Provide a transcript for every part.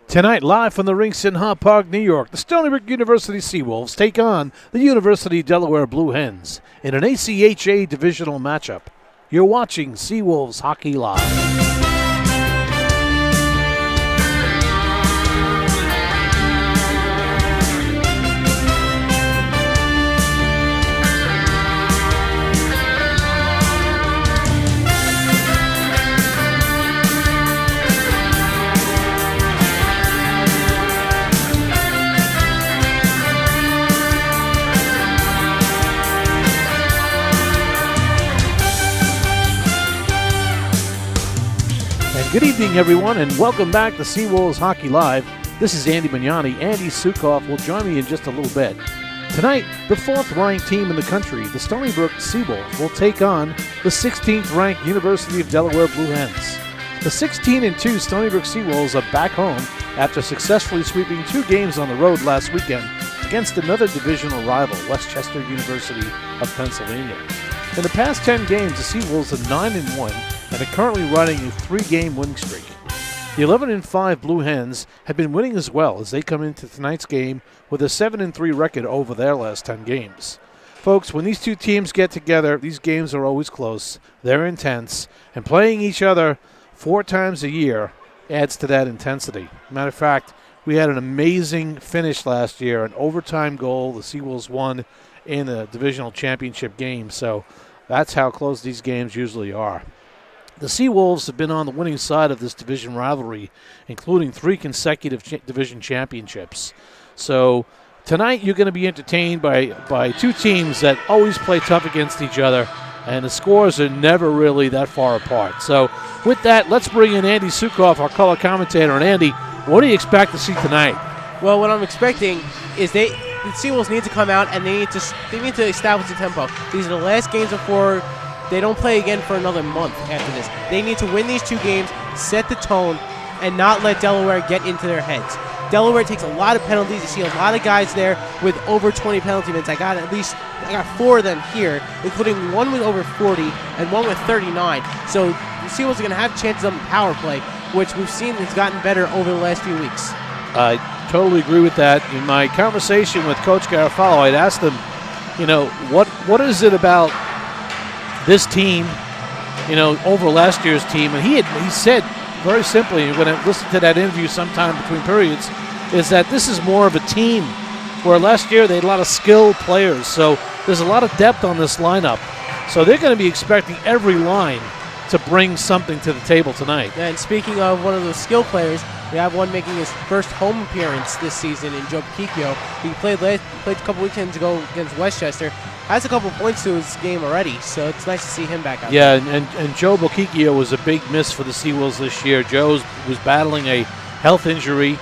Tonight, live from the rinks in Hop Park, New York, the Stony Brook University Seawolves take on the University of Delaware Blue Hens in an ACHA divisional matchup. You're watching Seawolves Hockey Live. Good evening, everyone, and welcome back to Seawolves Hockey Live. This is Andy Magnani. Andy Sukoff will join me in just a little bit. Tonight, the 4th-ranked team in the country, the Stony Brook Seawolves, will take on the 16th-ranked University of Delaware Blue Hens. The 16-2 Stony Brook Seawolves are back home after successfully sweeping 2 games on the road last weekend against another divisional rival, Westchester University of Pennsylvania. In the past 10 games, the Seawolves are 9-1 and are currently running a 3-game winning streak. The 11-5 Blue Hens have been winning as well as they come into tonight's game with a 7-3 record over their last 10 games. Folks, when these two teams get together, these games are always close, they're intense, and playing each other 4 times a year adds to that intensity. Matter of fact, we had an amazing finish last year, an overtime goal. The Seawolves won in the divisional championship game, so that's how close these games usually are. The Seawolves have been on the winning side of this division rivalry, including 3 consecutive division championships. So tonight you're going to be entertained by 2 teams that always play tough against each other, and the scores are never really that far apart. So with that, let's bring in Andy Sukoff, our color commentator. And Andy, what do you expect to see tonight? Well, what I'm expecting is the Seawolves need to come out and they need to establish the tempo. These are the last games before they don't play again for another month after this. They need to win these 2 games, set the tone, and not let Delaware get into their heads. Delaware takes a lot of penalties. You see a lot of guys there with over 20 penalty minutes. I got 4 of them here, including one with over 40 and one with 39. So the Seawolves are going to have chances on the power play, which we've seen has gotten better over the last few weeks. I totally agree with that. In my conversation with Coach Garofalo, I'd asked him, what is it about this team, over last year's team? And he said very simply, you're going to listen to that interview sometime between periods, is that this is more of a team, where last year they had a lot of skilled players. So there's a lot of depth on this lineup. So they're going to be expecting every line to bring something to the table tonight. And speaking of one of those skilled players, we have one making his first home appearance this season in Joe Picchio. He played a couple weekends ago against Westchester. Has a couple points to his game already, so it's nice to see him back out there. And Joe Bochicchio was a big miss for the Seawolves this year. Joe was battling a health injury.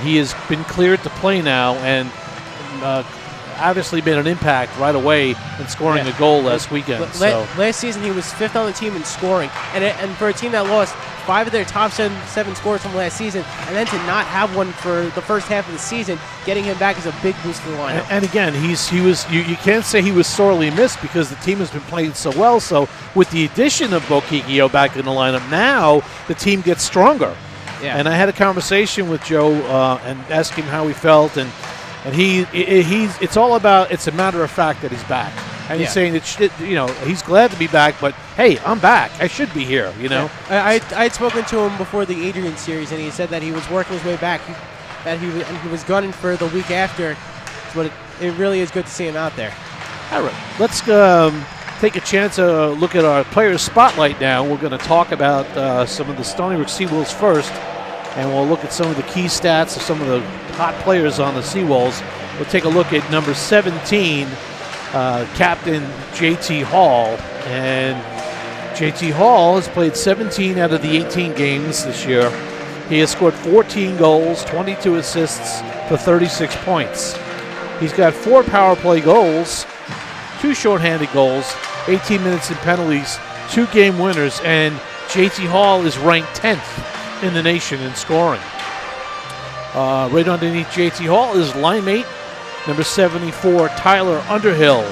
He has been cleared to play now and obviously made an impact right away in scoring a goal last weekend. Last season he was 5th on the team in scoring, and for a team that lost 5 of their top 7 scores from last season, and then to not have one for the first half of the season, getting him back is a big boost for the lineup. And again, you can't say he was sorely missed because the team has been playing so well. So with the addition of Bochicchio back in the lineup, now the team gets stronger. Yeah. And I had a conversation with Joe and asked him how he felt, and it's all about, it's a matter of fact that he's back. And he's saying that he's glad to be back, but hey, I'm back. I should be here. Yeah. I had spoken to him before the Adrian series, and he said that he was working his way back, that he was gunning for the week after. But it really is good to see him out there. All right, let's take a chance to look at our players' spotlight now. We're going to talk about some of the Stony Brook Seawolves first, and we'll look at some of the key stats of some of the hot players on the Seawolves. We'll take a look at number 17. Captain J.T. Hall, and J.T. Hall has played 17 out of the 18 games this year. He has scored 14 goals, 22 assists for 36 points. He's got 4 power play goals, 2 shorthanded goals, 18 minutes in penalties, 2 game winners, and J.T. Hall is ranked 10th in the nation in scoring. Right underneath J.T. Hall is line mate number 74, Tyler Underhill.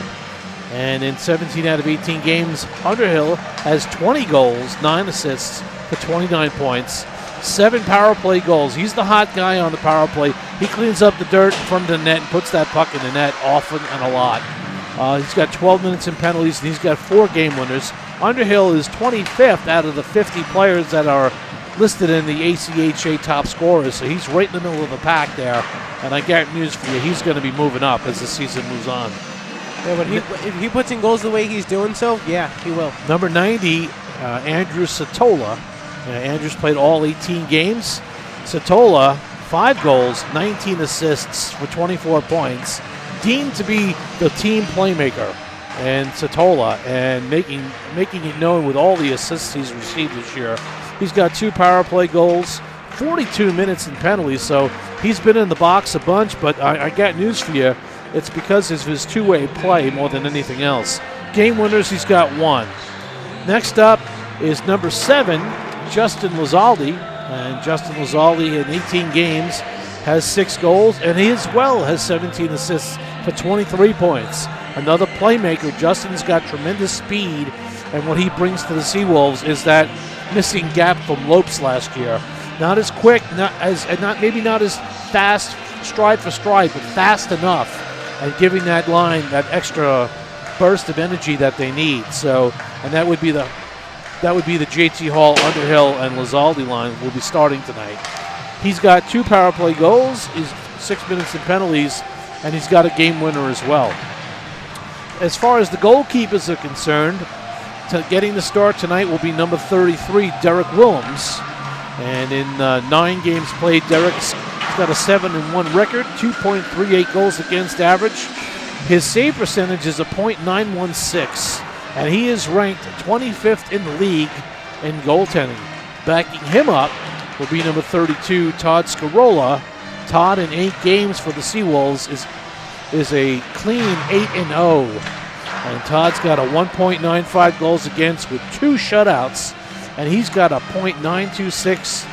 And in 17 out of 18 games, Underhill has 20 goals, 9 assists for 29 points. 7 power play goals. He's the hot guy on the power play. He cleans up the dirt from the net and puts that puck in the net often and a lot. He's got 12 minutes in penalties, and he's got 4 game winners. Underhill is 25th out of the 50 players that are listed in the ACHA top scorers, so he's right in the middle of the pack there. And I got news for you, he's going to be moving up as the season moves on. Yeah, but if he puts in goals the way he's doing so, yeah, he will. Number 90, Andrew Satola. Andrew's played all 18 games. Satola, 5 goals, 19 assists for 24 points. Deemed to be the team playmaker. And Satola, and making it known with all the assists he's received this year. He's got 2 power play goals, 42 minutes in penalties, so he's been in the box a bunch, but I got news for you. It's because of his two-way play more than anything else. Game winners, he's got 1. Next up is number 7, Justin Lizaldi. And Justin Lizaldi in 18 games has 6 goals, and he as well has 17 assists for 23 points. Another playmaker. Justin's got tremendous speed, and what he brings to the Seawolves is that missing gap from Lopes last year. Not as quick, maybe not as fast stride for stride, but fast enough, and giving that line that extra burst of energy that they need. So, and that would be the JT Hall, Underhill, and Lizaldi line will be starting tonight. He's got 2 power play goals, he's 6 minutes in penalties, and he's got a game winner as well. As far as the goalkeepers are concerned, getting the start tonight will be number 33, Derek Willems. And in 9 games played, Derek's got a 7-1 record, 2.38 goals against average. His save percentage is a .916, and he is ranked 25th in the league in goaltending. Backing him up will be number 32, Todd Scarola. Todd, in 8 games for the Seawolves, is a clean 8-0. And Todd's got a 1.95 goals against with 2 shutouts, and he's got a .926,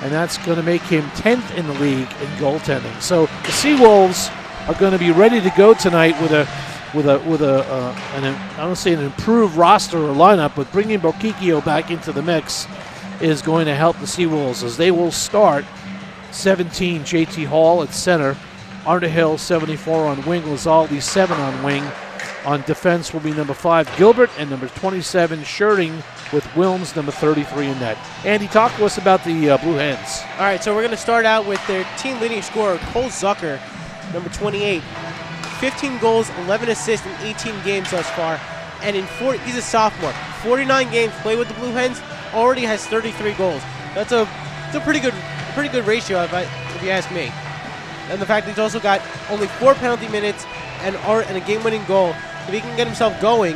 and that's going to make him 10th in the league in goaltending. So the Seawolves are going to be ready to go tonight with I don't say an improved roster or lineup, but bringing Bokikio back into the mix is going to help the Seawolves, as they will start 17 JT Hall at center, Underhill 74 on wing, Lizaldi 7 on wing. On defense will be number 5 Gilbert and number 27 Sherding, with Wilms number 33 in net. Andy, talk to us about the Blue Hens. All right, so we're going to start out with their team leading scorer, Cole Zucker, number 28. 15 goals, 11 assists in 18 games thus far, and he's a sophomore. 49 games played with the Blue Hens, already has 33 goals. That's a pretty good ratio if you ask me. And the fact that he's also got only 4 penalty minutes and a game-winning goal. If he can get himself going,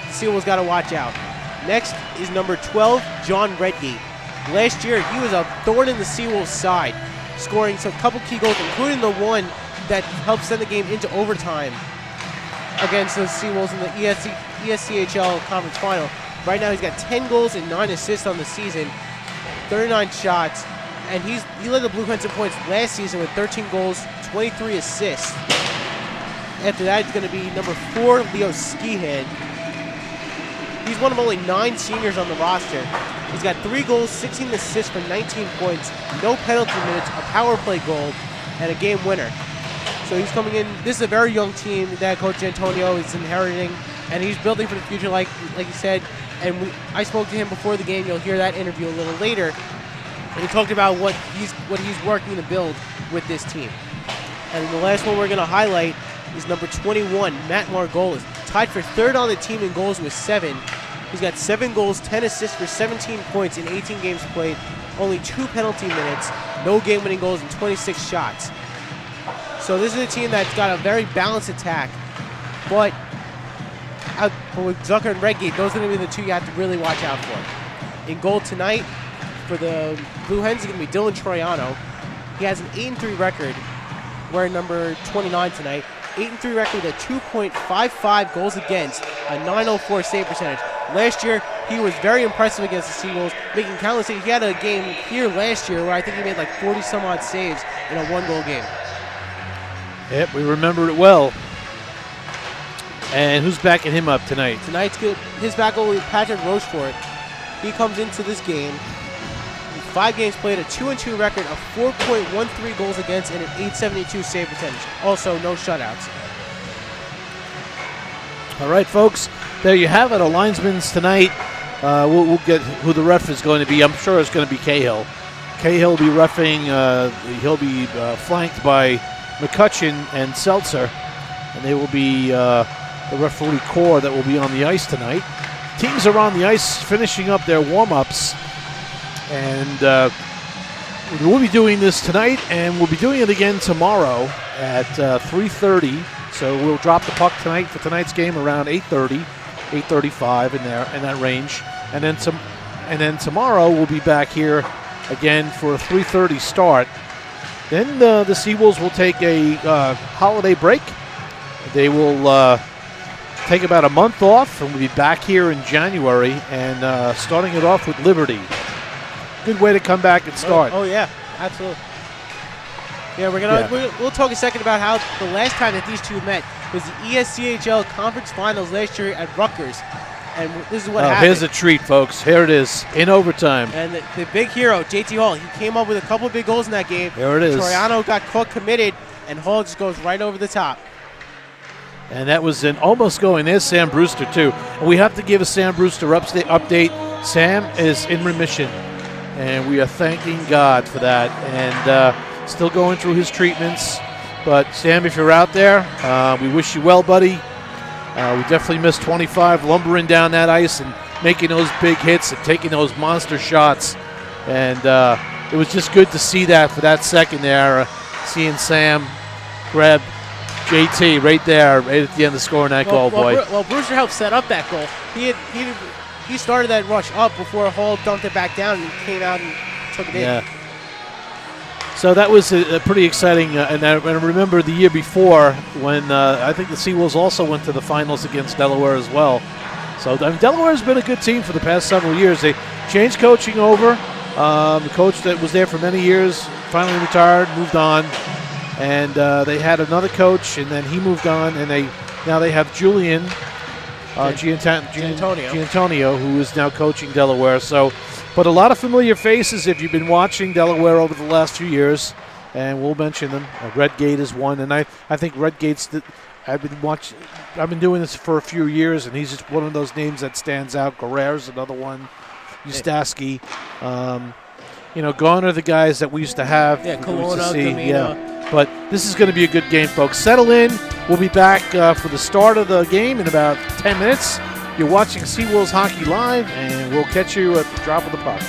Seawolves got to watch out. Next is number 12, John Redgate. Last year, he was a thorn in the Seawolves' side, scoring a couple key goals, including the one that helped send the game into overtime against the Seawolves in the ESCHL Conference Final. Right now, he's got 10 goals and 9 assists on the season, 39 shots, and he led the Blue Hens in points last season with 13 goals, 23 assists. After that, it's going to be number 4, Leo Skihan. He's one of only 9 seniors on the roster. He's got 3 goals, 16 assists for 19 points, no penalty minutes, a power play goal, and a game winner. So he's coming in. This is a very young team that Coach Antonio is inheriting, and he's building for the future, like you said. And I spoke to him before the game. You'll hear that interview a little later. And he talked about what he's working to build with this team. And the last one we're going to highlight is number 21, Matt Margolis, tied for 3rd on the team in goals with 7. He's got 7 goals, 10 assists for 17 points in 18 games played, only 2 penalty minutes, no game-winning goals, and 26 shots. So this is a team that's got a very balanced attack, but with Zucker and Redgate, those are going to be the 2 you have to really watch out for. In goal tonight for the Blue Hens is going to be Dylan Troiano. He has an 8-3 record, wearing number 29 tonight. 8-3 record with a 2.55 goals against, a .904 save percentage. Last year, he was very impressive against the Seawolves, making countless saves. He had a game here last year where I think he made like 40-some-odd saves in a 1-goal game. Yep, we remember it well. And who's backing him up tonight? Tonight's good. His back will be Patrick Rochefort. He comes into this game 5 games played, a 2-2 record, a 4.13 goals against, and an 872 save percentage. Also, no shutouts. All right, folks, there you have it. Our linesmen's tonight. We'll get who the ref is going to be. I'm sure it's going to be Cahill. Cahill will be reffing. He'll be flanked by McCutcheon and Seltzer, and they will be the referee corps that will be on the ice tonight. Teams are on the ice finishing up their warm-ups, and we'll be doing this tonight, and we'll be doing it again tomorrow at 3:30. So we'll drop the puck tonight for tonight's game around 8:30, 8:35 in that range, and then tomorrow we'll be back here again for a 3:30 start. Then the Seawolves will take a holiday break. They will take about a month off, and we'll be back here in January and starting it off with Liberty. Good way to come back and start. Oh yeah, absolutely. Yeah, we'll talk a second about how the last time that these two met was the ESCHL Conference Finals last year at Rutgers, and this is what happened. Here's a treat, folks. Here it is in overtime. And the big hero, JT Hall, he came up with a couple of big goals in that game. Here it is. Troiano got caught committed, and Hall just goes right over the top. And that was an almost going. There's Sam Brewster, too. And we have to give a Sam Brewster update. Sam is in remission, and we are thanking God for that. And still going through his treatments. But, Sam, if you're out there, we wish you well, buddy. We definitely missed 25 lumbering down that ice and making those big hits and taking those monster shots. And it was just good to see that for that second there, seeing Sam grab JT right there, right at the end of scoring that goal, boy. Well, Brewster helped set up that goal. He started that rush up before Hall dumped it back down and came out and took it in. So that was a pretty exciting, and I remember the year before when I think the Seawolves also went to the finals against Delaware as well. So Delaware's been a good team for the past several years. They changed coaching over. The coach that was there for many years finally retired, moved on, and they had another coach, and then he moved on, and now they have Julian Giantonio, who is now coaching Delaware. So. But a lot of familiar faces if you've been watching Delaware over the last few years, and we'll mention them. Redgate is one, and I think Redgate's I've been doing this for a few years, and he's just one of those names that stands out. Guerrero's another one. Ustaski. Gone are the guys that we used to have. Yeah, Kelowna, yeah. But this is going to be a good game, folks. Settle in. We'll be back for the start of the game in about 10 minutes. You're watching Seawolves Hockey Live, and we'll catch you at the drop of the puck.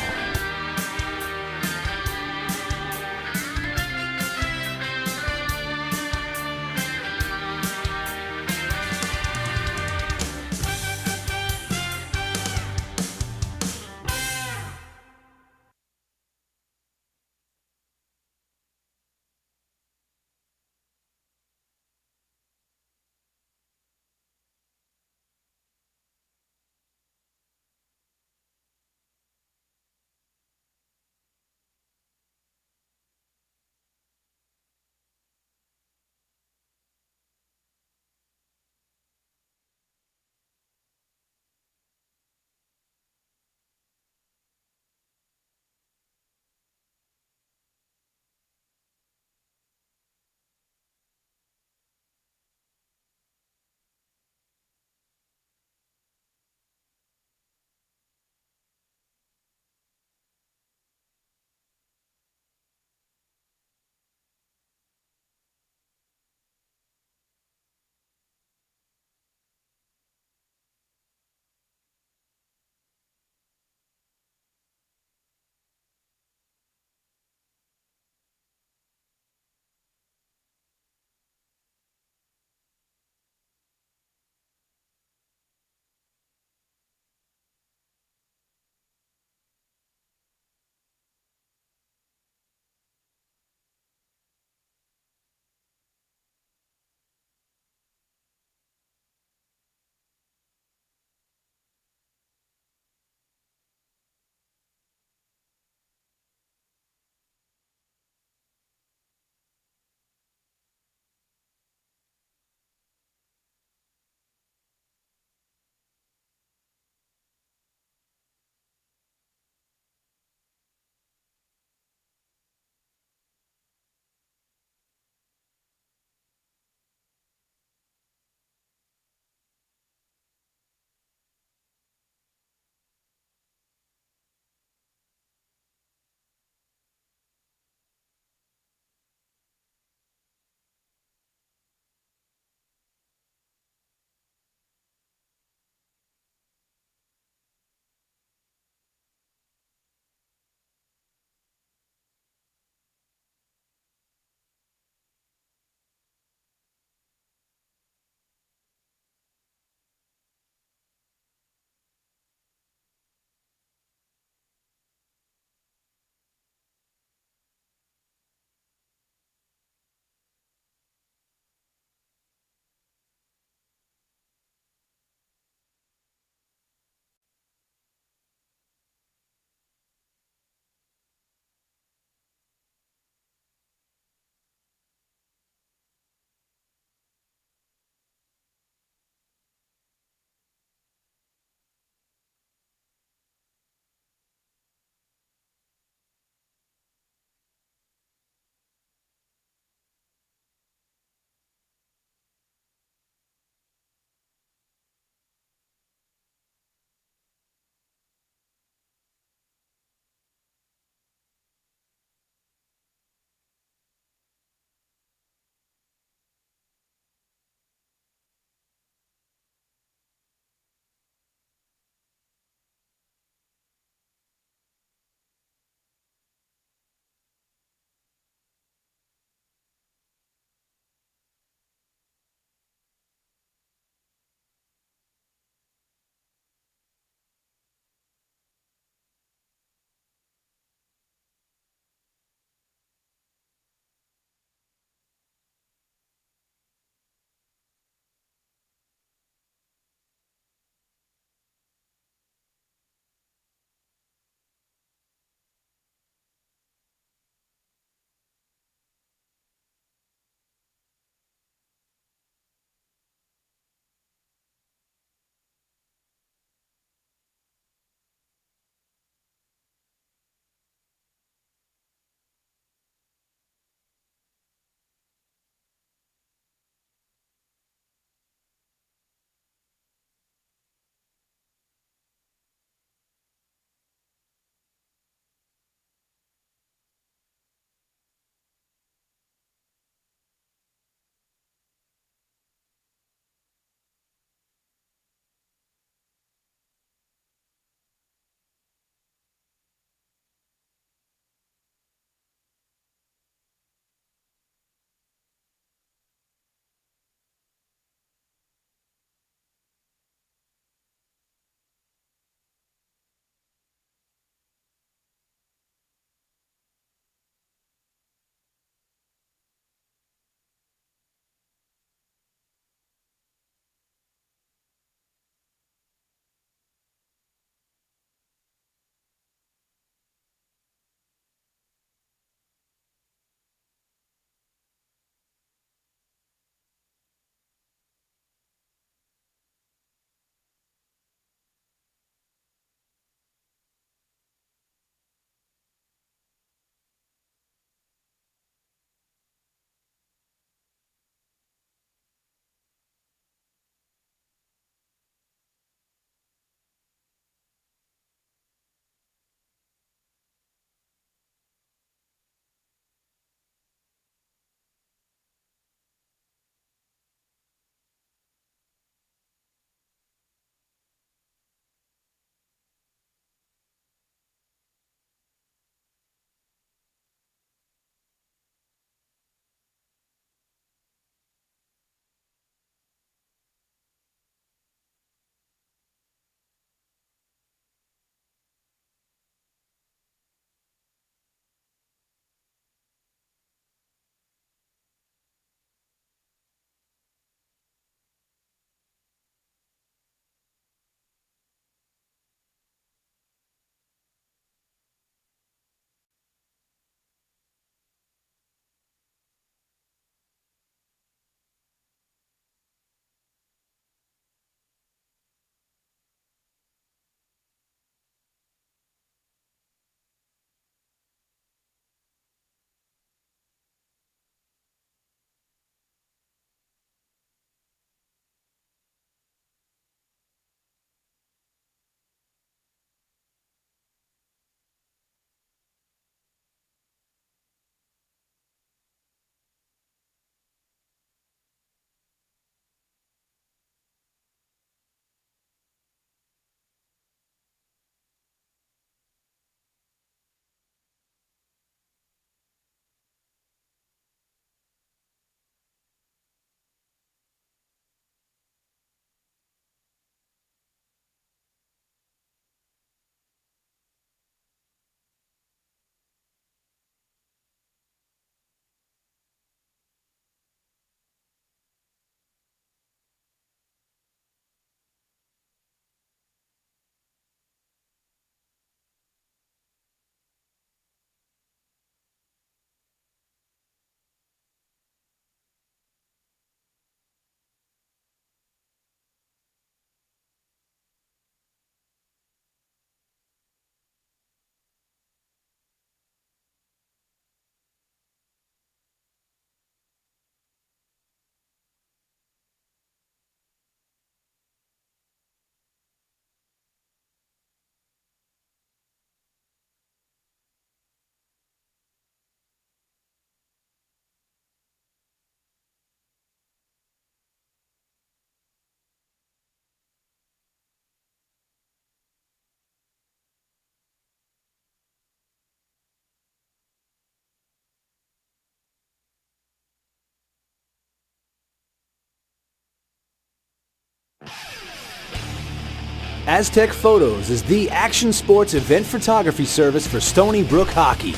Aztec Photos is the action sports event photography service for Stony Brook hockey.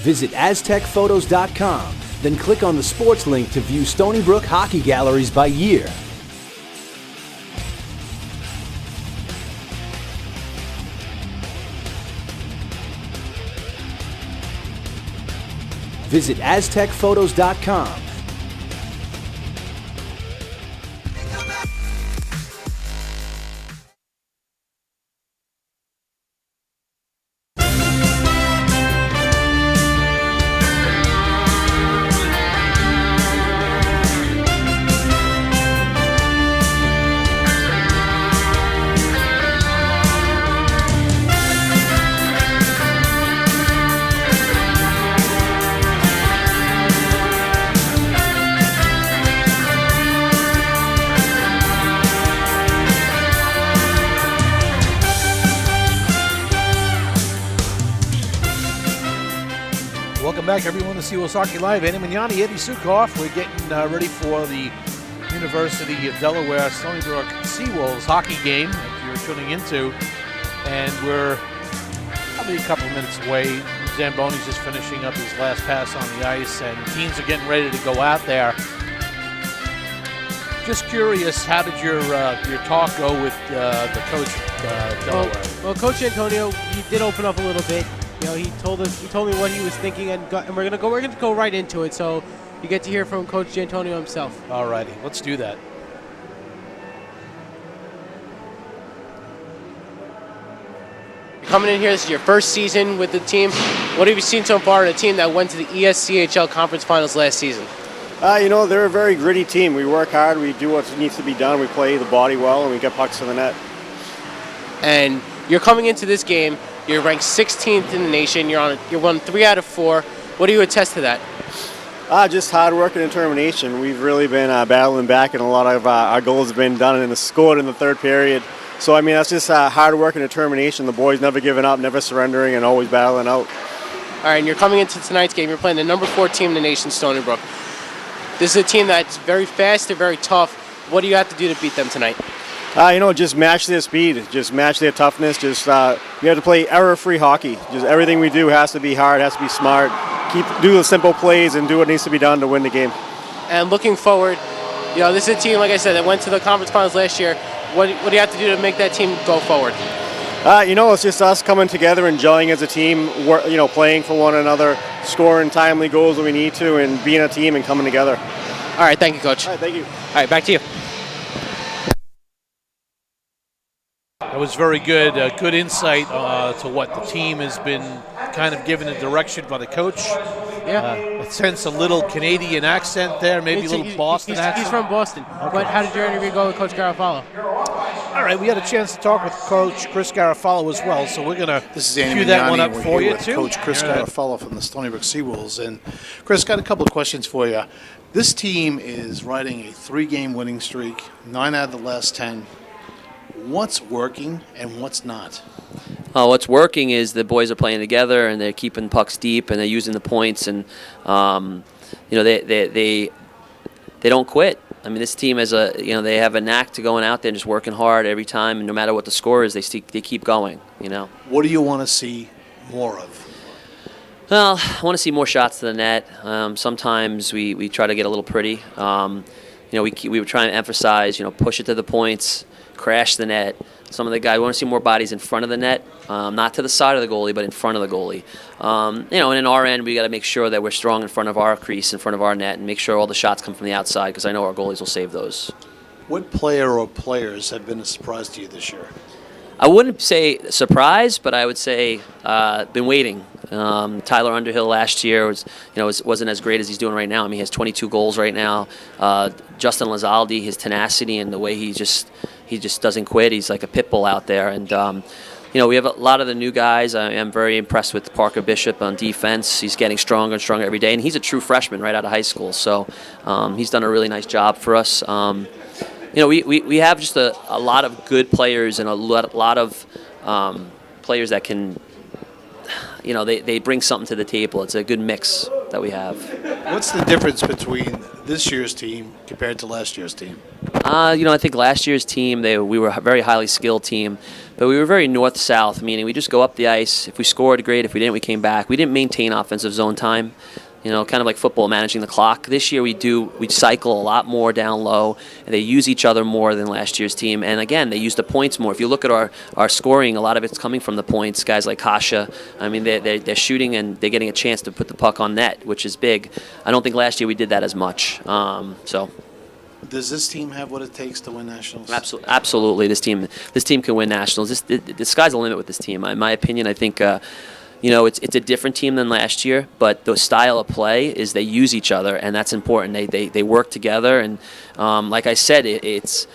Visit aztecphotos.com, then click on the sports link to view Stony Brook hockey galleries by year. Visit aztecphotos.com. Welcome back, everyone, to Seawolves Hockey Live. Andy Mignani, Eddie Sukoff. We're getting ready for the University of Delaware Stony Brook Seawolves hockey game that you're tuning into. And we're probably a couple of minutes away. Zamboni's just finishing up his last pass on the ice, and teams are getting ready to go out there. Just curious, how did your talk go with the coach Delaware? Well, Coach Antonio, he did open up a little bit. You know, he told me what he was thinking, and we're gonna go right into it. So you get to hear from Coach Antonio himself. All righty, let's do that. You're coming in here, this is your first season with the team. What have you seen so far in a team that went to the ESCHL Conference Finals last season? You know, they're a very gritty team. We work hard, we do what needs to be done, we play the body well, and we get pucks to the net. And you're coming into this game, you're ranked 16th in the nation, you're won 3 out of 4. What do you attest to that? Just hard work and determination. We've really been battling back, and a lot of our goals have been done and scored in the third period. So, I mean, that's just hard work and determination. The boys never giving up, never surrendering, and always battling out. All right, and you're coming into tonight's game, you're playing the number 4 team in the nation, Stony Brook. This is a team that's very fast, they're very tough. What do you have to do to beat them tonight? You know, just match their speed, just match their toughness. Just we have to play error-free hockey. Just everything we do has to be hard, has to be smart. Do the simple plays and do what needs to be done to win the game. And looking forward, you know, this is a team, like I said, that went to the conference finals last year. What do you have to do to make that team go forward? You know, it's just us coming together and gelling as a team. You know, playing for one another, scoring timely goals when we need to, and being a team and coming together. All right, thank you, Coach. All right, thank you. All right, back to you. That was very good. Good insight to what the team has been kind of given a direction by the coach. Yeah. I sense a little Canadian accent there, maybe a little Boston accent. He's from Boston. Okay. But how did your interview go with Coach Garofalo? All right, we had a chance to talk with Coach Chris Garofalo as well, so we're going to cue that one up for you, too. Coach Chris Garofalo from the Stony Brook Seawolves. And, Chris, got a couple of questions for you. This team is riding a 3-game winning streak, 9 out of the last 10. What's working and what's not? What's working is the boys are playing together and they're keeping pucks deep and they're using the points, and you know, they don't quit. I mean, this team they have a knack to going out there and just working hard every time, and no matter what the score is, they keep going. You know. What do you want to see more of? Well, I want to see more shots to the net. Sometimes we try to get a little pretty. You know, we were trying to emphasize, you know, push it to the points, crash the net. Some of the guys, we want to see more bodies in front of the net, not to the side of the goalie, but in front of the goalie. You know, and in our end, we got to make sure that we're strong in front of our crease, in front of our net, and make sure all the shots come from the outside, because I know our goalies will save those. What player or players have been a surprise to you this year? I wouldn't say surprise, but I would say been waiting. Tyler Underhill last year wasn't as great as he's doing right now. I mean, he has 22 goals right now. Justin Lizaldi, his tenacity and the way he just doesn't quit. He's like a pit bull out there. And you know, we have a lot of the new guys. I am very impressed with Parker Bishop on defense. He's getting stronger and stronger every day, and he's a true freshman right out of high school. So he's done a really nice job for us. You know, we have just a lot of good players and a lot of players that can they bring something to the table. It's a good mix that we have. What's the difference between this year's team compared to last year's team? I think last year's team, we were a very highly skilled team, but we were very north-south, meaning we just go up the ice. If we scored, great. If we didn't, we came back. We didn't maintain offensive zone time. Kind of like football, managing the clock. This year we cycle a lot more down low, and they use each other more than last year's team. And again, they use the points more. If you look at our scoring, a lot of it's coming from the points. Guys like Kasha, they're shooting and they're getting a chance to put the puck on net, which is big. I don't think last year we did that as much. Does this team have what it takes to win nationals? Absolutely. This team can win nationals. The sky's the limit with this team. In my opinion, I think. It's a different team than last year, but the style of play is they use each other, and that's important. They work together, and like I said, it's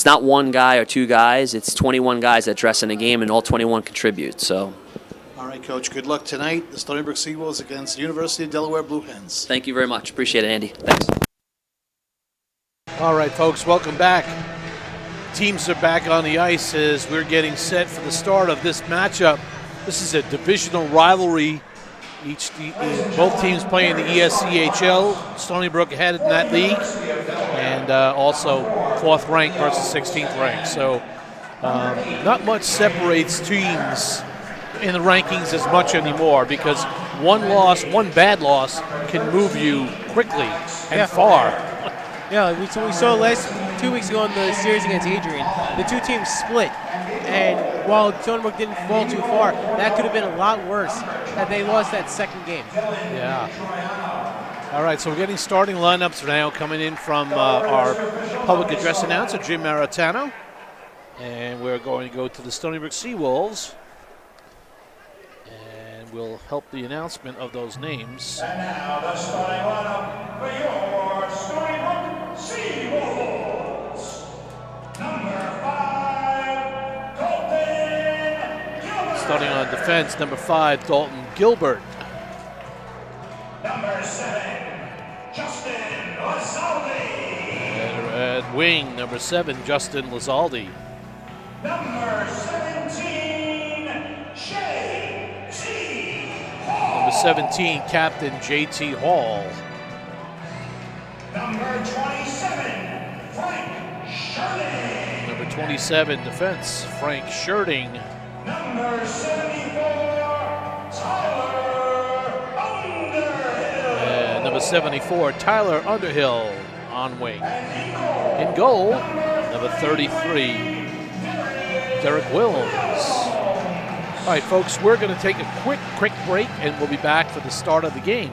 not one guy or two guys. It's 21 guys that dress in a game, and all 21 contribute. So. All right, Coach. Good luck tonight. The Stony Brook Seawolves against the University of Delaware Blue Hens. Thank you very much. Appreciate it, Andy. Thanks. All right, folks, welcome back. Teams are back on the ice as we're getting set for the start of this matchup. This is a divisional rivalry. Both teams playing the ESCHL. Stony Brook ahead in that league, and also 4th ranked versus 16th ranked. So not much separates teams in the rankings as much anymore, because one bad loss can move you quickly and far. Yeah, we saw last 2 weeks ago in the series against Adrian, the two teams split. And while Stony Brook didn't fall too far, that could have been a lot worse had they lost that second game. Yeah. All right, so we're getting starting lineups now coming in from our public address announcer, Jim Maritano. And we're going to go to the Stony Brook Seawolves. And we'll help the announcement of those names. And now the starting lineup for your Stony Brook Seawolves. Number 5, Dalton Gilbert. Starting on defense, number 5, Dalton Gilbert. Number 7, Justin Lazaldi. And at wing, number 7, Justin Lazaldi. Number 17, J.T. Hall. Number 17, Captain J.T. Hall. Number 27, Frank Sherding. Number 27, defense, Frank Sherding. Number 74, Tyler Underhill. And number 74, Tyler Underhill on wing. In goal, number 33, Derek Wills. All right, folks, we're going to take a quick break, and we'll be back for the start of the game.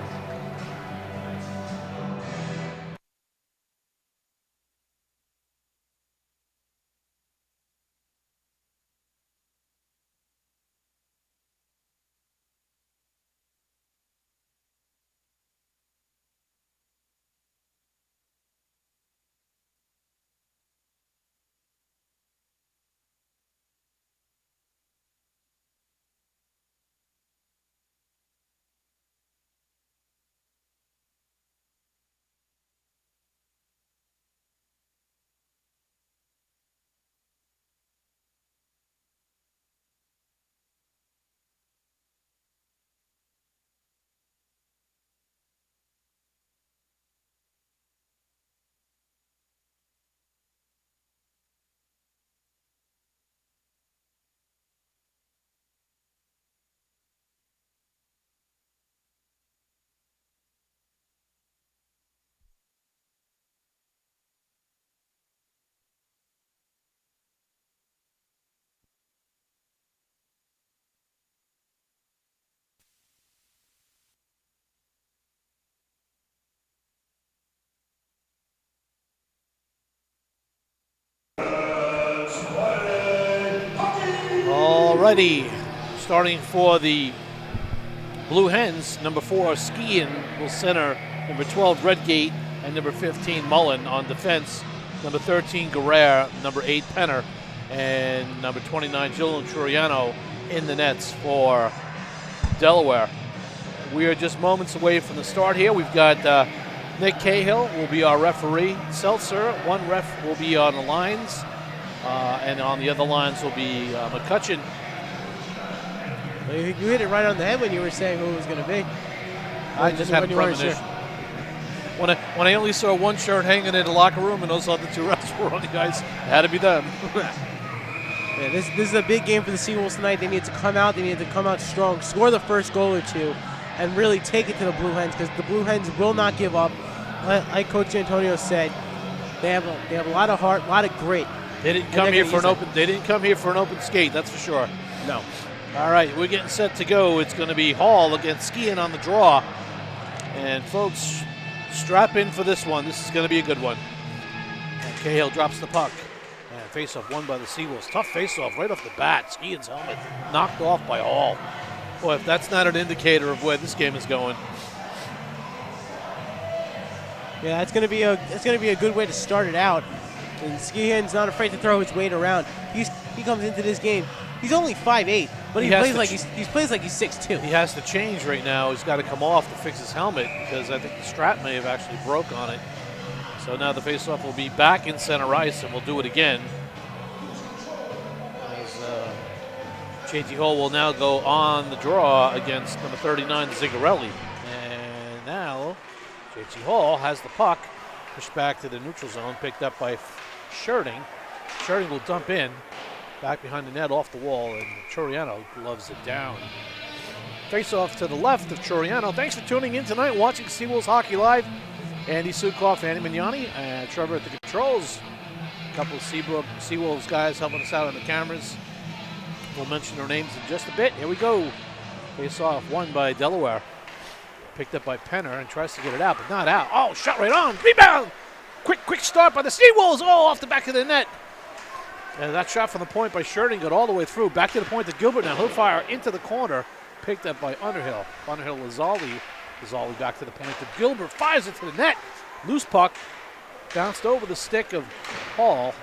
Alrighty, starting for the Blue Hens, number 4, Skian will center, number 12, Redgate, and number 15, Mullen on defense, number 13, Guerrero, number 8, Penner, and number 29, Gillen Turiano in the nets for Delaware. We are just moments away from the start here. We've got Nick Cahill will be our referee. Seltzer, one ref, will be on the lines. And on the other lines will be McCutcheon. You hit it right on the head when you were saying who it was going to be. I just had a premonition. When I only saw one shirt hanging in the locker room and those other 2 refs were on the ice, it had to be them. Yeah, this is a big game for the Seawolves tonight. They need to come out. They need to come out strong, score the first goal or 2, and really take it to the Blue Hens, because the Blue Hens will not give up. Like Coach Antonio said, they have a lot of heart, a lot of grit. They didn't come here for an open. They didn't come here for an open skate. That's for sure. No. All right, we're getting set to go. It's going to be Hall against Skian on the draw, and folks, strap in for this one. This is going to be a good one. And Cahill drops the puck. And face-off won by the Seawolves. Tough face-off right off the bat. Skian's helmet knocked off by Hall. Boy, if that's not an indicator of where this game is going. Yeah, it's gonna be a good way to start it out. And Skihan's not afraid to throw his weight around. He comes into this game. He's only 5'8", but he plays like he's 6'2". He has to change right now. He's got to come off to fix his helmet because I think the strap may have actually broke on it. So now the faceoff will be back in center ice, and we'll do it again. As JT Hall will now go on the draw against number 39, Zigarelli. And now JT Hall has the puck, pushed back to the neutral zone, picked up by Sherding. Sherding will dump in, back behind the net, off the wall, and Choriano loves it down. Face-off to the left of Choriano. Thanks for tuning in tonight, watching Seawolves Hockey Live. Andy Sukoff, Andy Mignani, and Trevor at the controls. A couple of Seawolves guys helping us out on the cameras. We'll mention their names in just a bit. Here we go. Face-off won by Delaware. Picked up by Penner and tries to get it out, but not out. Oh, shot right on. Rebound. Quick start by the Seawolves. Oh, off the back of the net. And that shot from the point by Sherding got all the way through. Back to the point to Gilbert now. He'll fire into the corner. Picked up by Underhill. Underhill, Lazali. Lazali back to the point to Gilbert. Fires it to the net. Loose puck. Bounced over the stick of Hall.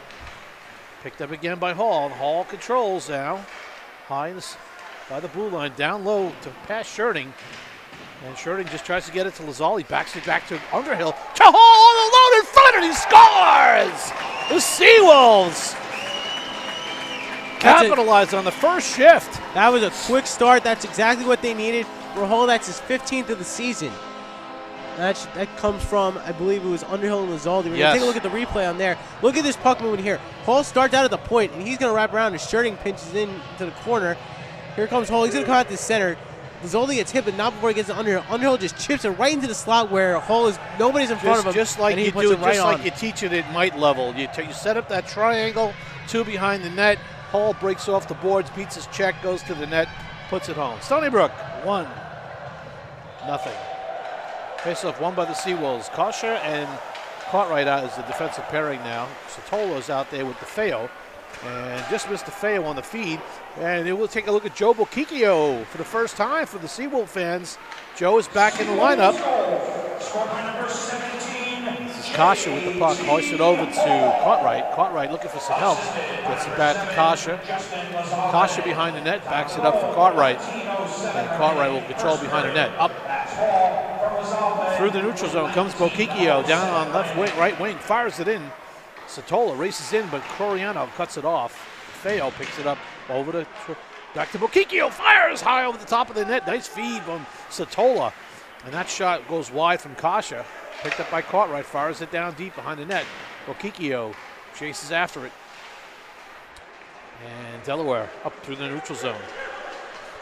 Picked up again by Hall. Hall controls now. High by the blue line. Down low to pass Sherding. And Sherding just tries to get it to Lazali. Backs it back to Underhill. To Hall on the load in front, and he scores! The Seawolves capitalize on the first shift. That was a quick start. That's exactly what they needed. For Hall, that's his 15th of the season. That comes from, I believe it was Underhill and Lazaldi. We're going to take a look at the replay on there. Look at this puck movement here. Hall starts out at the point, and he's going to wrap around, and Sherding pinches in to the corner. Here comes Hall. He's going to come out to the center. Lazaldi gets hit, but not before he gets to Underhill. Underhill just chips it right into the slot where Hall is, nobody's in front of him. Just like and he you puts do, it right just on. like you teach it at might level. You set up that triangle, 2 behind the net. Hall breaks off the boards, beats his check, goes to the net, puts it home. Stony Brook, 1-0. Face-off won by the Seawolves. Kosher and Cartwright out as the defensive pairing now. Sotolo's out there with DeFeo. And just missed DeFeo on the feed. And we'll take a look at Joe Bokikio for the first time for the Seawolf fans. Joe is back in the lineup. This is Kasha with the puck. Hoists it over to Cartwright. Cartwright looking for some help. Gets it back to Kasha. Kasha behind the net. Backs it up for Cartwright. And Cartwright will control behind the net. Up through the neutral zone comes Bokikio. Down on left wing, right wing. Fires it in. Sotola races in, but Coriano cuts it off. Feo picks it up over to back to Bokikio. Fires high over the top of the net. Nice feed from Sotola. And that shot goes wide from Kasha. Picked up by Cartwright. Fires it down deep behind the net. Bokikio chases after it. And Delaware up through the neutral zone.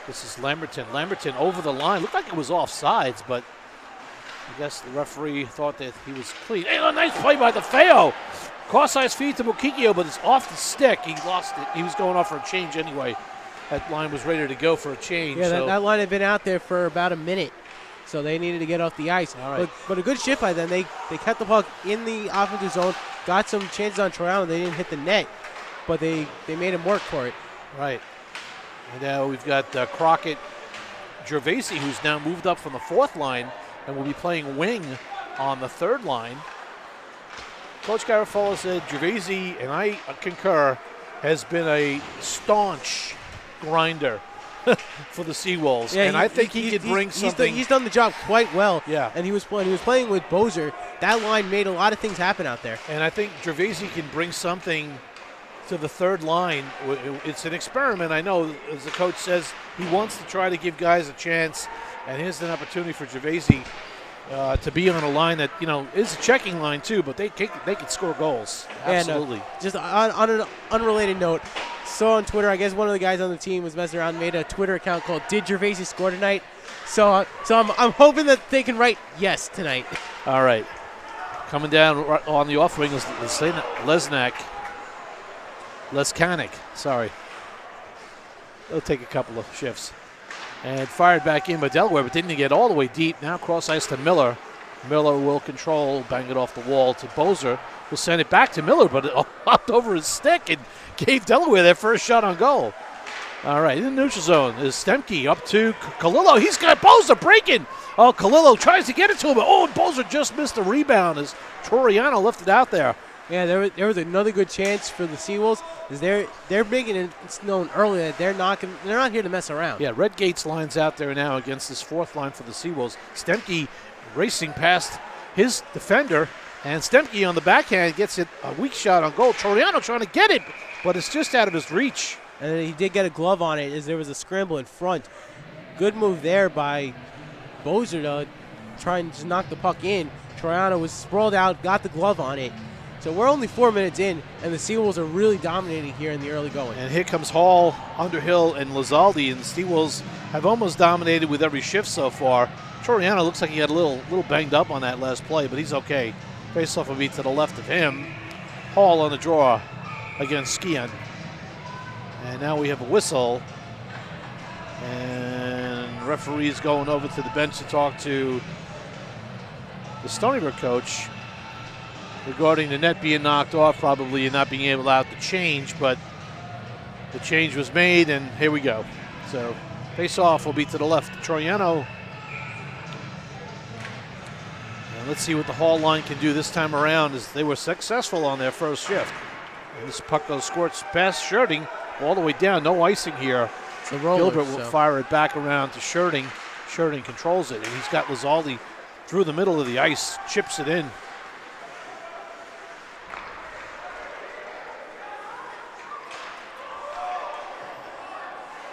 This is Lamberton. Lamberton over the line. Looked like it was offsides, but I guess the referee thought that he was clean. Hey, a nice play by DeFeo. Cross-ice feed to Bokikio, but it's off the stick. He lost it. He was going off for a change anyway. That line was ready to go for a change. Yeah, that line had been out there for about a minute, so they needed to get off the ice. All right. But a good shift by them. They kept the puck in the offensive zone, got some chances on Toronto. They didn't hit the net, but they made him work for it. Right. And now we've got Crockett Gervasi, who's now moved up from the 4th line and will be playing wing on the 3rd line. Coach Garofalo said Gervasi, and I concur, has been a staunch grinder for the Seawolves. Yeah, and I think he could bring something. He's done the job quite well. Yeah. And he was playing with Bozer. That line made a lot of things happen out there. And I think Gervasi can bring something to the third line. It's an experiment, I know, as the coach says he wants to try to give guys a chance, and here's an opportunity for Gervaisi to be on a line that, is a checking line too, but they can score goals. Absolutely. And, just on an unrelated note, saw on Twitter, I guess one of the guys on the team was messing around and made a Twitter account called Did Gervaisi Score Tonight? So I'm hoping that they can write yes tonight. All right. Coming down on the off wing is Leskanik, sorry. It'll take a couple of shifts. And fired back in by Delaware, but didn't get all the way deep. Now cross ice to Miller. Miller will control, bang it off the wall to Bozer. Will send it back to Miller, but it hopped over his stick and gave Delaware their first shot on goal. All right, in the neutral zone is Stemke up to Kalillo. He's got Bozer breaking. Oh, Kalillo tries to get it to him. Oh, and Bozer just missed the rebound as Toriano lifted out there. Yeah, there was another good chance for the Seawolves. Is they're making it known early that they're not here to mess around. Yeah, Redgate's line's out there now against this fourth line for the Seawolves. Stemke racing past his defender, and Stemke on the backhand gets it a weak shot on goal. Toriano trying to get it, but it's just out of his reach. And then he did get a glove on it as there was a scramble in front. Good move there by Bozer to try and just knock the puck in. Toriano was sprawled out, got the glove on it. So we're only 4 minutes in, and the Seawolves are really dominating here in the early going. And here comes Hall, Underhill, and Lizaldi, and the Seawolves have almost dominated with every shift so far. Toriano looks like he got a little banged up on that last play, but he's okay. Face-off will be to the left of him. Hall on the draw against Skian. And now we have a whistle. And referee's going over to the bench to talk to the Stony Brook coach regarding the net being knocked off, probably, and not being able out to change, but the change was made, and here we go. So face-off will be to the left of Toriano. And let's see what the Hall line can do this time around, as they were successful on their first shift. And this puck goes squirts past Sherding all the way down. No icing here. Gilbert will fire it back around to Sherding. Sherding controls it, and he's got Lizaldi through the middle of the ice, chips it in.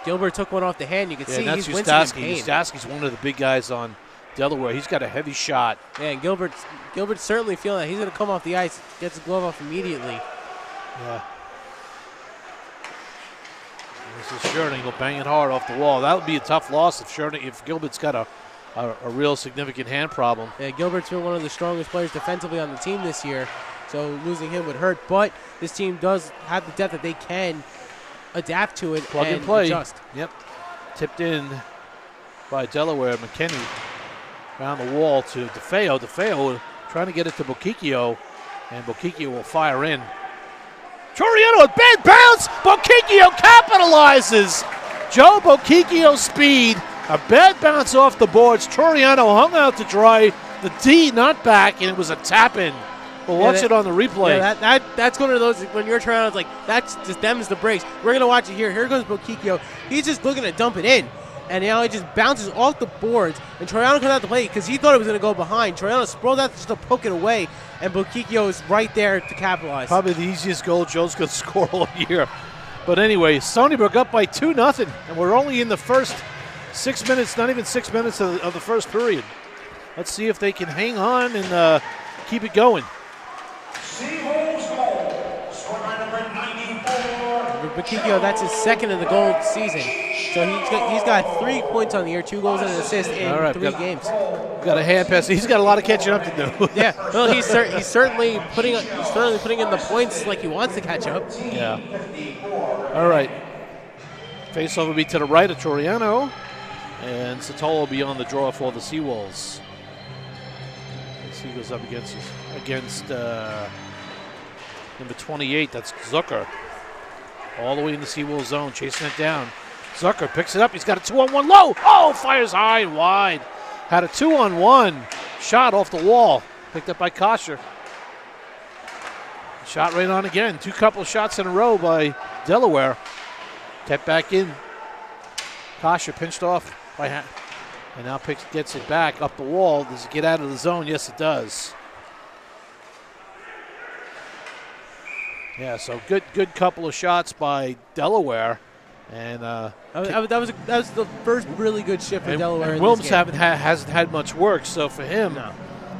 Gilbert took one off the hand. You can see that's he's wincing in pain. Ustaski's one of the big guys on Delaware. He's got a heavy shot. Yeah, and Gilbert's certainly feeling that. He's going to come off the ice, gets the glove off immediately. Yeah. This is Sherding. He'll bang it hard off the wall. That would be a tough loss if Gilbert's got a real significant hand problem. Yeah, Gilbert's been one of the strongest players defensively on the team this year, so losing him would hurt. But this team does have the depth that they can adapt to it Plug and play. Adjust. Yep. Tipped in by Delaware. McKinney around the wall to DeFeo. DeFeo trying to get it to Bokikio, and Bokikio will fire in. Toriano, a bad bounce. Bokikio capitalizes. Joe Bokikio speed. A bad bounce off the boards. Toriano hung out to dry. The D not back, and it was a tap in. We'll watch it on the replay. Yeah, that's one of those, when you're trying to, that's just them's the breaks. We're going to watch it here. Here goes Bokikio. He's just looking to dump it in. And now it just bounces off the boards. And Toriano comes out to play because he thought it was going to go behind. Toriano sprawled out just to poke it away. And Bokikio is right there to capitalize. Probably the easiest goal Joe's going to score all year. But anyway, Stony Brook up by 2-0. And we're only in the first 6 minutes, not even 6 minutes of the first period. Let's see if they can hang on and keep it going. Seawolves goal, scorer number 94. Bokikio, that's his second of the goal season. So he's got 3 points on the year, 2 goals and an assist in 3 games. Got a hand pass. He's got a lot of catching up to do. Yeah, well, he's certainly putting in the points like he wants to catch up. Yeah. All right. Face-off will be to the right of Toriano, and Sotolo will be on the draw for the Seawolves. As he goes up against number 28. That's Zucker. All the way in the Seawolves zone, chasing it down. Zucker picks it up. He's got a 2-on-1 low. Oh, fires high and wide. Had a 2-on-1 shot off the wall. Picked up by Kosher. Shot right on again. Couple shots in a row by Delaware. Kept back in. Kosher pinched off by and now gets it back up the wall. Does it get out of the zone? Yes, it does. Yeah, so good couple of shots by Delaware. And that was the first really good shift for Delaware. And in Wilms this game. hasn't had much work, so for him,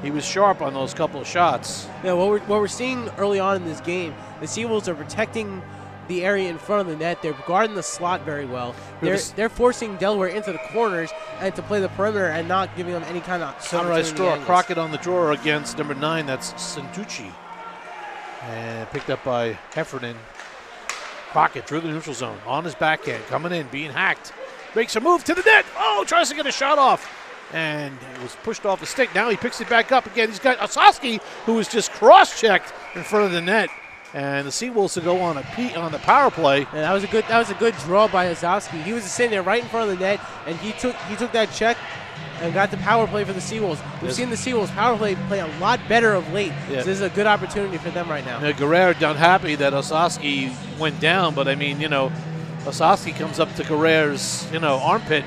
he was sharp on those couple of shots. Yeah, what we're seeing early on in this game, the Seawolves are protecting the area in front of the net. They're guarding the slot very well. They're forcing Delaware into the corners and to play the perimeter and not giving them any kind of Sunrise draw. Crockett on the drawer against number 9. That's Santucci. And picked up by Heffernan. Crockett through the neutral zone on his backhand, coming in, being hacked. Makes a move to the net. Oh, tries to get a shot off. And it was pushed off the stick. Now he picks it back up again. He's got Ossowski, who was just cross-checked in front of the net. And the Seawolves to go on the power play. And that was a good draw by Ossowski. He was sitting there right in front of the net, and he took that check and got the power play for the Seawolves. We've seen the Seawolves power play a lot better of late. Yeah. So this is a good opportunity for them right now. Guerrero not happy that Ossowski went down, but I mean, Ossowski comes up to Guerrero's, armpit,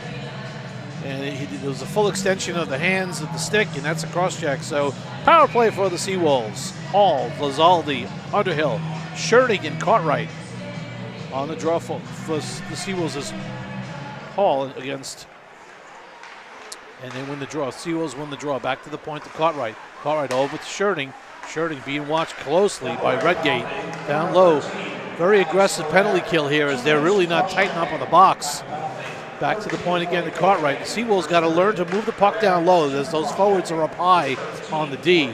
and it was a full extension of the hands of the stick, and that's a cross-check. So power play for the Seawolves. Hall, Lazaldi, Underhill, Scherning, and Cartwright on the draw for the Seawolves is Hall against, and they win the draw. Seawolves win the draw. Back to the point to Cartwright. Cartwright over to Scherning. Scherning being watched closely by Redgate. Down low. Very aggressive penalty kill here as they're really not tightening up on the box. Back to the point again to Cartwright. The Seawolves got to learn to move the puck down low as those forwards are up high on the D.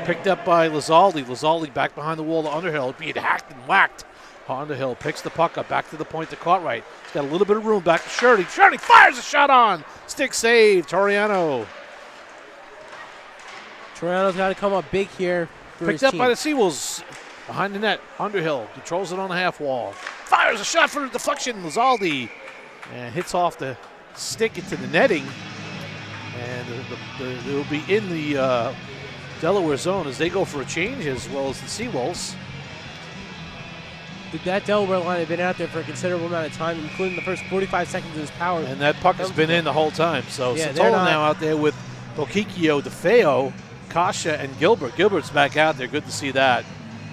Picked up by Lazaldi. Lazaldi back behind the wall to Underhill, being hacked and whacked. Underhill picks the puck up back to the point to Cartwright. He's got a little bit of room back to Scherning. Scherning fires a shot on. Stick save. Toriano's got to come up big here. Picked up by the Seawolves. Behind the net, Underhill controls it on the half wall. Fires a shot for the deflection. Lazaldi. And hits off the stick into the netting. And it'll be in the Delaware zone as they go for a change, as well as the Seawolves. That Delaware line had been out there for a considerable amount of time, including the first 45 seconds of his power. And that puck has been in the whole time. So yeah, Satola now out there with Bokikio, DeFeo, Kasha, and Gilbert. Gilbert's back out there. Good to see that.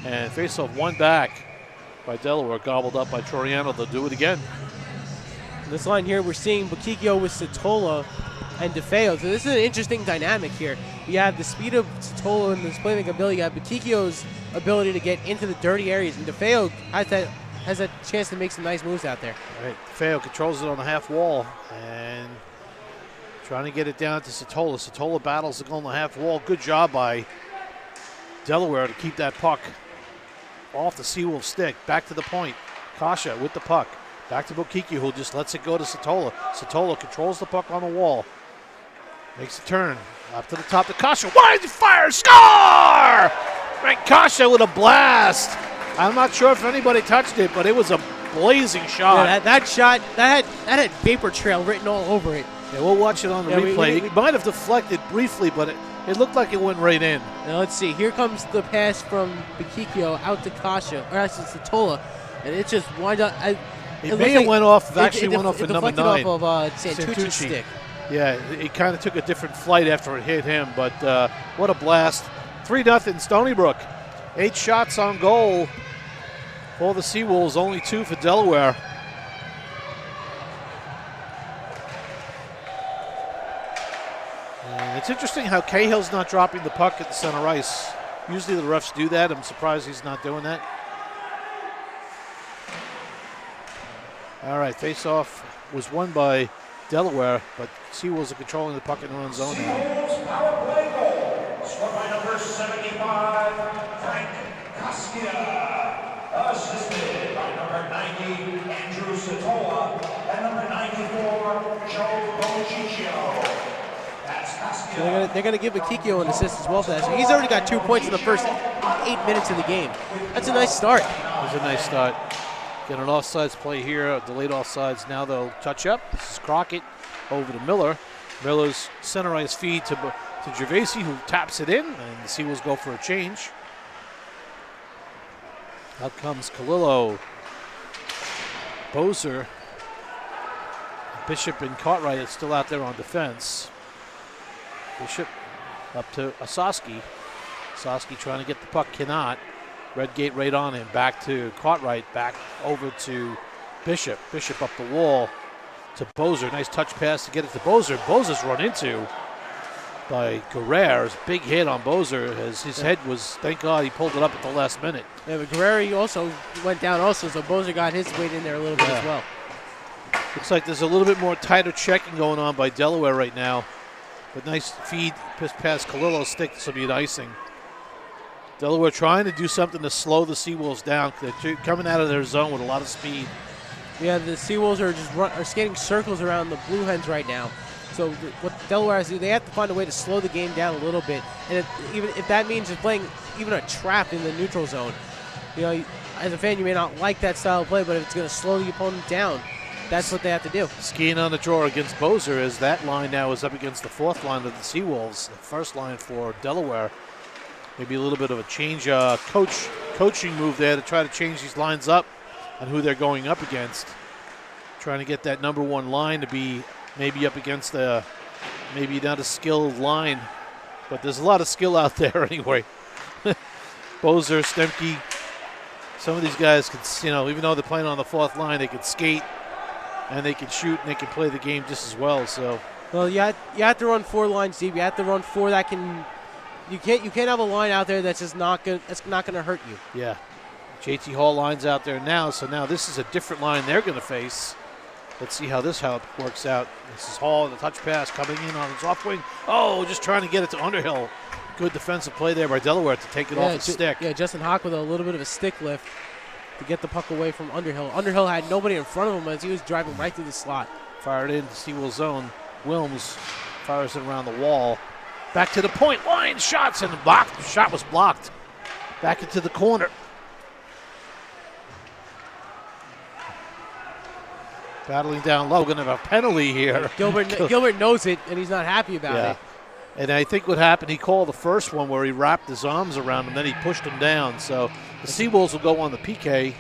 And face-off one back by Delaware, gobbled up by Toriano. They'll do it again. This line here, we're seeing Bokikio with Satola and DeFeo. So this is an interesting dynamic here. You have the speed of Satola and the playmaking ability. You have Bokikio's ability to get into the dirty areas, and DeFeo has that chance to make some nice moves out there. All right, DeFeo controls it on the half wall and trying to get it down to Satola. Satola battles the goal on the half wall. Good job by Delaware to keep that puck off the Seawolf stick. Back to the point. Kasha with the puck. Back to Bokikio, who just lets it go to Satola. Satola controls the puck on the wall. Makes a turn. Up to the top to Kasha. Wide fire! Score! Right, Kasha with a blast. I'm not sure if anybody touched it, but it was a blazing shot. Yeah, that shot, that had vapor trail written all over it. Yeah, we'll watch it on the replay. It might have deflected briefly, but it looked like it went right in. Now let's see. Here comes the pass from Bokikio out to Kasha, or actually Satola, and it just wound up. It may have went off. Went off at number 9. Off of Santucci's stick. Yeah, it kind of took a different flight after it hit him, but what a blast. 3-0 Stony Brook. 8 shots on goal for the Seawolves, only 2 for Delaware. And it's interesting how Cahill's not dropping the puck at the center ice. Usually the refs do that. I'm surprised he's not doing that. All right, face-off was won by Delaware, but Seawolves are controlling the puck in their own zone now. Seawolves power play goal, scored by number 75, Frank Cascia. Assisted by number 90, Andrew Satola, and number 94, Joe Bociccio. That's Cascia. So they're going to give Bokikio an assist as well for that. So he's already got 2 points in the first 8 minutes of the game. That's a nice start. It was a nice start. Get an offsides play here, delayed offsides. Now they'll touch up. This is Crockett over to Miller. Miller's center ice feed to Gervasi, who taps it in, and the Seawolves go for a change. Out comes Kalilo, Bozer, Bishop, and Cartwright is still out there on defense. Bishop up to Ossowski. Ossowski trying to get the puck, cannot. Redgate right on him. Back to Cartwright. Back over to Bishop. Bishop up the wall to Bozer. Nice touch pass to get it to Bozer. Bozer's run into by Guerrero. Big hit on Bozer as his head was, thank God he pulled it up at the last minute. Yeah, but Guerrero also went down also, so Bozer got his weight in there a little bit as well. Looks like there's a little bit more tighter checking going on by Delaware right now. But nice feed past Kalillo's stick. This will be an icing. Delaware trying to do something to slow the Seawolves down. They're coming out of their zone with a lot of speed. Yeah, the Seawolves are just are skating circles around the Blue Hens right now. So what Delaware has to do, they have to find a way to slow the game down a little bit. And even if that means just playing even a trap in the neutral zone. You know, as a fan, you may not like that style of play, but if it's going to slow the opponent down, that's what they have to do. Skiing on the draw against Bozer as that line now is up against the fourth line of the Seawolves. The first line for Delaware. Maybe a little bit of a change, coaching move there to try to change these lines up on who they're going up against. Trying to get that number one line to be maybe up against maybe not a skilled line, but there's a lot of skill out there anyway. Bozer, Stemke, some of these guys can, even though they're playing on the fourth line, they can skate and they can shoot and they can play the game just as well. So, well, you have to run 4 lines deep. You have to run 4 that can. You can't have a line out there that's just not gonna hurt you. Yeah, JT Hall line's out there now, so now this is a different line they're gonna face. Let's see how it works out. This is Hall, the touch pass coming in on his off wing. Oh, just trying to get it to Underhill. Good defensive play there by Delaware to take it off the stick. Yeah, Justin Hawk with a little bit of a stick lift to get the puck away from Underhill. Underhill had nobody in front of him as he was driving right through the slot. Fired into Seawolf zone. Wilms fires it around the wall. Back to the point line, shots and blocked. The shot was blocked. Back into the corner. Battling down low, going to have a penalty here. Gilbert knows it, and he's not happy about it. And I think what happened, he called the first one where he wrapped his arms around him, then he pushed him down. So the Seawolves will go on the PK,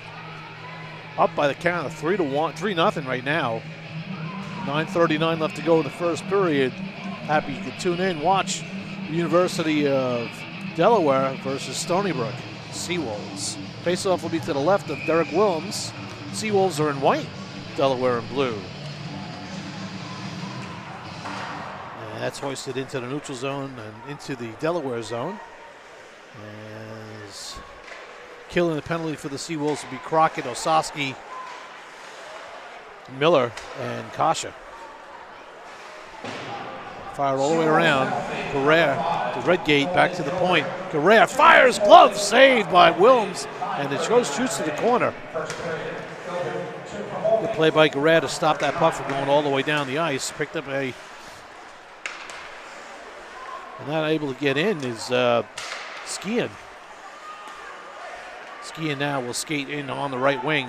up by the count of 3-0 right now. 9:39 left to go in the first period. Happy you can tune in, watch the University of Delaware versus Stony Brook Seawolves. Faceoff will be to the left of Derek Wilms. Seawolves are in white, Delaware in blue. And that's hoisted into the neutral zone and into the Delaware zone. As killing the penalty for the Seawolves will be Crockett, Osaski, Miller, and Kasha. Fired all the way around. Guerrero to Redgate, back to the point. Guerrero fires, glove saved by Wilms, and it shoots to the corner. Good play by Guerrero to stop that puck from going all the way down the ice. Picked up and not able to get in is Skian. Skian now will skate in on the right wing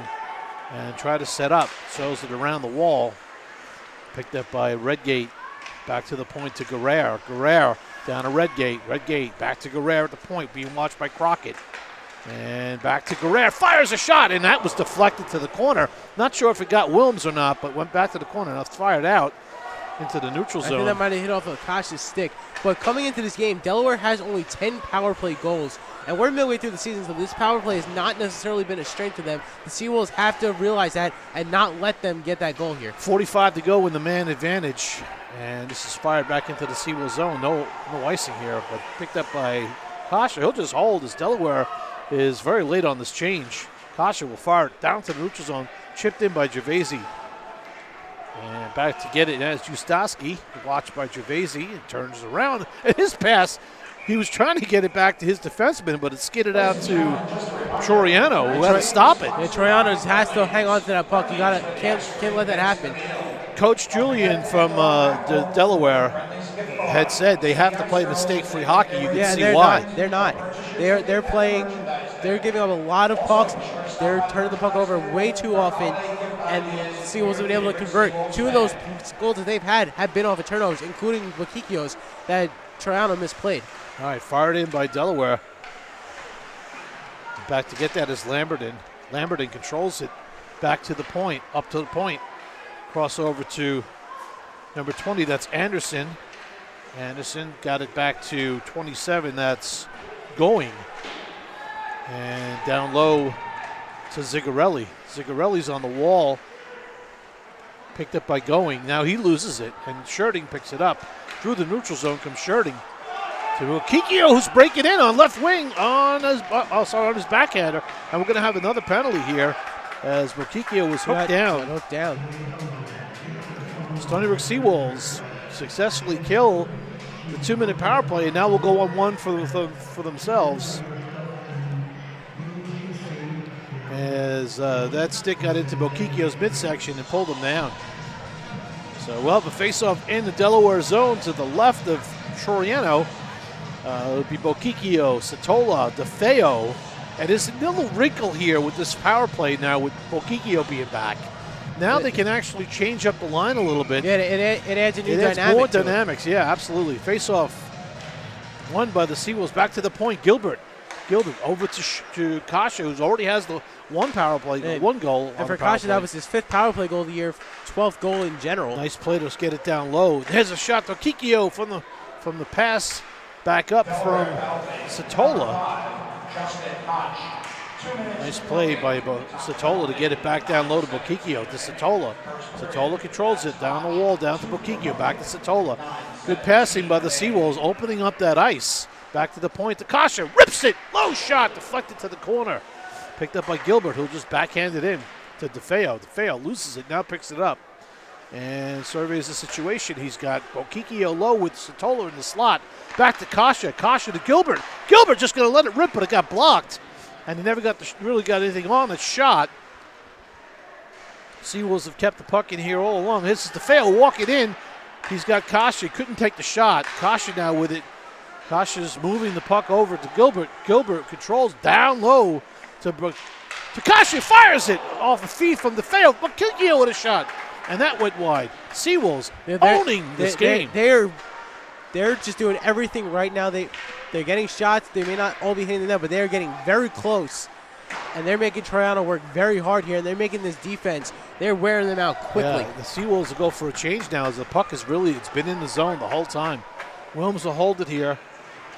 and try to set up. Shows it around the wall. Picked up by Redgate. Back to the point to Guerrero. Guerrero down to Redgate. Redgate back to Guerrero at the point, being watched by Crockett. And back to Guerrero. Fires a shot, and that was deflected to the corner. Not sure if it got Wilms or not, but went back to the corner and fired out into the neutral zone. I think that might have hit off of Akash's stick. But coming into this game, Delaware has only 10 power play goals. And we're midway through the season, so this power play has not necessarily been a strength to them. The Seawolves have to realize that and not let them get that goal here. 45 to go in the man advantage. And this is fired back into the Seawolves zone. No icing here, but picked up by Kasha. He'll just hold as Delaware is very late on this change. Kasha will fire it down to the neutral zone. Chipped in by Gervaisi. And back to get it as Justaski, watched by Gervaisi, and turns around. And his pass, he was trying to get it back to his defenseman, but it skidded out to Troiano, who had to stop it. Yeah, Troiano has to hang on to that puck. You can't let that happen. Coach Julian from Delaware had said they have to play mistake-free hockey. You can see why. They're not. They're playing. They're giving up a lot of pucks. They're turning the puck over way too often, and Seawolves have been able to convert. 2 of those goals that they've had have been off of turnovers, including Wakikio's that Troiano misplayed. All right, fired in by Delaware. Back to get that is Lamberton. Lamberton controls it back to the point, up to the point. Crossover to number 20, that's Anderson. Anderson got it back to 27, that's Going. And down low to Zigarelli. Zigarelli's on the wall. Picked up by Going. Now he loses it, and Sherding picks it up. Through the neutral zone comes Sherding to Okikio, who's breaking in on left wing on his backhander. And we're going to have another penalty here as Okikio was hooked down. Stony Brook Seawolves successfully kill the 2-minute power play, and now we'll go on one for themselves. As that stick got into Bokikio's midsection and pulled him down. So we'll have a face-off in the Delaware zone to the left of Troiano. It would be Bokikio, Satola, DeFeo. And there's a little wrinkle here with this power play now with Bokikio being back. Now they can actually change up the line a little bit. Yeah, it adds a new dynamic. It adds more dynamics, yeah, absolutely. Face-off won by the Seawolves. Back to the point, Gilbert over to Kasha, who already has the one power play, one goal. And for Kasha, that was his 5th power play goal of the year, 12th goal in general. Nice play to get it down low. There's a shot to Kikio from the pass back up from Satola. Nice play by Satola to get it back down low to Bokikio, to Satola. Satola controls it down the wall, down to Bokikio, back to Satola. Good passing by the Seawolves, opening up that ice. Back to the point, Kasha rips it, low shot, deflected to the corner. Picked up by Gilbert, who just backhanded in to DeFeo. DeFeo loses it, now picks it up. And surveys the situation. He's got Bokikio low with Satola in the slot. Back to Kasha. Kasha to Gilbert. Gilbert just going to let it rip, but it got blocked. And he never really got anything on the shot. Seawolves have kept the puck in here all along. This is DeFeo walking in. He's got Kasha. Couldn't take the shot. Kasha now with it. Kasha's moving the puck over to Gilbert. Gilbert controls down low to Kasha. Fires it off a feed from DeFeo. Bokikio with a shot. And that went wide. Seawolves owning this game. They're just doing everything right now. They're getting shots. They may not all be hitting them, but they're getting very close. And they're making Troiano work very hard here. And they're making this defense. They're wearing them out quickly. Yeah, the Seawolves will go for a change now as the puck it's been in the zone the whole time. Williams will hold it here.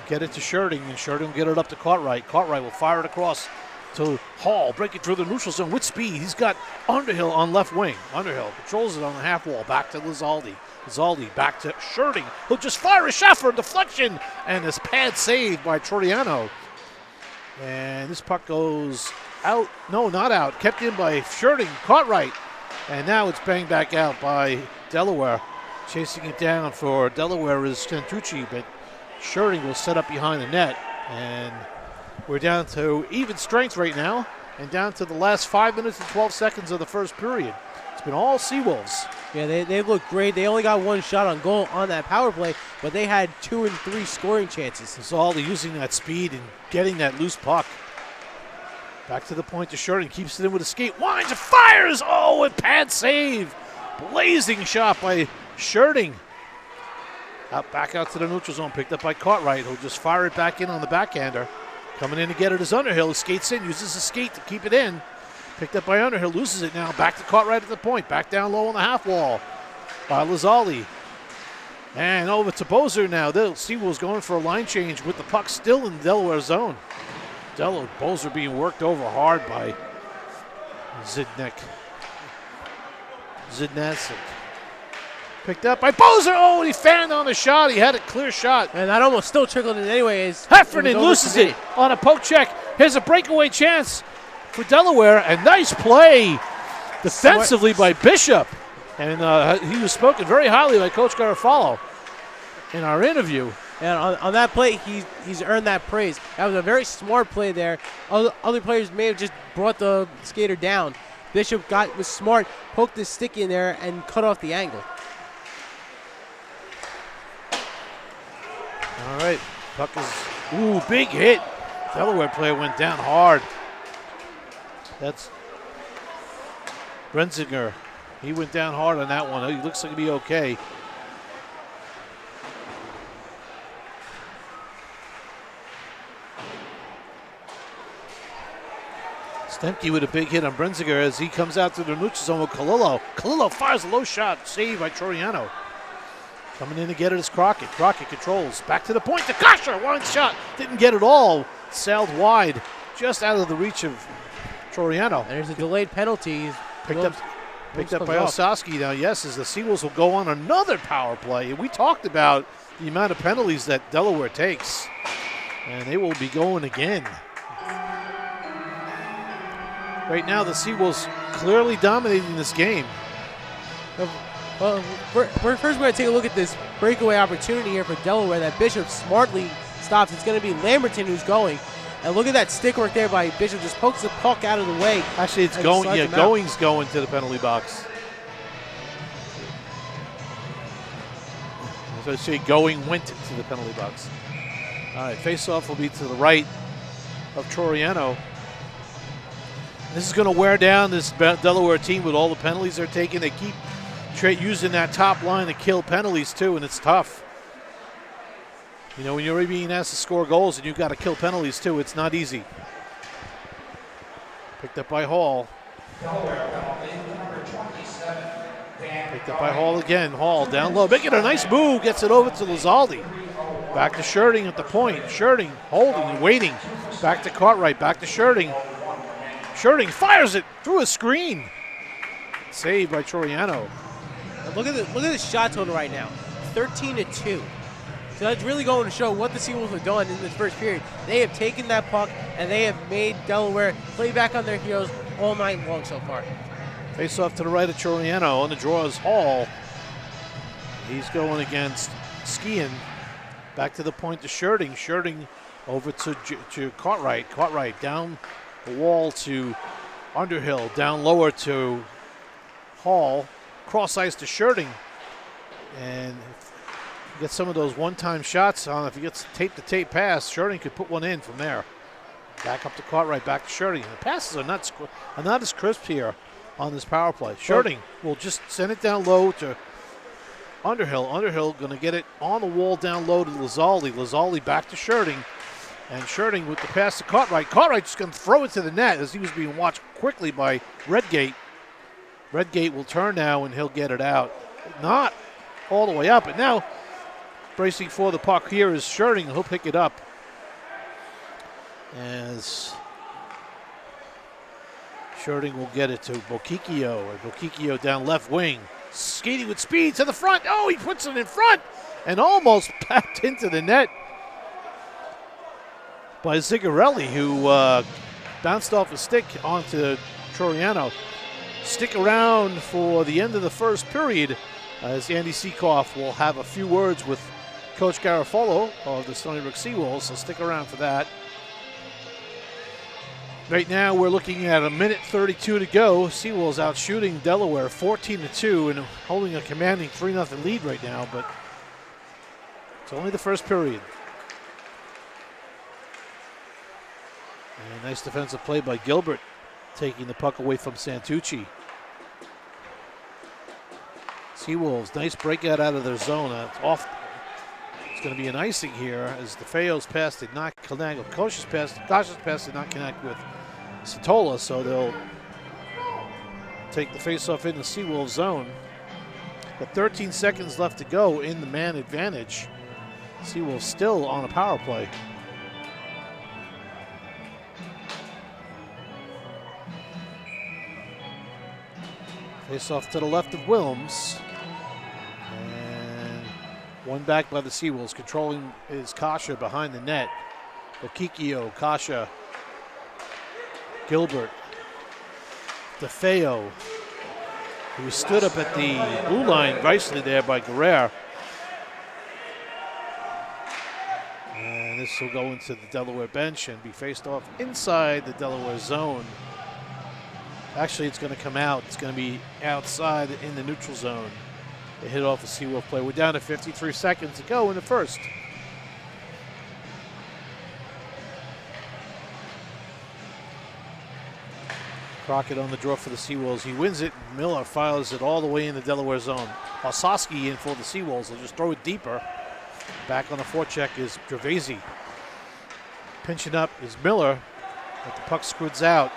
Get it to Sherding, and Sherding will get it up to Cartwright. Cartwright will fire it across to Hall, breaking through the neutral zone with speed. He's got Underhill on left wing. Underhill controls it on the half wall. Back to Lizaldi. Lizaldi back to Sherding. He'll just fire a shot for a deflection, and this pad saved by Troiano. And this puck goes out. No, not out. Kept in by Sherding. Cartwright. And now it's banged back out by Delaware. Chasing it down for Delaware is Santucci, but Sherding will set up behind the net. And we're down to even strength right now and down to the last 5 minutes and 12 seconds of the first period. It's been all Seawolves. Yeah, they look great. They only got one shot on goal on that power play, but they had 2 and 3 scoring chances. It's all using that speed and getting that loose puck. Back to the point to Sherding. Keeps it in with a skate. Winds and fires. Oh, a pad save. Blazing shot by Sherding. Back out to the neutral zone. Picked up by Cartwright, who'll just fire it back in on the backhander. Coming in to get it is Underhill. He skates in, uses the skate to keep it in. Picked up by Underhill, loses it now. Back to Cartwright at the point. Back down low on the half wall by Lizaldi. And over to Bozer now. The Seawolves going for a line change with the puck still in the Delaware zone. Bozer being worked over hard by Zidnek. Picked up by Bozer. Oh, he fanned on the shot. He had a clear shot. And that almost still trickled in anyways. Heffernan loses it on a poke check. Here's a breakaway chance for Delaware. And nice play defensively by Bishop. And he was spoken very highly by Coach Garofalo in our interview. And on that play, he's earned that praise. That was a very smart play there. Other players may have just brought the skater down. Bishop was smart, poked his stick in there, and cut off the angle. All right, puck is, big hit. Delaware player went down hard. That's Brenzinger. He went down hard on that one. He looks like he'll be okay. Stemke with a big hit on Brenzinger as he comes out to the neutral zone with Kalilo. Kalilo fires a low shot, saved by Troiano. Coming in to get it is Crockett. Crockett controls. Back to the point to Kasher. One shot. Didn't get it all. Sailed wide. just out of the reach of Toriano. And there's a delayed penalty. Picked up by Osowski now, yes, as the Seawolves will go on another power play. And we talked about the amount of penalties that Delaware takes, and they will be going again. Right now, the Seawolves clearly dominating this game. Well, first we're going to take a look at this breakaway opportunity here for Delaware that Bishop smartly stops. It's going to be Lamberton who's going. And look at that stick work there by Bishop. Just pokes the puck out of the way. Actually, it's going. Yeah, Going's going to the penalty box. As I say, Going went to the penalty box. All right, face-off will be to the right of Toriano. This is going to wear down this Delaware team with all the penalties they're taking. They keep using that top line to kill penalties too, and it's tough. You know, when you're being asked to score goals and you've got to kill penalties too, it's not easy. Picked up by Hall. Picked up by Hall again. Hall down low, making a nice move, gets it over to Lizaldi. Back to Sherding at the point. Sherding holding and waiting. Back to Cartwright, back to Sherding. Sherding fires it through a screen. Saved by Toriano. Look at the shot total right now, 13-2. So that's really going to show what the Seawolves have done in this first period. They have taken that puck and they have made Delaware play back on their heels all night long so far. Face off to the right of Toriano. On the draw is Hall. He's going against Skian. Back to the point to Sherding. Sherding over to Cartwright. Cartwright down the wall to Underhill. Down lower to Hall. Cross ice to Sherding, and get some of those one-time shots on. If he gets tape-to-tape pass, Sherding could put one in from there. Back up to Cartwright, back to Sherding. The passes are not as crisp here on this power play. Sherding will just send it down low to Underhill. Underhill going to get it on the wall down low to Lizaldi. Lizaldi back to Sherding, and Sherding with the pass to Cartwright. Cartwright just going to throw it to the net as he was being watched quickly by Redgate. Redgate will turn now and he'll get it out. Not all the way up. And now bracing for the puck here is Sherding. He'll pick it up. As Sherding will get it to Bokikio. And Bokikio down left wing. Skating with speed to the front. Oh, he puts it in front and almost packed into the net by Zigarelli, who bounced off a stick onto Toriano. Stick around for the end of the first period as Andy Seekoff will have a few words with Coach Garofalo of the Stony Brook Seawolves, so stick around for that. Right now we're looking at 1:32 to go. Seawolves out shooting Delaware 14-2 and holding a commanding 3-0 lead right now, but it's only the first period. And nice defensive play by Gilbert, taking the puck away from Santucci. Seawolves, nice breakout out of their zone. Off. It's going to be an icing here as DeFeo's pass did not connect. Kosh's pass did not connect with Satola, so they'll take the faceoff in the Seawolves zone. But 13 seconds left to go in the man advantage. Seawolves still on a power play. Face off to the left of Wilms. And one back by the Seawolves. Controlling is Kasha behind the net. Okikio, Kasha, Gilbert, DeFeo, who stood up at the blue line nicely there by Guerrero. And this will go into the Delaware bench and be faced off inside the Delaware zone. Actually, it's going to come out. It's going to be outside in the neutral zone. They hit off a Seawolf play. We're down to 53 seconds to go in the first. Crockett on the draw for the Seawolves. He wins it. Miller files it all the way in the Delaware zone. Osowski in for the Seawolves. They'll just throw it deeper. Back on the forecheck is Gervaisi. Pinching up is Miller, but the puck squids out.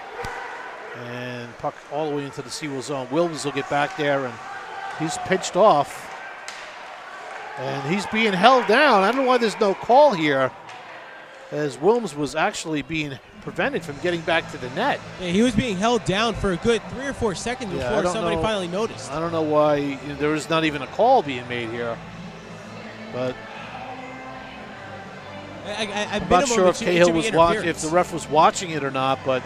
And puck all the way into the Seawolves zone. Wilms will get back there, and he's pinched off. And he's being held down. I don't know why there's no call here. as Wilms was actually being prevented from getting back to the net. Yeah, he was being held down for a good 3 or 4 seconds Yeah, I before don't somebody know. finally noticed. I don't know why there was not even a call being made here. But I'm not sure if Cahill was watching, if the ref was watching it or not. But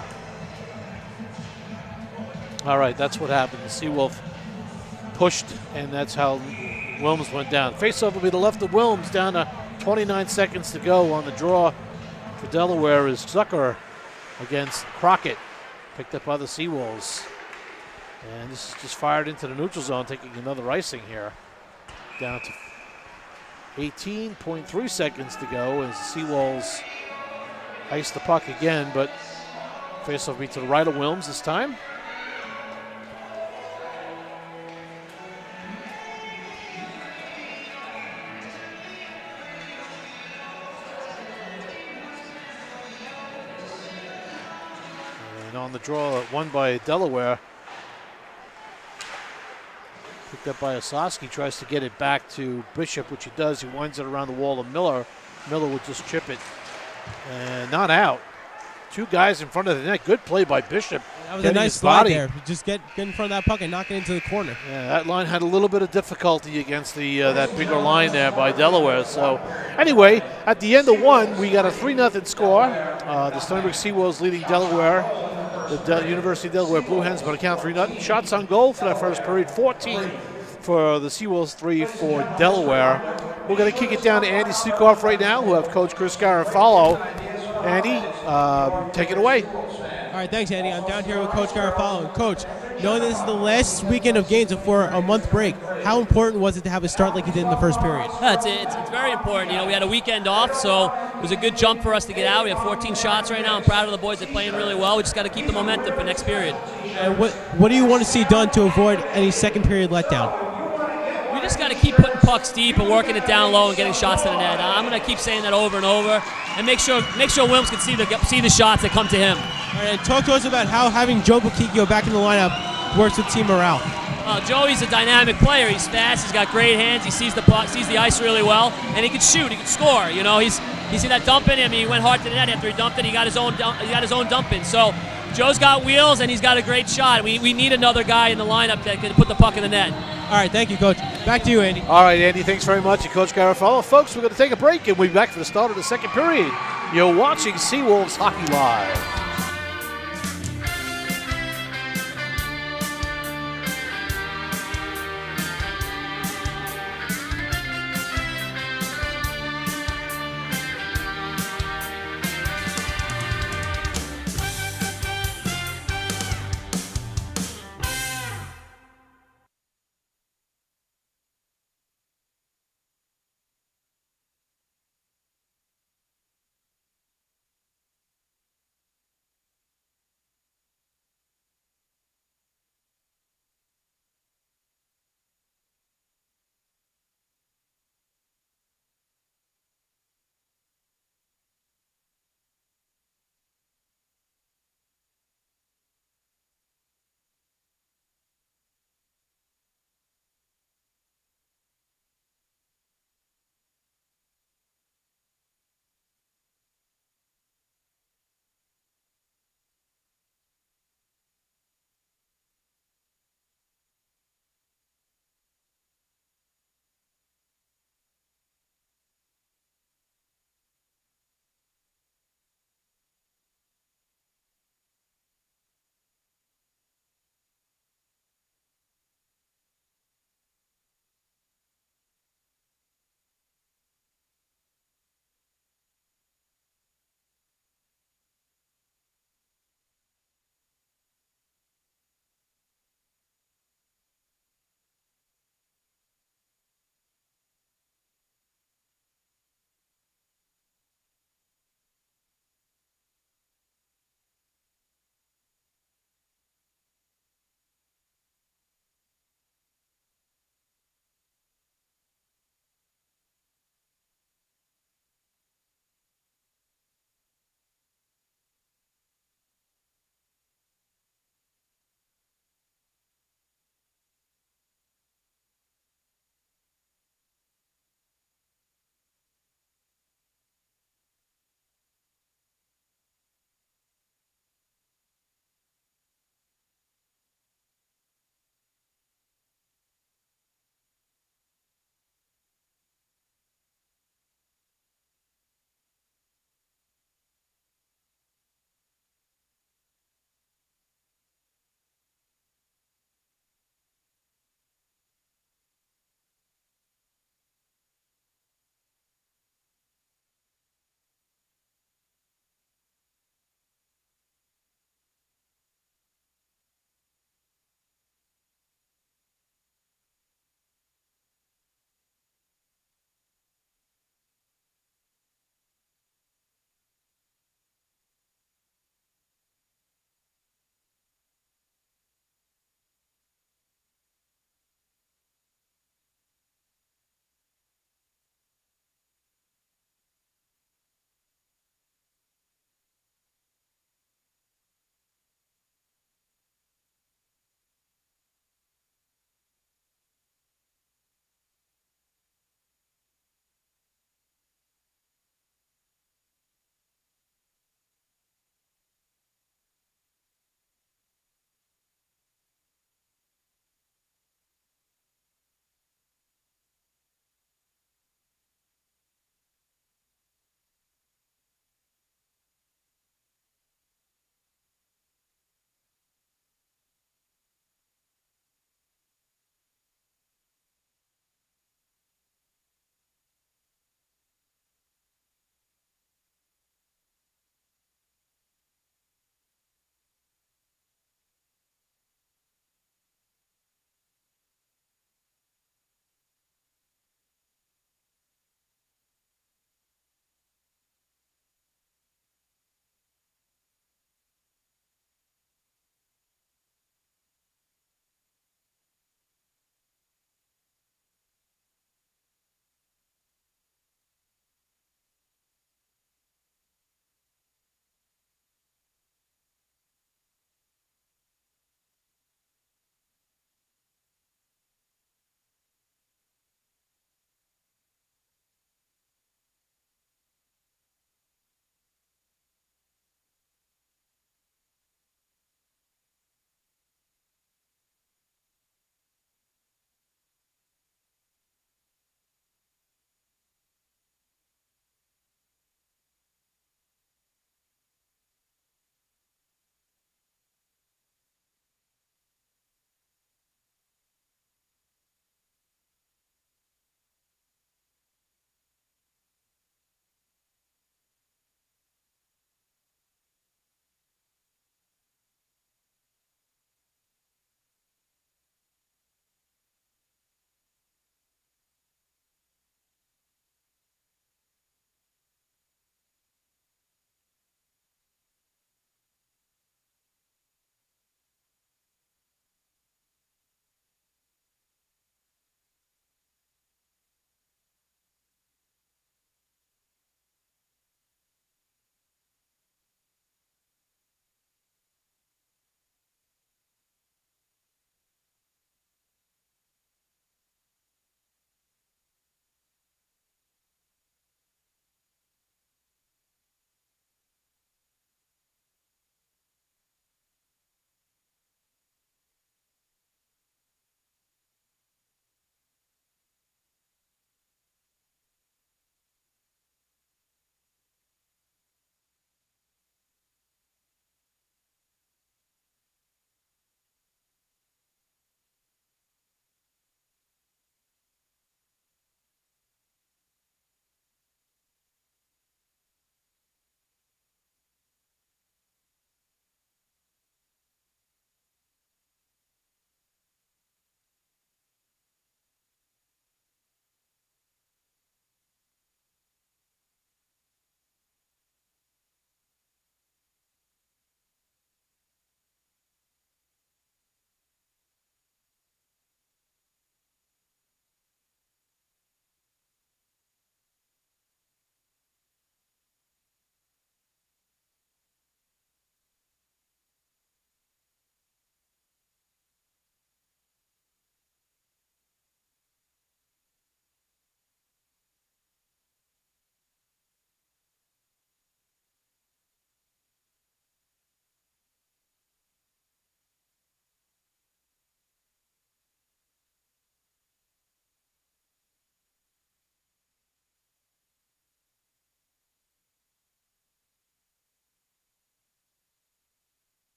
all right, that's what happened. The Seawolf pushed, and that's how Wilms went down. Faceoff will be the left of Wilms, down to 29 seconds to go on the draw for Delaware is Zucker against Crockett, picked up by the Seawolves. And this is just fired into the neutral zone, taking another icing here. Down to 18.3 seconds to go as the Seawolves ice the puck again, but faceoff will be to the right of Wilms this time. On the draw, won by Delaware. Picked up by Osowski, tries to get it back to Bishop, which he does. He winds it around the wall of Miller. Miller would just chip it. And not out. 2 guys in front of the net. Good play by Bishop. That was a nice slide there. Just get in front of that puck and knock it into the corner. Yeah, that line had a little bit of difficulty against the that bigger line there by Delaware. So anyway, at the end of 1, we got a 3-0 score. The Stony Brook Seawolves leading Delaware. The University of Delaware Blue Hens by a count 3-0. Shots on goal for that first period, 14 for the Seawolves, 3 for Delaware. We're going to kick it down to Andy Sukoff right now. We'll have Coach Chris Garofalo. Andy, take it away. All right, thanks, Andy. I'm down here with Coach Garofalo. And Coach, knowing this is the last weekend of games before a month break, how important was it to have a start like you did in the first period? It's very important. You know, we had a weekend off, so it was a good jump for us to get out. We have 14 shots right now. I'm proud of the boys. They're playing really well. We just got to keep the momentum for next period. And what do you want to see done to avoid any second period letdown? We just got to keep putting pucks deep and working it down low and getting shots to the net. I'm going to keep saying that over and over, and make sure Wilms can see the shots that come to him. All right, and talk to us about how having Joe Bukikio back in the lineup works with team morale. Joey's a dynamic player. He's fast. He's got great hands. He sees the puck, sees the ice really well, and he can shoot. He can score. You know, he's seen that dump in him. He went hard to the net after he dumped it. He got his own dump in. So Joe's got wheels and he's got a great shot. We need another guy in the lineup that can put the puck in the net. All right, thank you, Coach. Back to you, Andy. All right, Andy, thanks very much. And Coach Garofalo. Folks, we're going to take a break and we'll be back for the start of the second period. You're watching Seawolves Hockey Live.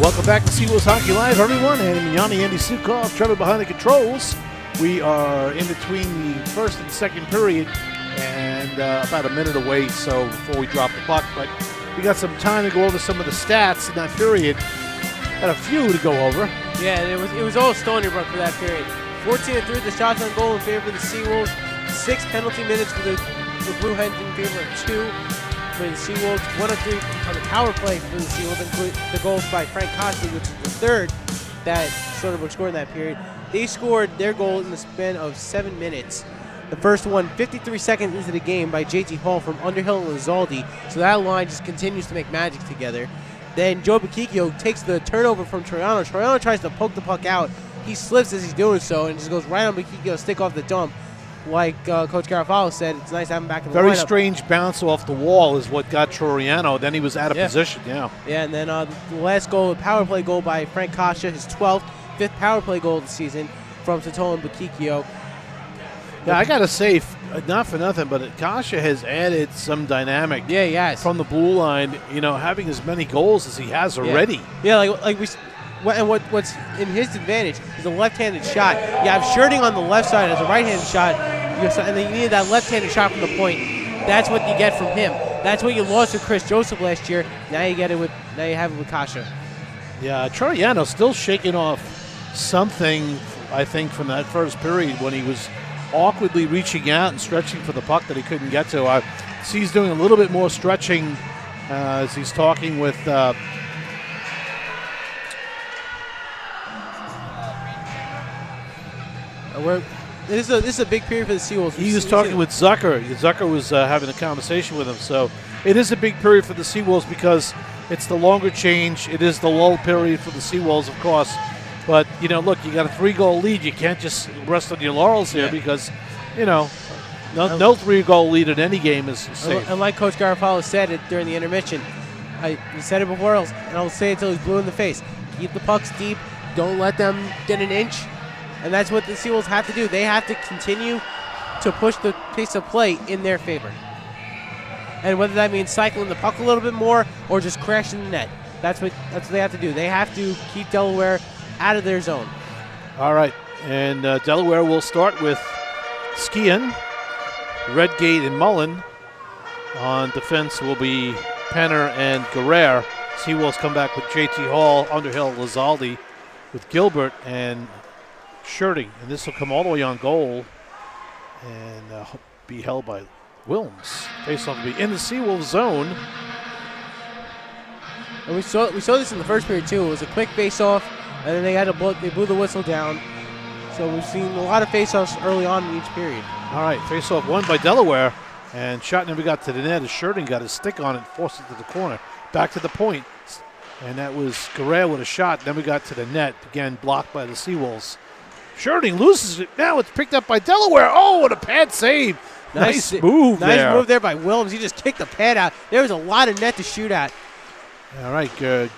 Welcome back to Seawolves Hockey Live, everyone. And Yanni, Andy Sukoff, Trevor behind the controls. We are in between the first and second period and about a minute away so before we drop the puck. But we got some time to go over some of the stats in that period. Got a few to go over. Yeah, and it was all Stony Brook for that period. 14-3 the shots on goal in favor of the Seawolves. 6 penalty minutes for the Blue Hens in favor of 2 for the Seawolves. 1 of 3 on the power play for the Seawolves, including the goals by Frank Costa, which is the third that Stony Brook scored in that period. They scored their goal in the span of 7 minutes. The first one 53 seconds into the game by J.T. Hall from Underhill and Lizaldi. So that line just continues to make magic together. Then Joe Bacchicchio takes the turnover from Troiano. Troiano tries to poke the puck out. He slips as he's doing so and just goes right on Bacchicchio's stick off the dump. Like Coach Garofalo said, it's nice to have him back in the lineup. Very strange bounce off the wall is what got Troiano. Then he was out of position, Yeah, and then the last goal, a power play goal by Frank Kasha, his 12th, 5th power play goal of the season from Satola and Bacchicchio. Yeah, I got to say, not for nothing, but Kasha has added some dynamic from the blue line, having as many goals as he has already. Yeah, what's in his advantage is a left-handed shot. You have Shirting on the left side as a right-handed shot, and then you need that left-handed shot from the point. That's what you get from him. That's what you lost with Chris Joseph last year. Now you have it with Kasha. Yeah, Troiano still shaking off something, I think, from that first period when he was awkwardly reaching out and stretching for the puck that he couldn't get to. I see he's doing a little bit more stretching as he's talking with this is a big period for the Seawolves. He was talking with Zucker. Zucker was having a conversation with him. So it is a big period for the Seawolves because it's the longer change. It is the lull period for the Seawolves, of course. But, look, you got a 3-goal lead. You can't just rest on your laurels here because, no 3-goal lead in any game is safe. And like Coach Garofalo said it during the intermission, he said it before, and I'll say it until he's blue in the face. Keep the pucks deep. Don't let them get an inch. And that's what the Seawolves have to do. They have to continue to push the pace of play in their favor. And whether that means cycling the puck a little bit more or just crashing the net, that's what they have to do. They have to keep Delaware out of their zone. All right, and Delaware will start with Skian, Redgate, and Mullen. On defense will be Penner and Guerrero. Seawolves come back with J.T. Hall, Underhill, Lizaldi, with Gilbert and Shirting. And this will come all the way on goal and be held by Wilms. Faceoff will be in the Seawolves zone. And we saw this in the first period too. It was a quick face-off, and then they blew the whistle down. So we've seen a lot of face-offs early on in each period. All right, face-off won by Delaware, and shot never got to the net as Shirting got his stick on it and forced it to the corner. Back to the point, and that was Guerrero with a shot. Then we got to the net, again blocked by the Seawolves. Shirting loses it. Now it's picked up by Delaware. Oh, what a pad save. Nice move there. Nice move there by Wilms. He just kicked the pad out. There was a lot of net to shoot at. All right, good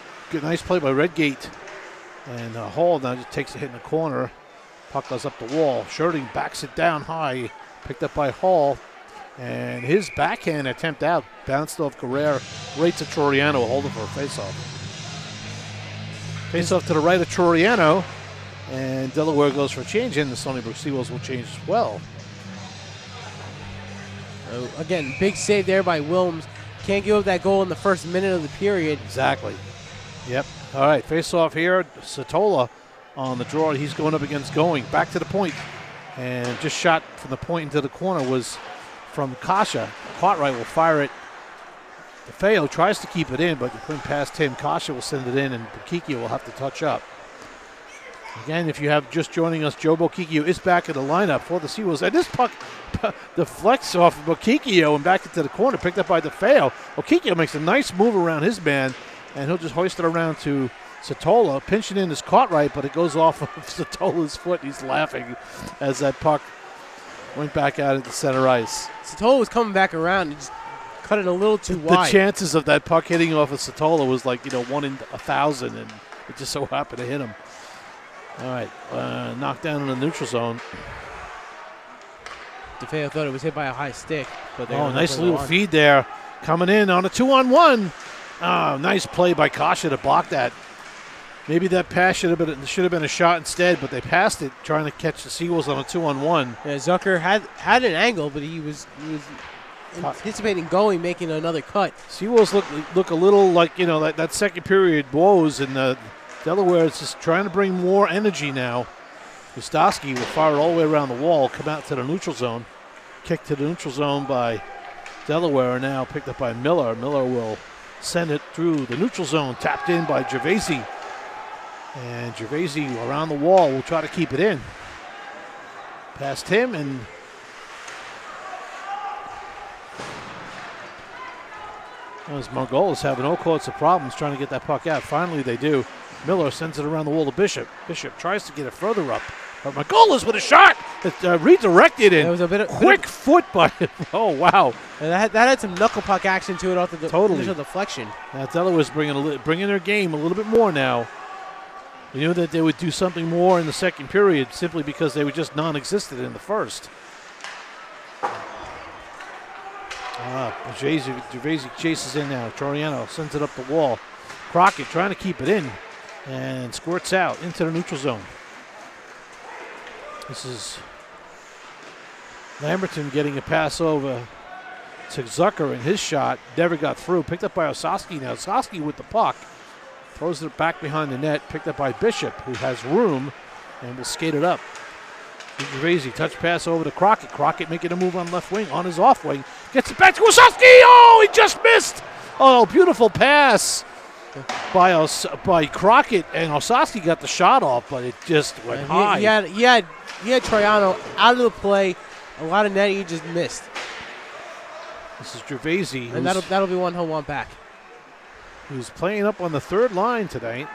nice play by Redgate. And Hall now just takes a hit in the corner. Puck goes up the wall. Shirting backs it down high. Picked up by Hall. And his backhand attempt out bounced off Guerrero right to Troiano, holding for a faceoff. Faceoff to the right of Troiano. And Delaware goes for a change, and the Stony Brook Seawolves will change as well. Again, big save there by Wilms. Can't give up that goal in the first minute of the period. Exactly. Yep. All right, face-off here. Satola on the draw. He's going up against Going. Back to the point. And just shot from the point into the corner was from Kasha. Cartwright will fire it. DeFeo tries to keep it in, but put past him. Kasha will send it in, and Bacchicchio will have to touch up. Again, if you have just joining us, Joe Bacchicchio is back in the lineup for the Seawolves. And this puck deflects off of Bacchicchio and back into the corner, picked up by DeFeo. Bacchicchio makes a nice move around his man, and he'll just hoist it around to Satola. Pinching in is Cartwright, but it goes off of Satola's foot. He's laughing as that puck went back out into center ice. Satola was coming back around and just cut it a little too wide. The chances of that puck hitting off of Satola was 1 in 1,000, and it just so happened to hit him. All right, knocked down in the neutral zone. DeFeo thought it was hit by a high stick. But nice little feed there. Coming in on a 2-on-1. Oh, nice play by Kasha to block that. Maybe that pass should have been a shot instead, but they passed it, trying to catch the Seawolves on a 2-on-1. Yeah, Zucker had an angle, but he was anticipating making another cut. Seawolves look a little like, that second period woes, and Delaware is just trying to bring more energy now. Gustowski will fire it all the way around the wall, come out to the neutral zone. Kick to the neutral zone by Delaware, now picked up by Miller. Miller will send it through the neutral zone, tapped in by Gervaisi. And Gervaisi around the wall will try to keep it in. Past him, and as Margolis having all sorts of problems trying to get that puck out. Finally they do. Miller sends it around the wall to Bishop. Bishop tries to get it further up. But Margolis with a shot that redirected it. There was a bit of quick foot by him. Oh, wow. And that had some knuckle puck action to it off the initial deflection. Now Delaware's bringing their game a little bit more now. We knew that they would do something more in the second period simply because they were just non-existent in the first. Gervaisi chases in now. Toriano sends it up the wall. Crockett trying to keep it in and squirts out into the neutral zone. This is Lamberton getting a pass over to Zucker, and his shot never got through. Picked up by Ossowski now. Ossowski with the puck. Throws it back behind the net. Picked up by Bishop, who has room and will skate it up. Gervaisi, touch pass over to Crockett. Crockett making a move on left wing, on his off wing. Gets it back to Ossowski. Oh, he just missed. Oh, beautiful pass by Crockett, and Ossowski got the shot off, but it just went high. He had Troiano out of the play. A lot of net he just missed. This is Gervaisi. And that'll be one he'll want back. Who's playing up on the third line tonight.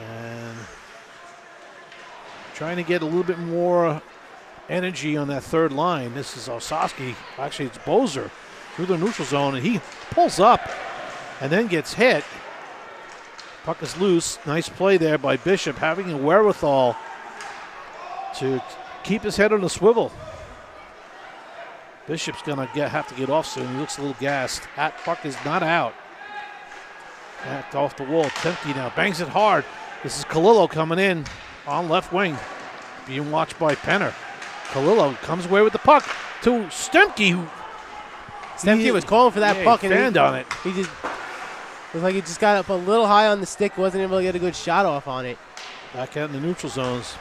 And trying to get a little bit more energy on that third line. This is Ossowski. Actually, it's Bozer through the neutral zone, and he pulls up and then gets hit. Puck is loose. Nice play there by Bishop, having a wherewithal to keep his head on a swivel. Bishop's going to have to get off soon. He looks a little gassed. That puck is not out. Backed off the wall. Temke now bangs it hard. This is Kalilo coming in on left wing. Being watched by Penner. Kalilo comes away with the puck to Stemke. Stemke was calling for that puck, and he fanned on it. He just looked like he just got up a little high on the stick. Wasn't able to get a good shot off on it. Back out in the neutral zones.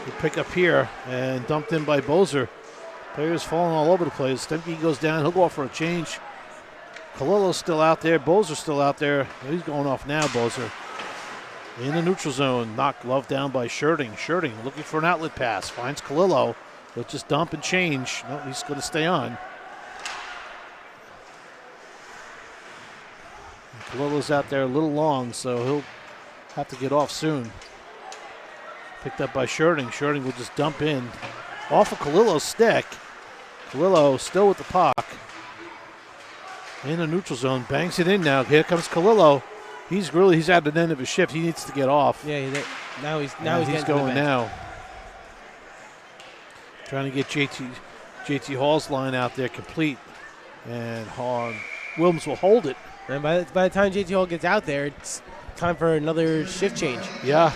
We pick up here and dumped in by Bozer. Players falling all over the place. Stemke goes down. He'll go off for a change. Kalilo's still out there. Bozer's still out there. He's going off now, Bozer. In the neutral zone. Knocked glove down by Sherding. Sherding looking for an outlet pass. Finds Kalilo. He'll just dump and change. No, he's going to stay on. Kalilo's out there a little long, so he'll have to get off soon. Picked up by Sherding. Sherding will just dump in. Off of Kalilo's stick. Kalilo still with the puck. In the neutral zone. Bangs it in now. Here comes Kalilo. He's at the end of his shift. He needs to get off. Yeah, now he's going now. Trying to get JT Hall's line out there complete. And Wilms will hold it. And by the time JT Hall gets out there, it's time for another shift change. Yeah.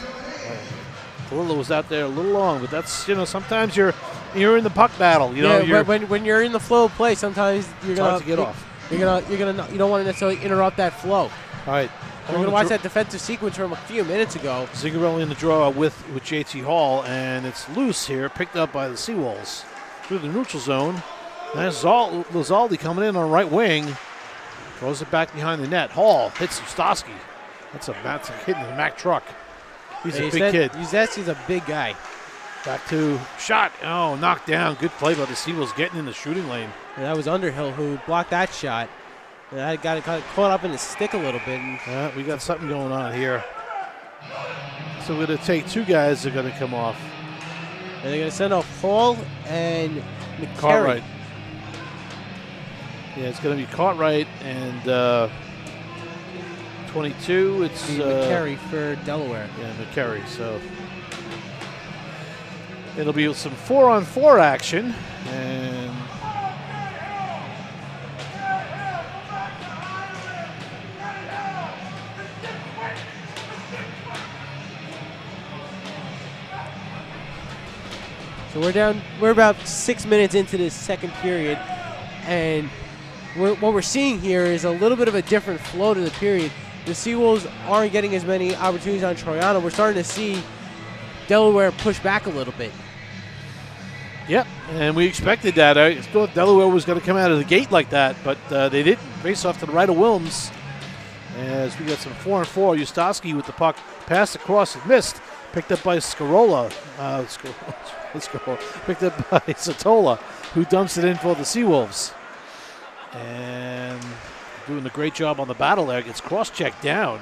Kalilo was out there a little long, but that's, sometimes you're in the puck battle. You when you're in the flow of play, sometimes you're gonna get off. You don't want to necessarily interrupt that flow. All right. We're gonna watch that defensive sequence from a few minutes ago. Zigarelli in the draw with JT Hall, and it's loose here, picked up by the Seawolves through the neutral zone. There's Lizaldi coming in on the right wing, throws it back behind the net. Hall hits Stosky. That's a hit in the Mack truck. He's a big kid. Uzesi's a big guy. Back to shot. Oh, knocked down. Good play by the Seawolves getting in the shooting lane. And that was Underhill who blocked that shot. And I got kind of caught up in his stick a little bit. Yeah, we got something going on here. So we're going to take two guys that are going to come off. And they're going to send off Hall and McCarry. Cartwright. Yeah, it's going to be Cartwright and 22. It's McCarry for Delaware. Yeah, McCarry. So it'll be some 4-on-4 action. And So we're about 6 minutes into this second period, and what we're seeing here is a little bit of a different flow to the period. The Seawolves aren't getting as many opportunities on Troyano. We're starting to see Delaware push back a little bit. Yep, and we expected that. I thought Delaware was going to come out of the gate like that, but they didn't. Face off to the right of Wilms. As we got some 4-on-4, Ustaski with the puck, passed across and missed. Picked up by Scarola. Picked up by Satola, who dumps it in for the Seawolves. And doing a great job on the battle there. Gets cross-checked down.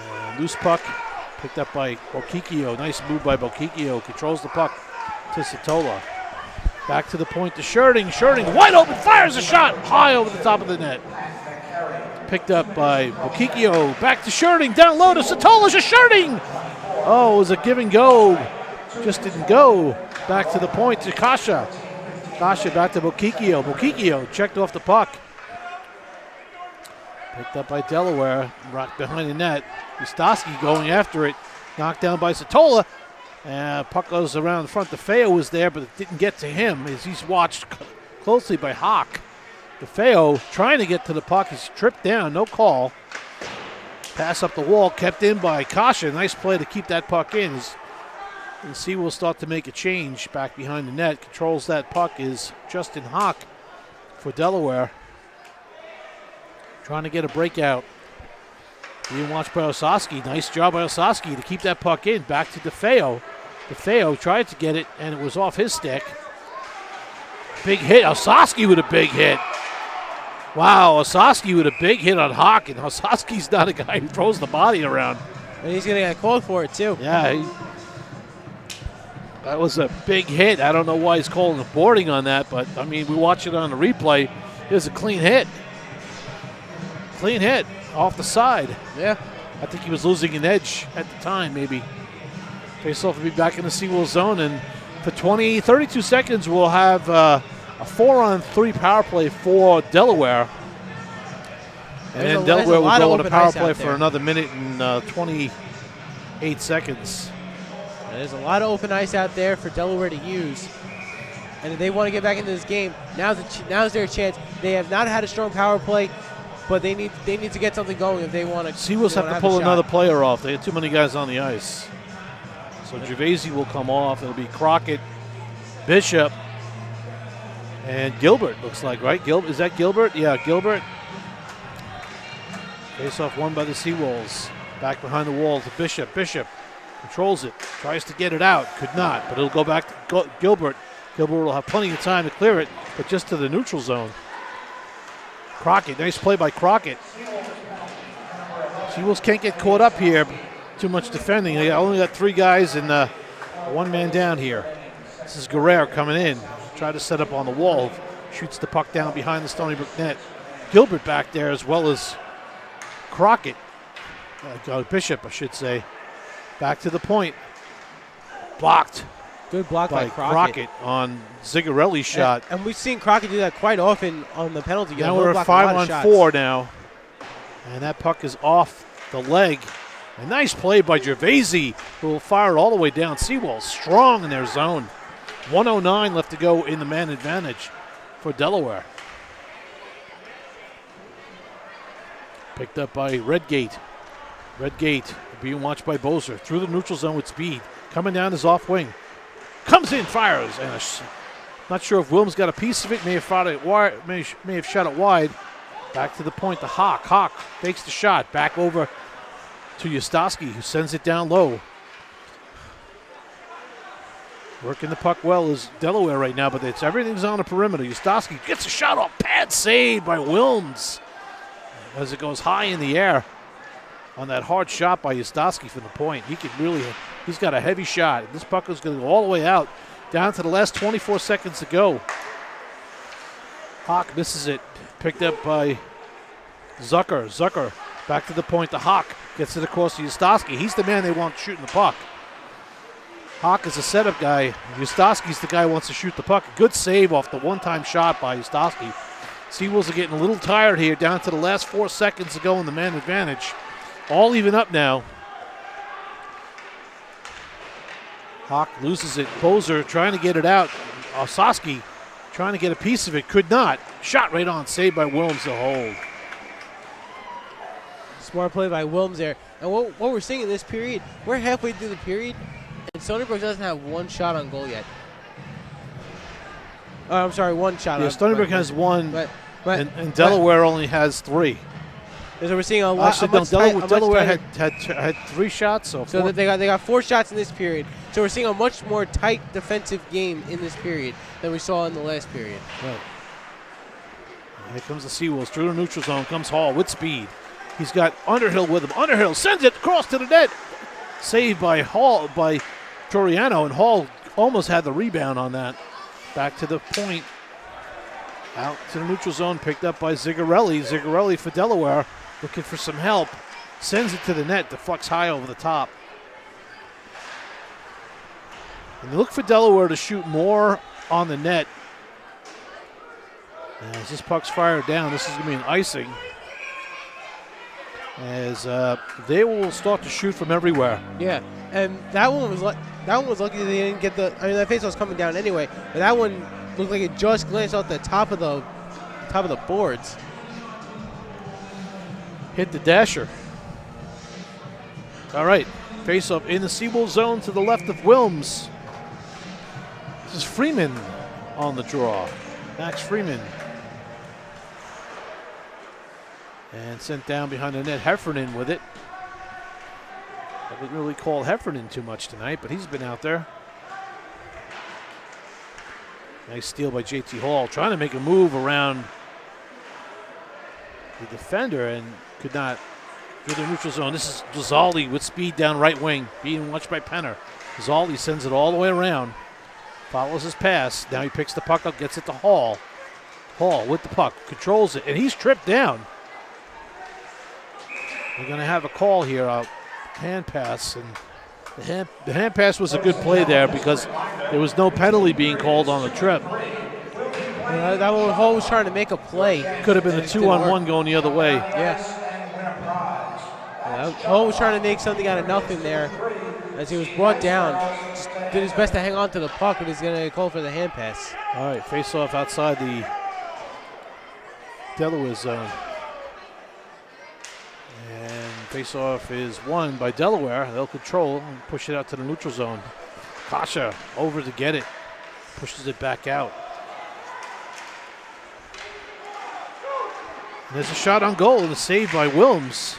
And loose puck picked up by Bokikio. Nice move by Bokikio. Controls the puck to Satola. Back to the point to Sherding. Sherding wide open, fires a shot high over the top of the net. Picked up by Bokikio. Back to Sherding. Down low to Satola to Sherding. Oh, it was a give and go. Just didn't go. Back to the point to Kasha. Kasha back to Bokikio. Bokikio checked off the puck. Picked up by Delaware. Rocked behind the net. Ustaski going after it. Knocked down by Satola. Puck goes around the front. DeFeo was there, but it didn't get to him as he's watched closely by Hawk. DeFeo trying to get to the puck. He's tripped down. No call. Pass up the wall. Kept in by Kasha. Nice play to keep that puck in. And see, we'll start to make a change back behind the net. Controls that puck is Justin Hawk for Delaware. Trying to get a breakout. Being watched by Osaski. Nice job by Osaski to keep that puck in. Back to DeFeo. DeFeo tried to get it, and it was off his stick. Big hit. Osaski with a big hit. Wow, Osaski with a big hit on Hawk, and Osaski's not a guy who throws the body around. And he's going to get called for it, too. Yeah, that was a big hit. I don't know why he's calling the boarding on that, but, I mean, we watch it on the replay. It was a clean hit. Clean hit off the side. Yeah. I think he was losing an edge at the time, maybe. Faceoff will be back in the Seawolves zone, and for 32 seconds, we'll have a 4-on-3 power play for Delaware. And then Delaware will go on a power play for another minute and 28 seconds. There's a lot of open ice out there for Delaware to use. And if they want to get back into this game, now's their chance. They have not had a strong power play, but they need to get something going if they want to. Seawolves have to pull another player off. They had too many guys on the ice. So Gervaisi will come off. It'll be Crockett, Bishop, and Gilbert, looks like, right? Is that Gilbert? Yeah, Gilbert. Face-off won by the Seawolves. Back behind the wall to Bishop. Bishop controls it. Tries to get it out. Could not, but it'll go back to Gilbert. Gilbert will have plenty of time to clear it, but just to the neutral zone. Crockett, nice play by Crockett. Seawolves can't get caught up here. Too much defending. They only got 3 guys and one man down here. This is Guerrero coming in. Try to set up on the wall. Shoots the puck down behind the Stony Brook net. Gilbert back there as well as Crockett. Bishop, I should say. Back to the point. Blocked. Good block by Crockett on Zigarelli's shot. And we've seen Crockett do that quite often on the penalty. Now we're at 5-on-4 now. And that puck is off the leg. A nice play by Gervaisi, who will fire it all the way down. Seawolves strong in their zone. 1:09 left to go in the man advantage for Delaware. Picked up by Redgate. Redgate being watched by Bozer. Through the neutral zone with speed. Coming down his off wing. Comes in, fires. And not sure if Wilms got a piece of it. May have shot it wide. May have shot it wide. Back to the point to Hawk. Hawk takes the shot. Back over to Ustaski, who sends it down low. Working the puck well is Delaware right now, but everything's on the perimeter. Ustaski gets a shot off. Pad save by Wilms as it goes high in the air on that hard shot by Ustaski from the point. He's got a heavy shot. This puck is going to go all the way out, down to the last 24 seconds to go. Hawk misses it. Picked up by Zucker. Zucker back to the point to Hawk. Gets it across to Ustaski. He's the man they want shooting the puck. Hawk is a setup guy. Ustaski's the guy who wants to shoot the puck. Good save off the one-time shot by Ustaski. Seawolves are getting a little tired here, down to the last 4 seconds to go in the man advantage. All even up now. Hawk loses it. Bozer trying to get it out. Osaski trying to get a piece of it. Could not. Shot right on. Saved by Wilms to hold. Smart play by Wilms there. And what we're seeing in this period, we're halfway through the period, and Stony Brook doesn't have one shot on goal yet. Oh, I'm sorry, one shot. Yeah, on Stony Brook goal. has one, but and Delaware only has 3. So we're seeing a lot. Actually, no, Delaware had 3 shots. So that they got 4 shots in this period. So we're seeing a much more tight defensive game in this period than we saw in the last period. Right. And here comes the Seawolves through the neutral zone. Comes Hall with speed. He's got Underhill with him. Underhill sends it across to the net. Saved by Hall by Toriano, and Hall almost had the rebound on that. Back to the point. Out to the neutral zone, picked up by Zigarelli. Zigarelli for Delaware, looking for some help. Sends it to the net, deflects high over the top. And look for Delaware to shoot more on the net. As this puck's fired down, this is going to be an icing. As they will start to shoot from everywhere. Yeah, and that one was lucky they didn't get the. I mean, that face was coming down anyway, but that one looked like it just glanced off the top of the boards. Hit the dasher. All right, face-off in the Seawolf zone to the left of Wilms. This is Freeman on the draw. Max Freeman. And sent down behind the net. Heffernan with it. Haven't really called Heffernan too much tonight, but he's been out there. Nice steal by JT Hall. Trying to make a move around the defender and could not through the neutral zone. This is Ghazali with speed down right wing, being watched by Penner. Ghazali sends it all the way around. Follows his pass. Now he picks the puck up, gets it to Hall. Hall with the puck, controls it, and he's tripped down. We're going to have a call here, a hand pass, and the hand pass was a good play there because there was no penalty being called on the trip. That one, Hall was trying to make a play. Could have been a 2-on-1 going the other way. Yes. Hall was trying to make something out of nothing there as he was brought down. Just did his best to hang on to the puck, but he's going to call for the hand pass. All right, face off outside the Delaware zone. And face-off is won by Delaware. They'll control and push it out to the neutral zone. Kasha over to get it. Pushes it back out. And there's a shot on goal and a save by Wilms.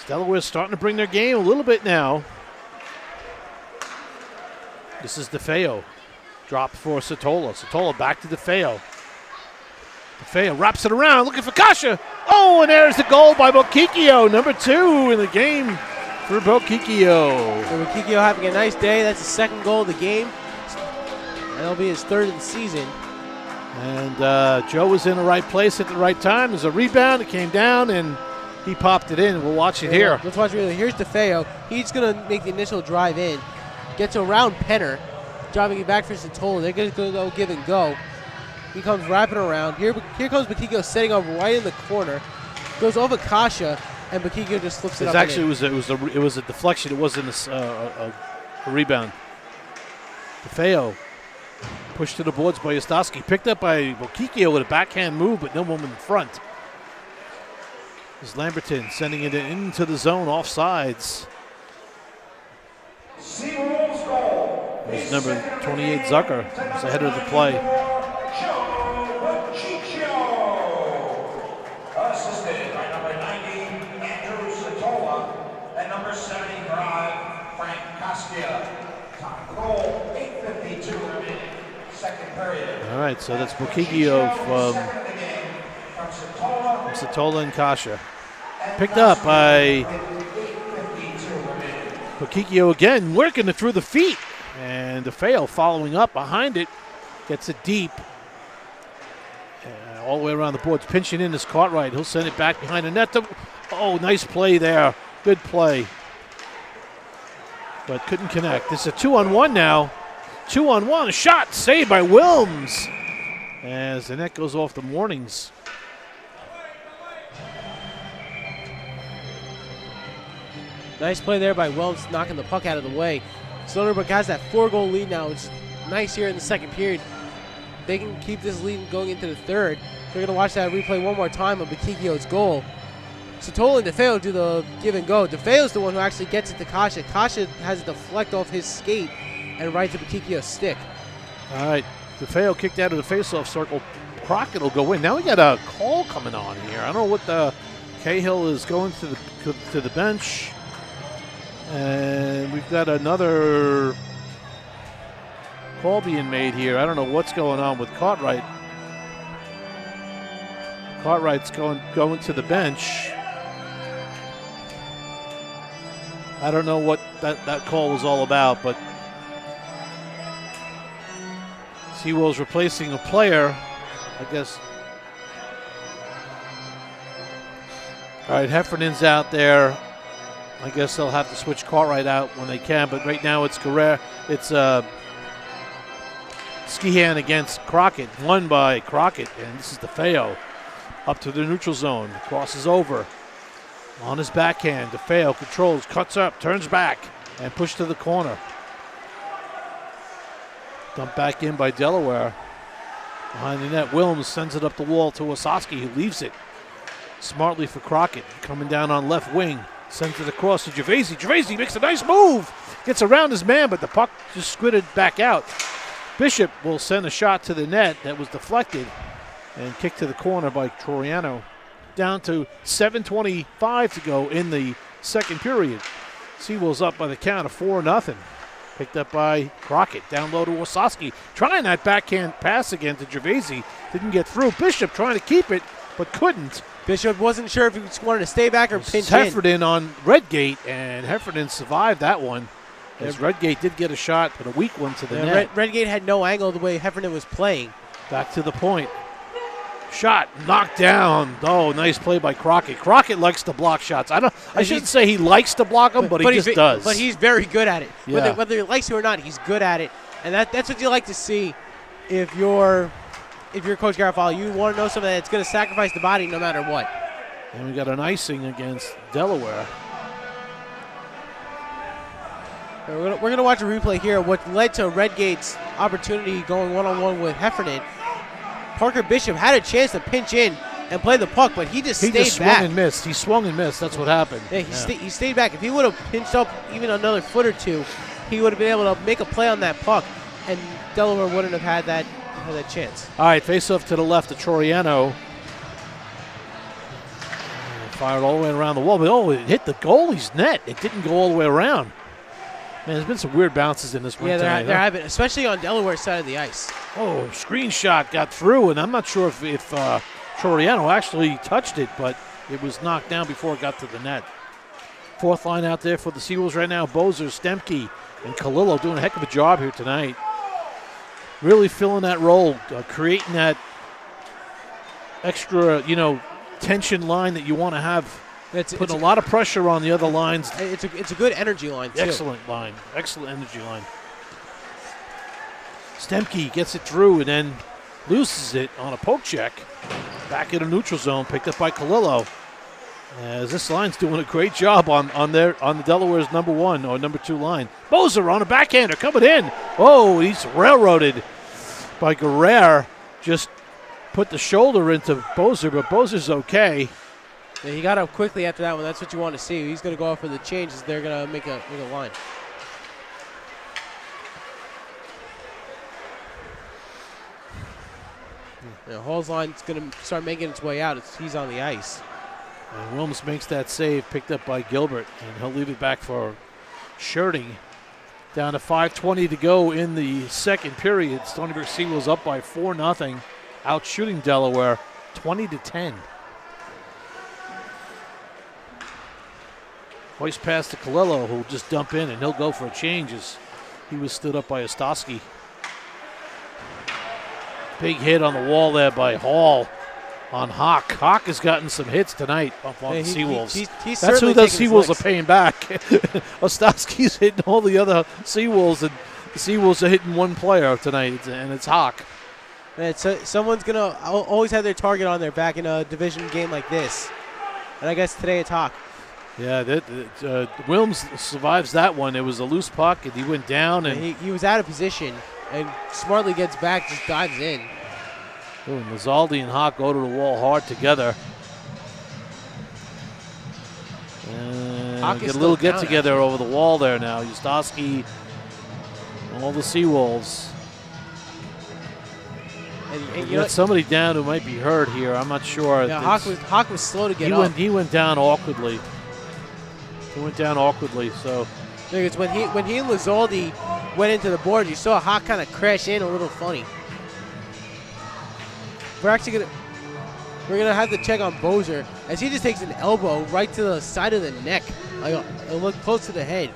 Delaware's starting to bring their game a little bit now. This is DeFeo. Drop for Satola. Satola back to DeFeo. DeFeo wraps it around, looking for Kasha. Oh, and there's the goal by Bokikio, number 2 in the game for Bokikio. So Bokikio having a nice day. That's the second goal of the game. That'll be his 3rd of the season. And Joe was in the right place at the right time. There's a rebound. It came down, and he popped it in. We'll watch it here. Let's watch it really. Here's DeFeo. He's going to make the initial drive in. Gets around Penner. Driving it back for Satola. They're going to go give and go. He comes wrapping around. Here comes Bokikio setting up right in the corner. Goes over Kasha, and Bokikio just flips it up. Actually, it was a deflection. It wasn't a rebound. DeFeo pushed to the boards by Ostaski. Picked up by Bokikio with a backhand move, but no one in front. This is Lamberton sending it into the zone off sides. There's number 28, Zucker. He's ahead of the play. Assisted by number 90, Andrew Satola, and number 75, Frank Costia. Time goal, 8:52 remaining, second period. All right, so that's Bokikio from Satola and Kasha. Picked up by Bokikio again, working it through the feet. And DeFeo following up behind it, gets it deep. All the way around the boards, pinching in his Cartwright. He'll send it back behind the net. Oh, nice play there. Good play. But couldn't connect. This is a 2-on-1 now. 2-on-1. A shot saved by Wilms. As the net goes off the Mornings. Nice play there by Wilms, knocking the puck out of the way. Stony Brook has that 4-goal lead now, which is nice here in the second period. They can keep this lead going into the third. They're going to watch that replay one more time of Bakikio's goal. Sotolo and DeFeo do the give and go. DeFeo's the one who actually gets it to Kasha. Kasha has it deflect off his skate and right to Bakikio's stick. All right, DeFeo kicked out of the face-off circle. Crockett will go in. Now we got a call coming on here. I don't know what the Cahill is going to the bench. And we've got another call being made here. I don't know what's going on with Cartwright. Cartwright's going to the bench. I don't know what that call was all about, but Seawolves replacing a player, I guess. All right, Heffernan's out there. I guess they'll have to switch Cartwright out when they can, but right now it's Guerrero. It's Skihan against Crockett, won by Crockett, and this is DeFeo up to the neutral zone, crosses over on his backhand. DeFeo controls, cuts up, turns back, and pushed to the corner. Dumped back in by Delaware. Behind the net, Wilms sends it up the wall to Wasowski, who leaves it smartly for Crockett. Coming down on left wing, sends it across to Gervaisi. Gervaisi makes a nice move, gets around his man, but the puck just squidded back out. Bishop will send a shot to the net that was deflected and kicked to the corner by Troiano. Down to 7:25 to go in the second period. Seawolves up by the count of 4-0. Picked up by Crockett. Down low to Wasowski. Trying that backhand pass again to Gervaisi. Didn't get through. Bishop trying to keep it, but couldn't. Bishop wasn't sure if he wanted to stay back or pinch in. Heffernan on Redgate, and Heffernan survived that one. As Redgate did get a shot, but a weak one to the net. Redgate had no angle the way Heffernan was playing. Back to the point. Shot knocked down. Oh, nice play by Crockett. Crockett likes to block shots. I shouldn't say he likes to block them, but he just does. But he's very good at it. Yeah. Whether he likes to or not, he's good at it. And that's what you like to see if you're Coach Garofalo. You want to know something that's going to sacrifice the body no matter what. And we got an icing against Delaware. We're going to watch a replay here of what led to Redgate's opportunity going one-on-one with Heffernan. Parker Bishop had a chance to pinch in and play the puck, but he just stayed back. He just swung and missed. He swung and missed. That's what happened. Yeah, he stayed back. If he would have pinched up even another foot or two, he would have been able to make a play on that puck, and Delaware wouldn't have had that chance. All right, face-off to the left to Troiano. Fired all the way around the wall, but it hit the goalie's net. It didn't go all the way around. Man, there's been some weird bounces in this one tonight. Yeah, there have been, especially on Delaware's side of the ice. Oh, screen shot got through, and I'm not sure if Troiano actually touched it, but it was knocked down before it got to the net. Fourth line out there for the Seawolves right now, Bozer, Stemke, and Kalilo doing a heck of a job here tonight. Really filling that role, creating that extra, tension line that you want to have. Putting a lot of pressure on the other lines. It's a good energy line, too. Excellent line. Excellent energy line. Stemke gets it through and then loses it on a poke check. Back in the neutral zone, picked up by Kalilo. As this line's doing a great job on the Delaware's number 1 or number 2 line. Bozer on a backhander coming in. Oh, he's railroaded by Guerrero. Just put the shoulder into Bozer, but Bozer's okay. Yeah, he got up quickly after that one. That's what you want to see. He's going to go out for the changes. They're going to make a line. Yeah, Hall's line's going to start making its way out. He's on the ice. And Wilms makes that save, picked up by Gilbert, and he'll leave it back for Sherding. Down to 5:20 to go in the second period. Stony Brook Seawolves up by 4-0, out shooting Delaware 20-10. Hoist pass to Kalilo, who'll just dump in, and he'll go for a change as he was stood up by Ostowski. Big hit on the wall there by Hall on Hawk. Hawk has gotten some hits tonight up on the Seawolves. That's who the Seawolves are paying back. Ostowski's hitting all the other Seawolves, and the Seawolves are hitting one player tonight, and it's Hawk. Someone's going to always have their target on their back in a division game like this. And I guess today it's Hawk. Yeah, Wilms survives that one. It was a loose puck, and he went down. And he was out of position, and smartly gets back, just dives in. Ooh, Mazzaldi and Hawk go to the wall hard together. And get a little get-together over the wall there now. Ustaski, all the Seawolves. And you got somebody down who might be hurt here. I'm not sure. Yeah, Hawk was slow to get up. He went down awkwardly. So because when he and Lazzaldi went into the board, you saw Hawk kind of crash in a little funny. We're gonna have to check on Bozer as he just takes an elbow right to the side of the neck, like it looked close to the head.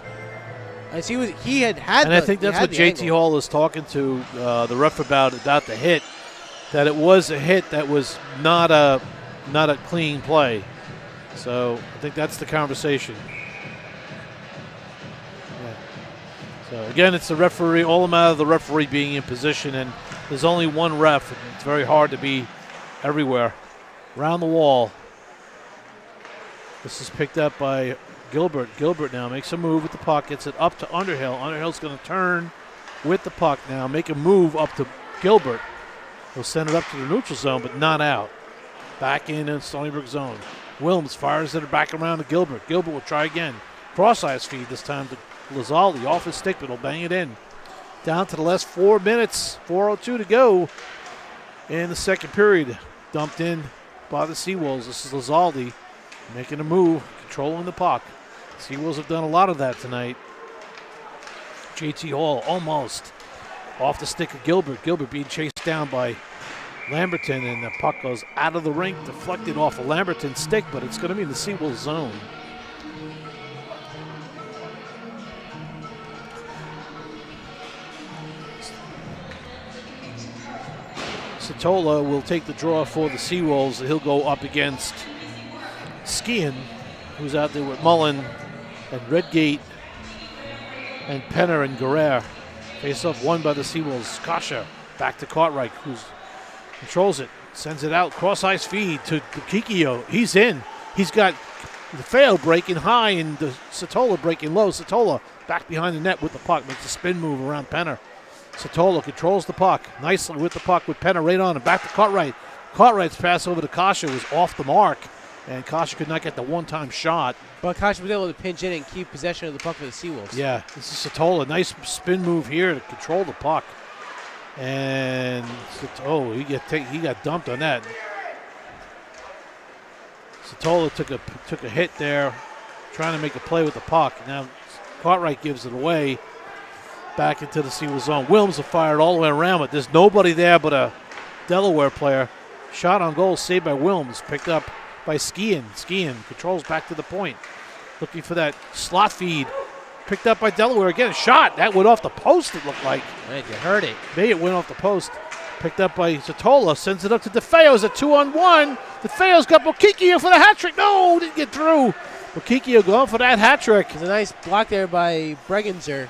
As he had. And I think that's what JT Hall is talking to the ref about the hit. That it was a hit that was not a clean play. So I think that's the conversation. Yeah. So again, it's the referee. All a matter of the referee being in position, and there's only one ref. And it's very hard to be everywhere. Around the wall. This is picked up by Gilbert. Gilbert now makes a move with the puck. Gets it up to Underhill. Underhill's going to turn with the puck now. Make a move up to Gilbert. He'll send it up to the neutral zone, but not out. Back in Stony Brook zone. Wilms fires it back around to Gilbert. Gilbert will try again. Cross-ice feed this time to Lazzaldi. Off his stick, but he'll bang it in. Down to the last 4 minutes. 4:02 to go in the second period. Dumped in by the Seawolves. This is Lazzaldi making a move, controlling the puck. Seawolves have done a lot of that tonight. JT Hall almost off the stick of Gilbert. Gilbert being chased down by Lamberton, and the puck goes out of the rink, deflected off of Lamberton's stick, but it's going to be in the Seawolves zone. Satola will take the draw for the Seawolves. He'll go up against Skian, who's out there with Mullen and Redgate and Penner and Guerrero. Face-off won by the Seawolves. Kasha back to Cartwright, who controls it, sends it out. Cross-ice feed to Kikio. He's in. He's got DeFeo breaking high and the Satola breaking low. Satola back behind the net with the puck. Makes a spin move around Penner. Satola controls the puck nicely with the puck with Penner right on and back to Cartwright. Cartwright's pass over to Kasha was off the mark, and Kasha could not get the one-time shot. But Kasha was able to pinch in and keep possession of the puck for the Seawolves. Yeah, this is Satola. Nice spin move here to control the puck. And he got dumped on that. Satola took a hit there, trying to make a play with the puck. Now Cartwright gives it away back into the Seawolves zone. Wilms have fired all the way around, but there's nobody there but a Delaware player. Shot on goal, saved by Wilms, picked up by Skian. Skian controls back to the point, looking for that slot feed. Picked up by Delaware again. A shot that went off the post. It looked like. Man, you heard it. Maybe it went off the post. Picked up by Satola. Sends it up to DeFeo. It's a 2-on-1. DeFeo's got Bokikio for the hat trick. No, didn't get through. Bokikio going for that hat trick. It's a nice block there by Bregenzer,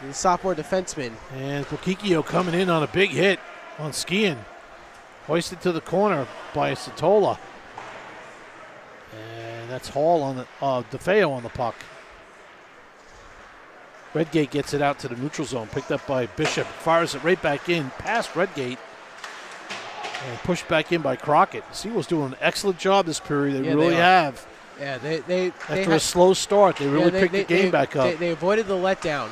the sophomore defenseman. And Bokikio coming in on a big hit on Skian. Hoisted to the corner by Satola. And that's Hall on the DeFeo on the puck. Redgate gets it out to the neutral zone, picked up by Bishop, fires it right back in, past Redgate, and pushed back in by Crockett. Seawolves doing an excellent job this period. They really have. Yeah, they after a slow start, they really picked the game back up. They avoided the letdown,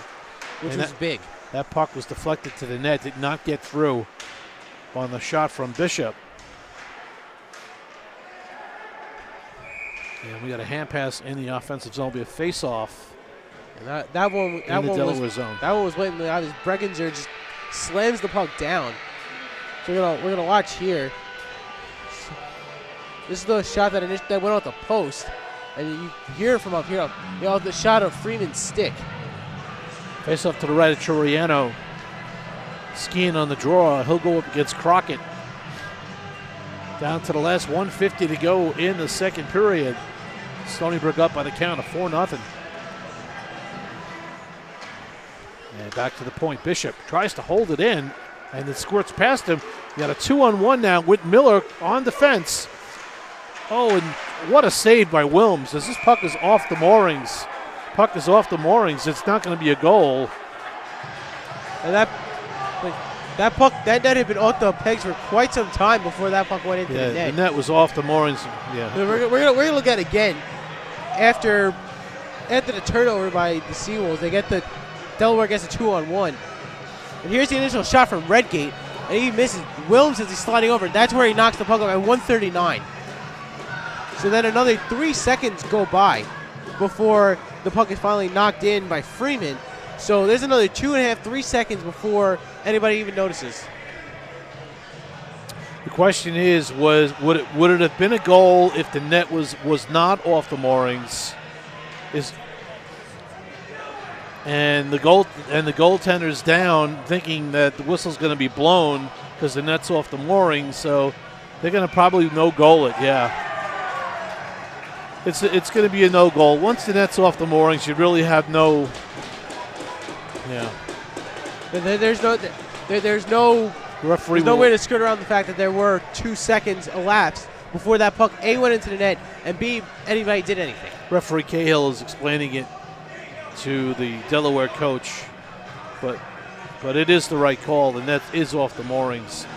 which was big. That puck was deflected to the net, did not get through on the shot from Bishop. And we got a hand pass in the offensive zone, be a face-off. And that one was waiting. That was Bregenzer just slams the puck down. So we're gonna watch here. This is the shot that went off the post, and you hear from up here. You know the shot of Freeman's stick. Face off to the right of Choriano. Skiing on the draw. He'll go up against Crockett. Down to the last 1:50 to go in the second period. Stony Brook up by the count of 4-0. And back to the point. Bishop tries to hold it in, and it squirts past him. You got a 2-on-1 now with Miller on defense. Oh, and what a save by Wilms. As this puck is off the moorings. It's not going to be a goal. And that puck, that net had been off the pegs for quite some time before that puck went into the net. The net was off the moorings. Yeah. We're gonna look at it again after the turnover by the Seawolves. Delaware gets a 2-on-1. And here's the initial shot from Redgate, and he misses. Wilms as he's sliding over. That's where he knocks the puck up at 1:39. So then another 3 seconds go by before the puck is finally knocked in by Freeman. So there's another 2.5, 3 seconds before anybody even notices. The question is, would it have been a goal if the net was not off the moorings? And the goaltender's down, thinking that the whistle's going to be blown because the net's off the moorings. So they're going to probably no goal it. Yeah, it's going to be a no goal. Once the net's off the moorings, you really have no. Yeah. There's no way to skirt around the fact that there were 2 seconds elapsed before that puck A went into the net and B anybody did anything. Referee Cahill is explaining it to the Delaware coach, but it is the right call. The net is off the moorings.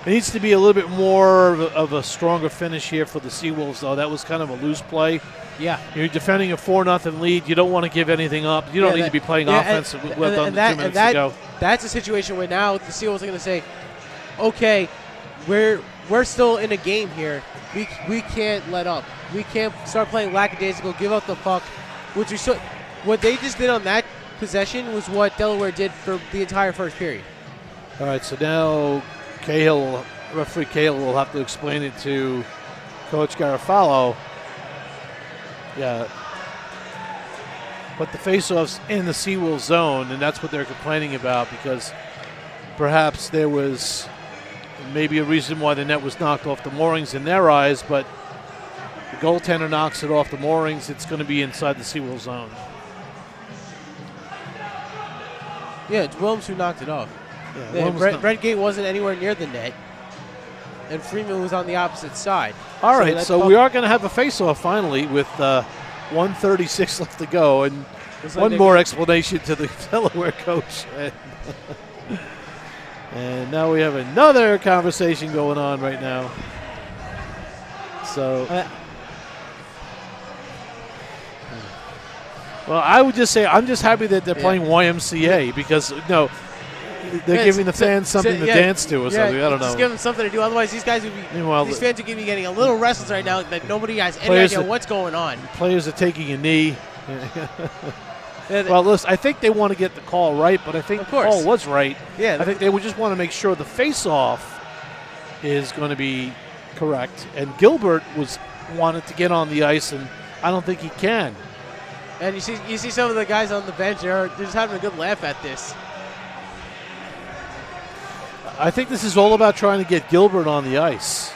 It needs to be a little bit more of a stronger finish here for the Seawolves, though. That was kind of a loose play. Yeah. You're defending a 4-0 lead. You don't want to give anything up. You don't need to be playing offense with 2 minutes to go. That's a situation where now the Seawolves are going to say, okay, we're still in a game here. We can't let up. We can't start playing lackadaisical, give up the puck. What they just did on that possession was what Delaware did for the entire first period. All right, so now referee Cahill will have to explain it to Coach Garofalo. Yeah. But the faceoff's in the Seawolves zone, and that's what they're complaining about, because perhaps there was maybe a reason why the net was knocked off the moorings in their eyes, but the goaltender knocks it off the moorings. It's going to be inside the Seawolves zone. Yeah, it's Wilms who knocked it off. Yeah, Redgate wasn't anywhere near the net, and Freeman was on the opposite side. All right, so we are going to have a face-off finally with 1:36 left to go, and one more explanation to the Delaware coach. And now we have another conversation going on right now. So, well, I would just say I'm just happy that they're playing YMCA, because they're giving the fans something to dance to or something. I don't know. Just give them something to do. Otherwise, these fans are going to be getting a little restless right now that nobody has any idea what's going on. Players are taking a knee. Well, listen, I think they want to get the call right, but I think the call was right. Yeah, I think they would just want to make sure the face-off is going to be correct. And Gilbert wanted to get on the ice, and I don't think he can. And you see some of the guys on the bench, they're just having a good laugh at this. I think this is all about trying to get Gilbert on the ice.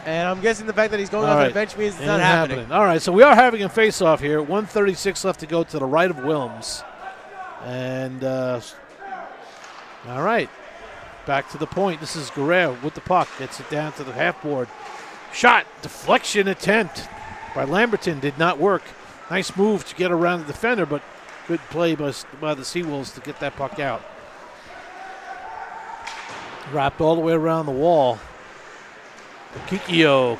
And I'm guessing the fact that he's going off the bench means it's not happening. All right, so we are having a face-off here. 1:36 left to go to the right of Wilms. And, all right, back to the point. This is Guerrero with the puck. Gets it down to the half-board. Shot, deflection attempt by Lamberton. Did not work. Nice move to get around the defender, but good play by the Seawolves to get that puck out. Wrapped all the way around the wall. Kikio,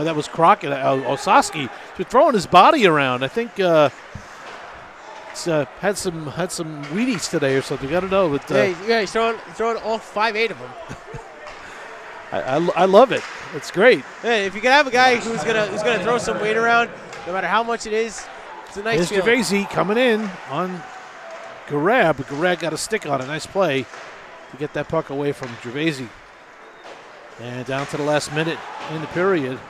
that was Crockett. Osaski, throwing his body around. I think had some Wheaties today or something. I don't know, but he's throwing all 5'8" of them. I love it. It's great. Hey, if you can have a guy who's gonna throw some weight around, no matter how much it is, it's a nice feeling. Gervaisi coming in on Garab, but Garab got a stick on it. Nice play to get that puck away from Gervaisi. And down to the last minute in the period.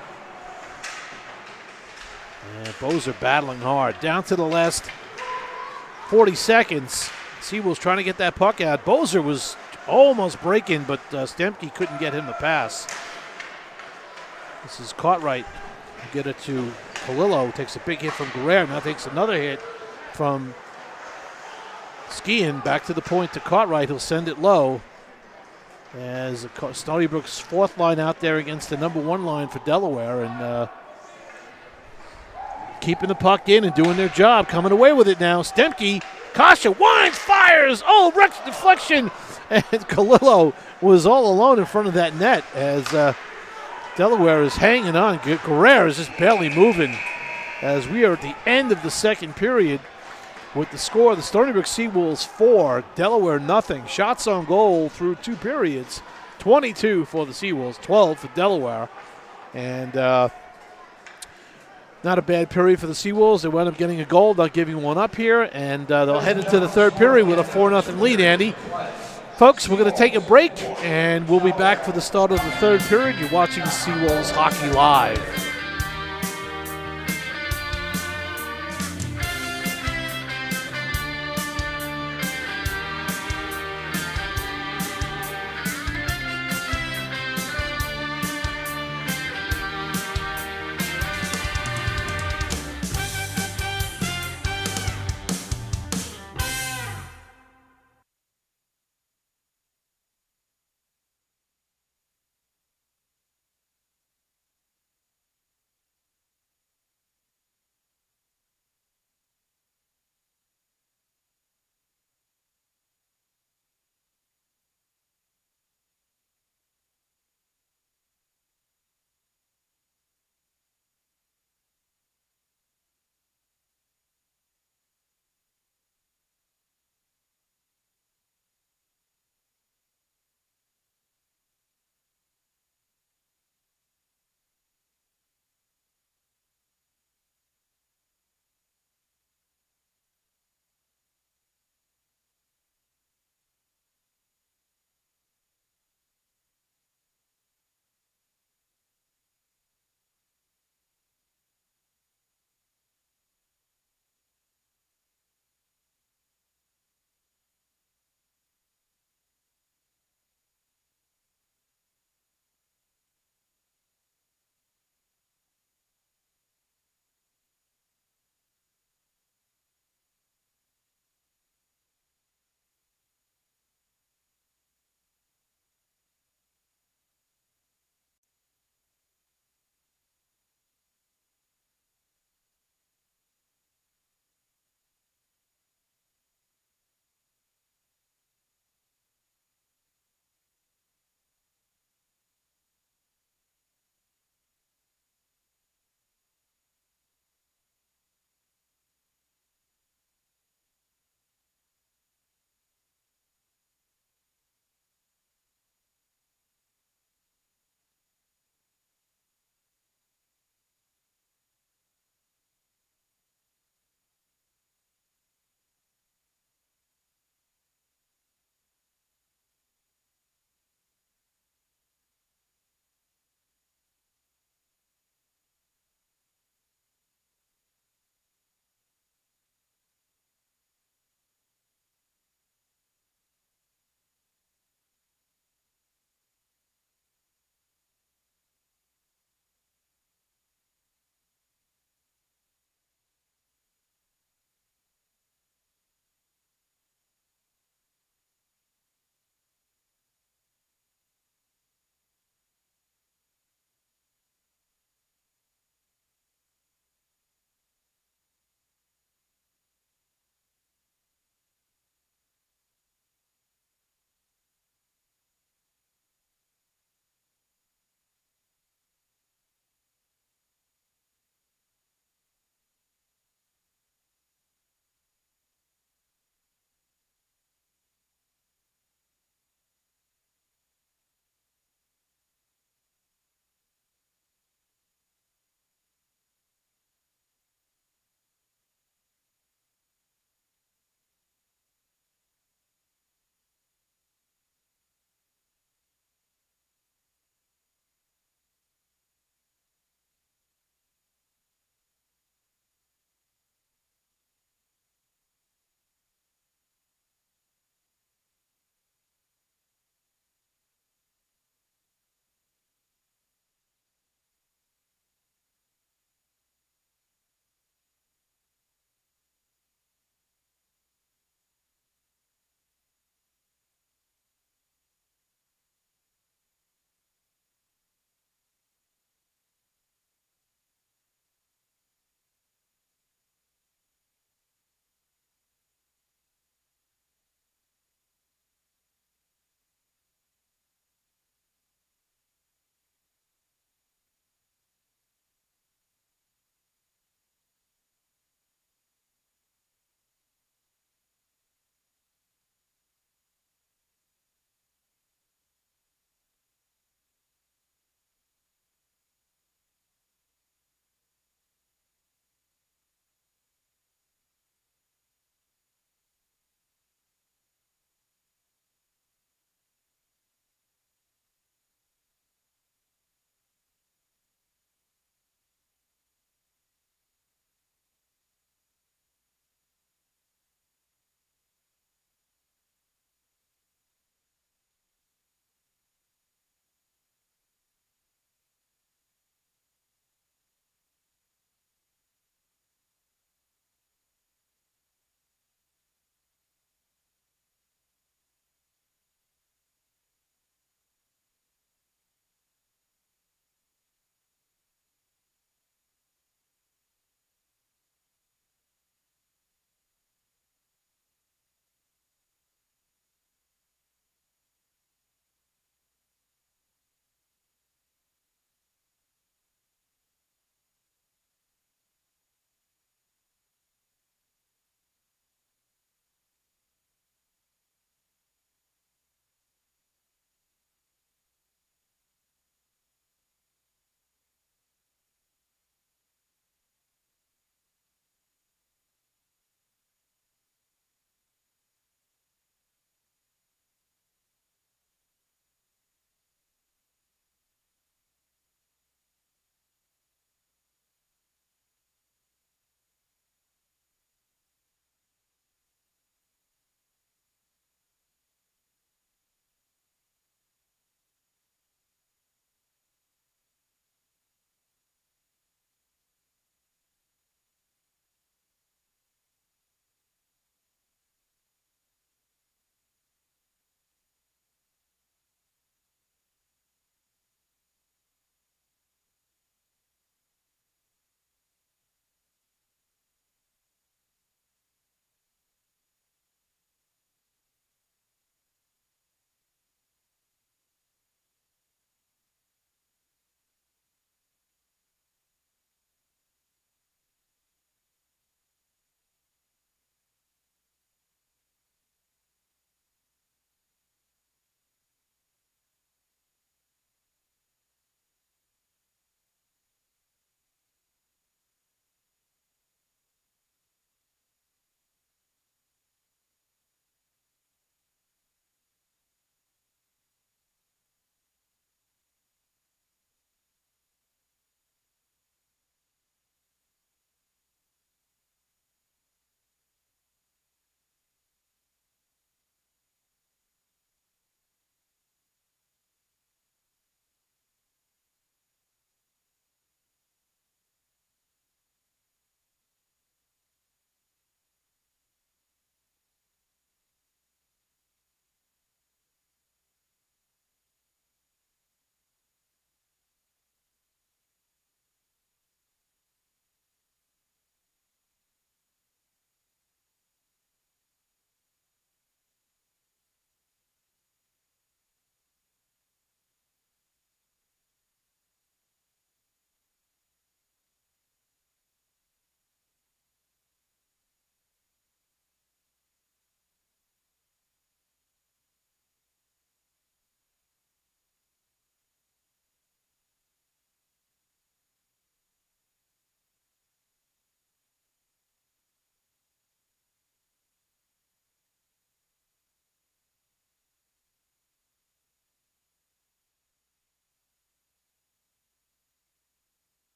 And Bozer battling hard. Down to the last 40 seconds. Seawolves trying to get that puck out. Bozer was almost breaking, but Stemke couldn't get him to pass. This is Cartwright. Get it to Polillo. Takes a big hit from Guerrero. Now takes another hit from Skian. Back to the point to Cartwright. He'll send it low. As Stony Brook's fourth line out there against the number one line for Delaware. And keeping the puck in and doing their job, coming away with it now. Stemke, Kasha winds, fires. Oh, Rex deflection. And Kalilo was all alone in front of that net as Delaware is hanging on. Guerrero is just barely moving as we are at the end of the second period with the score. The Stony Brook Seawolves 4, Delaware nothing. Shots on goal through 2 periods. 22 for the Seawolves, 12 for Delaware. And not a bad period for the Seawolves. They wound up getting a goal. They'll give you one up here, and they'll head into the third period with a 4-0 lead, Andy. Folks, we're going to take a break, and we'll be back for the start of the third period. You're watching Seawolves Hockey Live.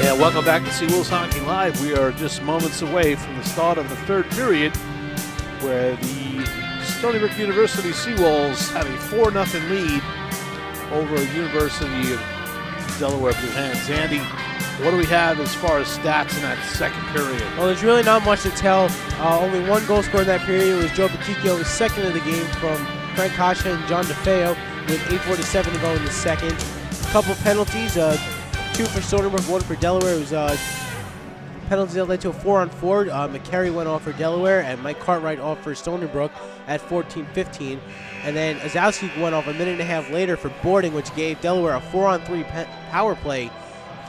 Yeah, welcome back to Seawolves Hockey Live. We are just moments away from the start of the third period, where the Stony Brook University Seawolves have a 4-0 lead over University of Delaware Blue Hens. Andy, what do we have as far as stats in that second period? Well, there's really not much to tell. Only one goal scored in that period. It was Joe Paticchio, his second of the game, from Frank Kasha and John DeFeo, with 8:47 to go in the second. A couple penalties, 2 for Stony Brook, 1 for Delaware. It was penalties that led to a 4-on-4. McCary went off for Delaware, and Mike Cartwright off for Stony Brook at 14:15. And then Azowski went off a minute and a half later for boarding, which gave Delaware a 4-on-3 power play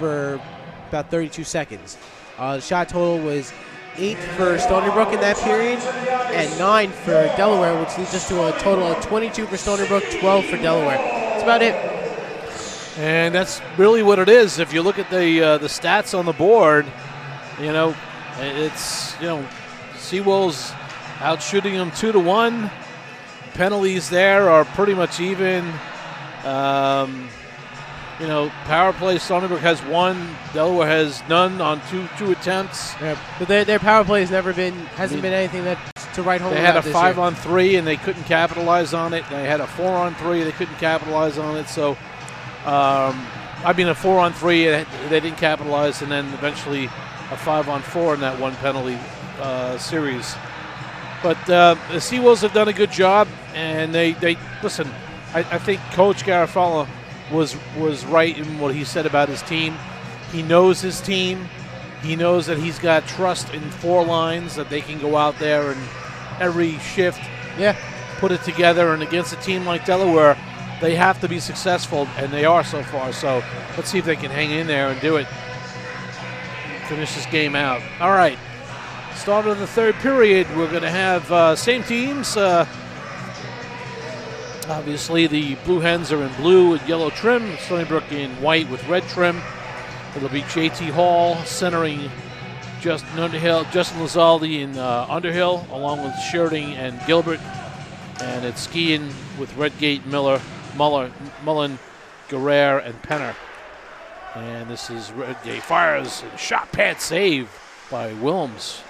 for about 32 seconds. The shot total was 8 for Stony Brook in that period and 9 for Delaware, which leads us to a total of 22 for Stony Brook, 12 for Delaware. That's about it. And that's really what it is. If you look at the stats on the board, it's Seawolves out shooting them 2-1. Penalties there are pretty much even. Power play, Stony Brook has 1, Delaware has none on two attempts. Yeah, but their power play hasn't been anything that to write home. They had a 5-on-3 and they couldn't capitalize on it. They had a 4-on-3, they couldn't capitalize on it. So, a 4-on-3, they didn't capitalize, and then eventually a 5-on-4 in that one penalty series. But the Seawolves have done a good job, and they listen. I think Coach Garofalo was right in what he said about his team. He knows his team. He knows that he's got trust in 4 lines, that they can go out there and every shift put it together. And against a team like Delaware, they have to be successful, and they are so far. So let's see if they can hang in there and do it. Finish this game out. All right. Start of the third period, we're going to have same teams. Obviously, the Blue Hens are in blue and yellow trim. Stony Brook in white with red trim. It'll be J.T. Hall centering Justin Lizaldi in Underhill, along with Sheridan and Gilbert. And it's skiing with Redgate, Mullen, Guerrero, and Penner. And this is Redgate fires and shot pad save by Wilms.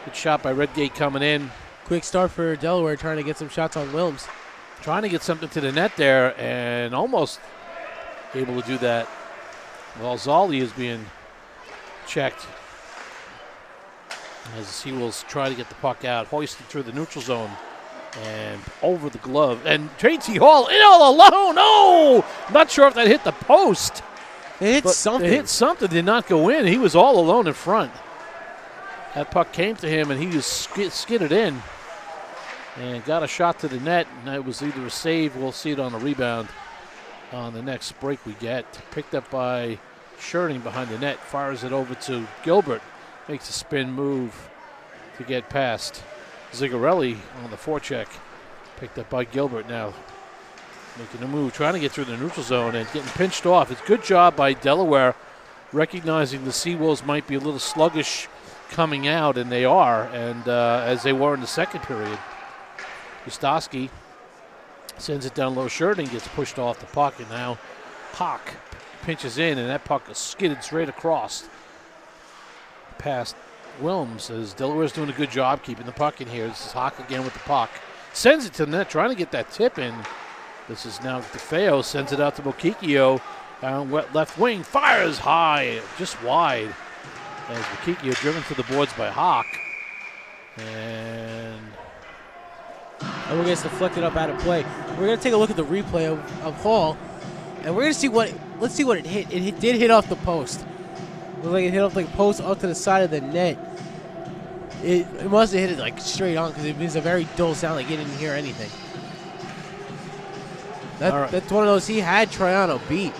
Good shot by Redgate coming in. Quick start for Delaware, trying to get some shots on Wilms. Trying to get something to the net there, and almost able to do that. Well, Zaldi is being checked as the Seawolves try to get the puck out, hoisted through the neutral zone and over the glove. And J.T. Hall in all alone. Oh, not sure if that hit the post. It hit something. It hit something, did not go in. He was all alone in front. That puck came to him, and he just skidded in and got a shot to the net. And that was either a save. We'll see it on a rebound on the next break we get. Picked up by Sheridan behind the net. Fires it over to Gilbert. Makes a spin move to get past Zigarelli on the forecheck. Picked up by Gilbert now. Making a move, trying to get through the neutral zone and getting pinched off. It's a good job by Delaware, recognizing the Seawolves might be a little sluggish coming out, and they are, and as they were in the second period. Gustowski sends it down low. Sheridan gets pushed off the puck, and now Hawk pinches in, and that puck is skidded straight across past Wilms, as Delaware's doing a good job keeping the puck in here. This is Hawk again with the puck. Sends it to the net, trying to get that tip in. This is now DeFeo, sends it out to Mokikio. Down left wing, fires high, just wide. As Mokikio driven to the boards by Hawk. And we're going to deflect it up out of play. We're going to take a look at the replay of Hall, and we're going to see let's see what it hit. It did hit off the post. It looked like it hit off the post up to the side of the net. It must have hit it like straight on, because it was a very dull sound, like you didn't hear anything. That's one of those he had Troiano beat.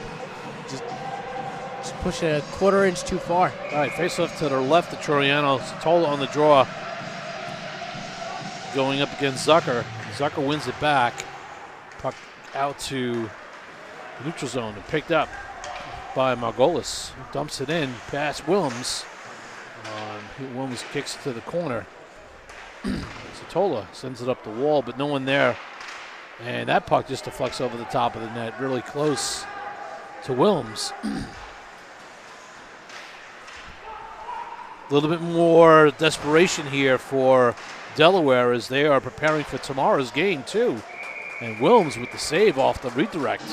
Just push it a quarter inch too far. All right, face off to the left of Troiano. Tola on the draw. Going up against Zucker. Zucker wins it back. Puck out to the neutral zone and picked up by Margolis. Dumps it in past Wilms. Wilms kicks it to the corner. Tola sends it up the wall, but no one there. And that puck just deflects over the top of the net, really close to Wilms. A little bit more desperation here for Delaware as they are preparing for tomorrow's game, too. And Wilms with the save off the redirect.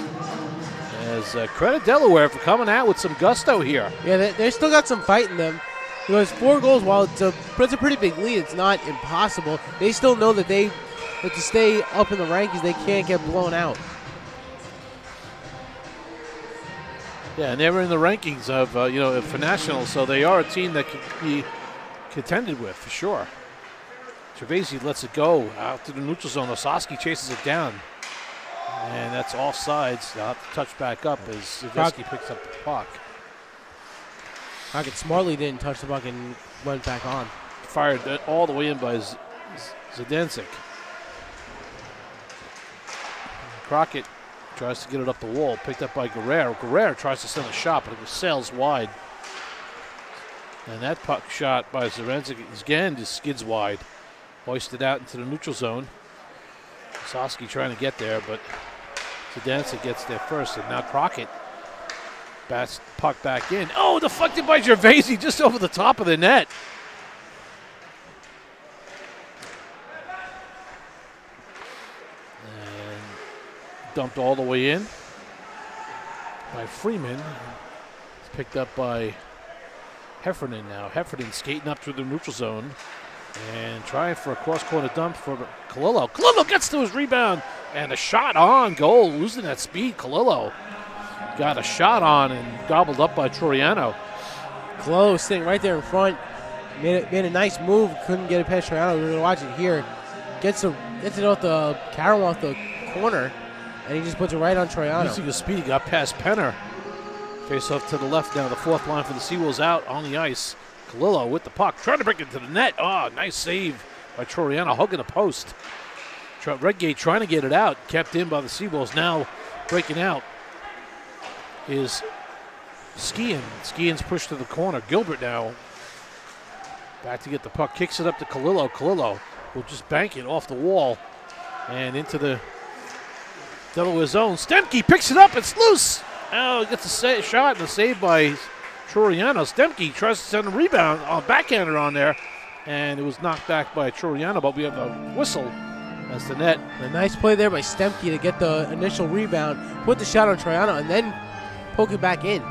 As credit Delaware for coming out with some gusto here. Yeah, they still got some fight in them. You know, it's 4 goals. While it's a pretty big lead, it's not impossible. They still know that to stay up in the rankings, they can't get blown out. Yeah, and they're in the rankings of, for nationals, so they are a team that can be contended with for sure. Gervaisi lets it go out to the neutral zone. Ossowski chases it down. And that's offsides. They'll have to touch back up as Gervaisi picks up the puck. Crockett smartly didn't touch the puck and went back on. Fired all the way in by Zdancic. Crockett tries to get it up the wall, picked up by Guerrero. Guerrero tries to send a shot, but it sails wide. And that puck shot by Zdancic again just skids wide. Hoisted out into the neutral zone. Ossowski trying to get there, but Zdancic gets there first, and now Crockett bats the puck back in. Oh, deflected by Gervaisi just over the top of the net. And dumped all the way in by Freeman. It's picked up by Heffernan now. Heffernan skating up through the neutral zone and trying for a cross-corner dump for Kalilo. Kalilo gets to his rebound and a shot on goal. Losing that speed, Kalilo got a shot on and gobbled up by Troiano. Close, sitting right there in front. Made a nice move. Couldn't get it past Troiano. We're going to watch it here. Gets it off the Carroll off the corner, and he just puts it right on Troiano. Using his speed, he got past Penner. Face off to the left now. The 4th line for the Seawolves out on the ice. Kalilo with the puck, trying to break it to the net. Oh, nice save by Troiano, hugging the post. Redgate trying to get it out, kept in by the Seawolves. Now breaking out is Skian. Skian's pushed to the corner. Gilbert now back to get the puck, kicks it up to Kalilo. Kalilo will just bank it off the wall and into the Delaware zone. Stemke picks it up, it's loose. Oh, gets a shot and a save by Troiano. Stemke tries to send a rebound, backhander on there, and it was knocked back by Troiano, but we have a whistle as the net. A nice play there by Stemke to get the initial rebound, put the shot on Troiano, and then poke it back in.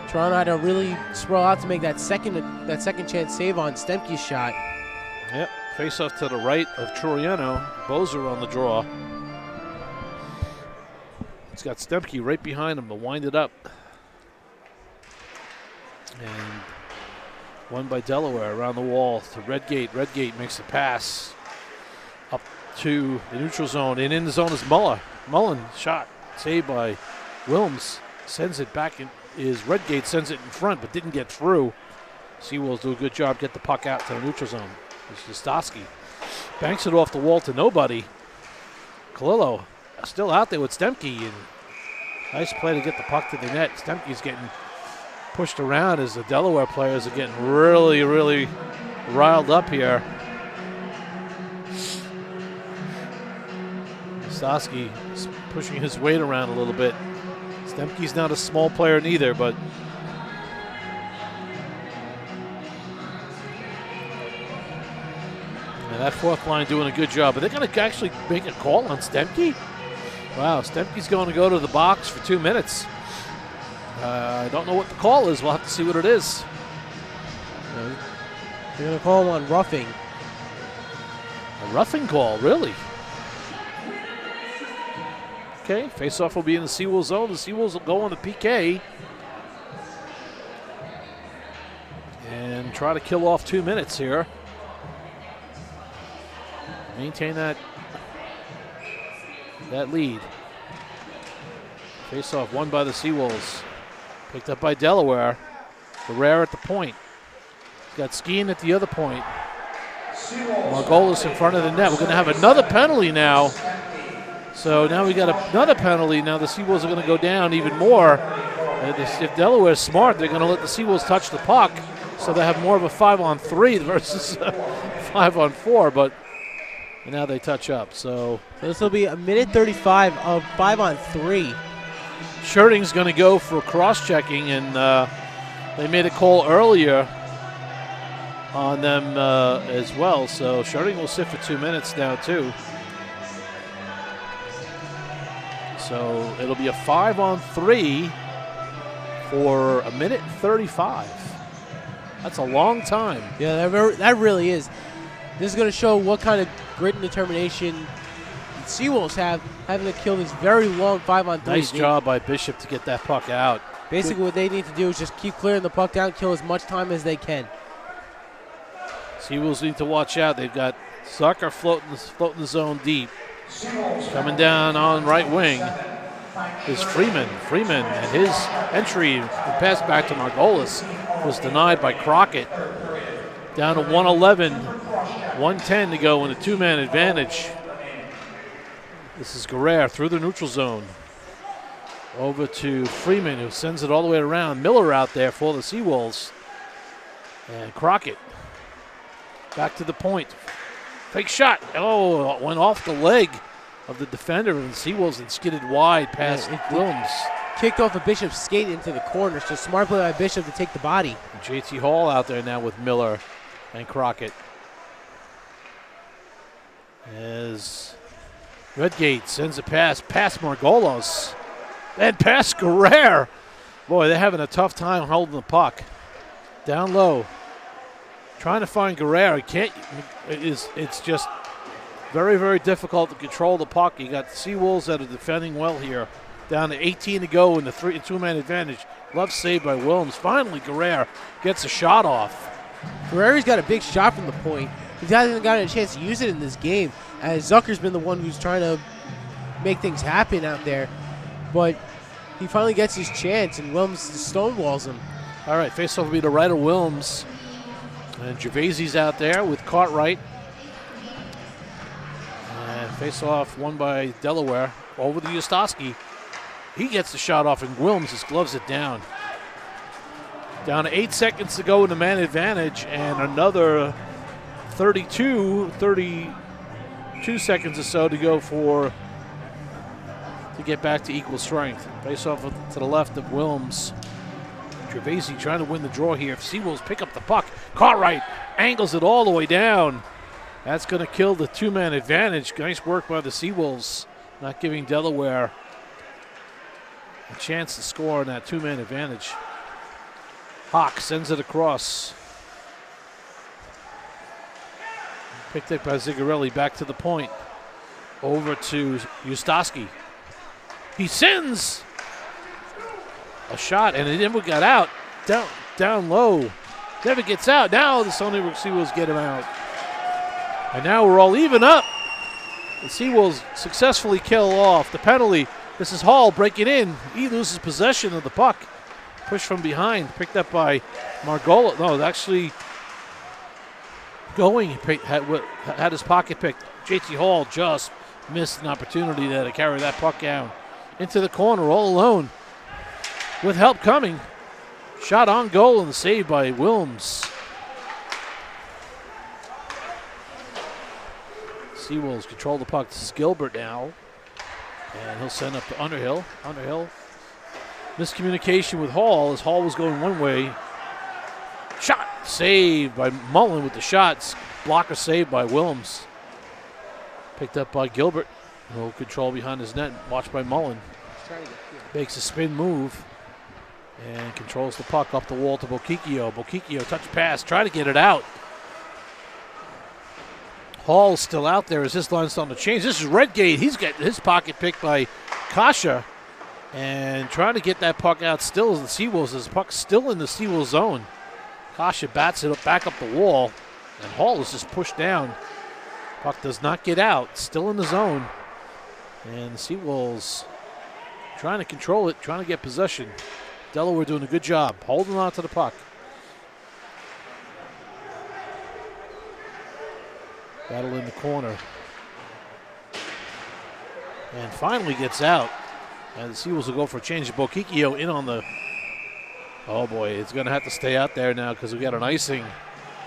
Toronto had to really swirl out to make that second chance save on Stemke's shot. Yep, face off to the right of Troiano. Bozer on the draw. He's got Stemke right behind him to wind it up. And won by Delaware around the wall to Redgate. Redgate makes the pass up to the neutral zone. And in the zone is Mullen shot. Saved by Wilms. Sends it back in. Redgate sends it in front but didn't get through. Seawolves do a good job, get the puck out to the neutral zone. It's Justowski. Banks it off the wall to nobody. Kalilo still out there with Stemke. And nice play to get the puck to the net. Stemke's getting pushed around as the Delaware players are getting really, really riled up here. Justowski is pushing his weight around a little bit. Stemke's not a small player neither, but and that 4th line doing a good job. But they're going to actually make a call on Stemke? Wow, Stemke's going to go to the box for 2 minutes. I don't know what the call is. We'll have to see what it is. They're going to call him on roughing. A roughing call, really? Okay, face-off will be in the Seawolves zone. The Seawolves will go on the PK and try to kill off 2 minutes here. Maintain that lead. Face-off won by the Seawolves. Picked up by Delaware. Guerrero at the point. He's got Skeen at the other point. Margolis in front of the net. We're going to have another penalty now. So now we got another penalty. Now the Seawolves are going to go down even more. If Delaware's smart, they're going to let the Seawolves touch the puck. So they have more of a 5-on-3 versus 5-on-4. But now they touch up. So this will be a minute 35 of 5-on-3. Schurting's going to go for cross-checking, and they made a call earlier on them as well. So Sharding will sit for 2 minutes now too. So it'll be a 5-on-3 for a minute 35. That's a long time. Yeah, that really is. This is going to show what kind of grit and determination the Seawolves have, having to kill this very long 5-on-3. Nice job by Bishop to get that puck out. Basically, what they need to do is just keep clearing the puck down, kill as much time as they can. Seawolves need to watch out. They've got Zucker floating the zone deep. Coming down on right wing is Freeman. Freeman and his entry, the pass back to Margolis, was denied by Crockett. Down to 111, 110 to go in a 2-man advantage. This is Guerrero through the neutral zone. Over to Freeman, who sends it all the way around. Miller out there for the Seawolves. And Crockett back to the point. Fake shot. Oh, it went off the leg of the defender, and Seawolves and skidded wide past Williams. Kicked off a Bishop's skate into the corner, so smart play by Bishop to take the body. JT Hall out there now with Miller and Crockett. As Redgate sends a pass past Margolis and past Guerrero. Boy, they're having a tough time holding the puck. Down low. Trying to find Guerrero. It's just very, very difficult to control the puck. You got the Seawolves that are defending well here. Down to 18 to go in the 2-man advantage. Love save by Williams. Finally, Guerrero gets a shot off. Guerrero's got a big shot from the point. He hasn't gotten a chance to use it in this game, as Zucker's been the one who's trying to make things happen out there. But he finally gets his chance, and Williams stonewalls him. All right, face-off will be to right of Williams. And Gervaisi's out there with Cartwright. And face-off won by Delaware over to Ustaski. He gets the shot off, and Williams just gloves it down. Down to 8 seconds to go in the man advantage, and another 32 seconds or so to go to get back to equal strength. Face off to the left of Williams. Gervaisi trying to win the draw here. If Seawolves pick up the puck, Cartwright angles it all the way down. That's going to kill the 2-man advantage. Nice work by the Seawolves, not giving Delaware a chance to score on that 2-man advantage. Hawk sends it across. Picked up by Zigarelli, back to the point. Over to Ustaski. He sends a shot, and it never got out. Down low. Never gets out. Now the Stony Brook Seawolves get him out. And now we're all even up. The Seawolves successfully kill off the penalty. This is Hall breaking in. He loses possession of the puck. Push from behind, picked up by Margolis. No, actually going, had his pocket picked. JT Hall just missed an opportunity there to carry that puck down into the corner all alone. With help coming. Shot on goal and saved by Williams. Seawolves control the puck. This is Gilbert now. And he'll send up to Underhill. Underhill. Miscommunication with Hall as Hall was going one way. Shot saved by Mullen with the shots. Blocker saved by Williams. Picked up by Gilbert. No control behind his net. Watched by Mullen. Makes a spin move. And controls the puck up the wall to Bokikio. Bokikio touch pass. Try to get it out. Hall's still out there as this line's starting to change. This is Redgate. He's got his pocket picked by Kasha. And trying to get that puck out still as the Seawolves. This puck's still in the Seawolves zone. Kasha bats it up, back up the wall. And Hall is just pushed down. Puck does not get out. Still in the zone. And the Seawolves trying to control it, trying to get possession. Delaware doing a good job, holding on to the puck. Battle in the corner. And finally gets out. And the Seawolves will go for a change. Bokikio in on the... Oh, boy, it's going to have to stay out there now because we got an icing.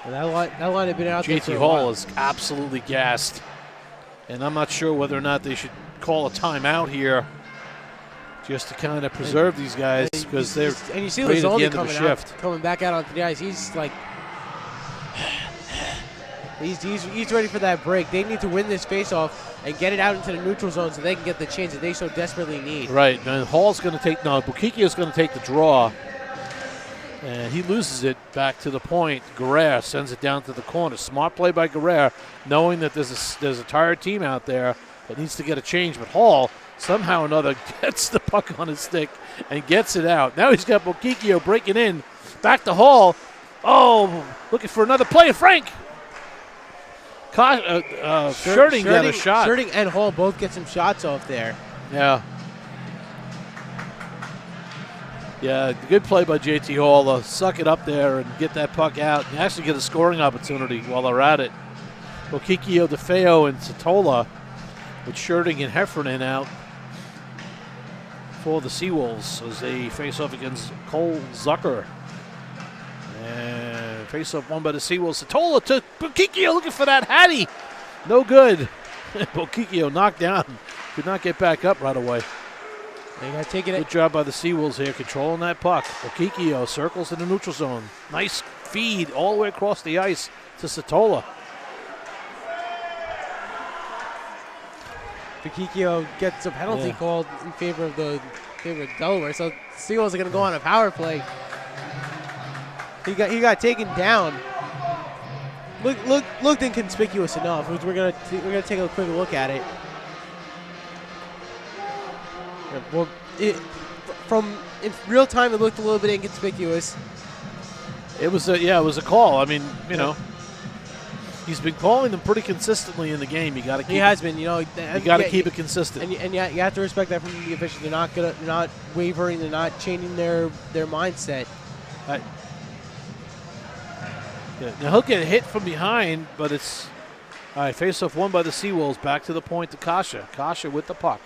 And that line had been out there for JT a Hall while. is absolutely gassed. And I'm not sure whether or not they should call a timeout here just to kind of preserve these guys because they're and you see right at the Lozoni end of the shift. coming back out onto the ice. He's like, He's ready for that break. They need to win this face-off and get it out into the neutral zone so they can get the change that they so desperately need. Right. And Hall's going to take, no, Bukikio's going to take the draw. And he loses it back to the point. Guerrero sends it down to the corner. Smart play by Guerrero, knowing that there's a tired team out there that needs to get a change. But Hall, somehow or another, gets the puck on his stick and gets it out. Now he's got Bukikio breaking in. Back to Hall. Oh, looking for another play. Frank. Shirting got a shot. Shirting and Hall both get some shots off there. Yeah. Yeah, good play by JT Hall to suck it up there and get that puck out and actually get a scoring opportunity while they're at it. Bukikio, DeFeo, and Satola with Shirting and Heffernan out for the Seawolves as they face off against Cole Zucker. And face off won by the Seawolves. Satola to Bukikio looking for that Hattie. No good. Bukikio knocked down. Could not get back up right away. They got taken. Good job by the Seawolves here, controlling that puck. Bukikio circles in the neutral zone. Nice feed all the way across the ice to Satola. Bukikio gets a penalty called in favor of Delaware, so Seawolves are going to go on a power play. He got taken down. Looked inconspicuous enough. We're gonna take a quick look at it. Well, in real time, it looked a little bit inconspicuous. It was a call. I mean, you know, he's been calling them pretty consistently in the game. You got to keep. He has been. You know, you got to keep it consistent. And you have to respect that from the officials. They're not wavering. They're not changing their mindset. Now he'll get hit from behind, but it's all right. Face-off won by the Seawolves. Back to the point to Kasha. Kasha with the puck.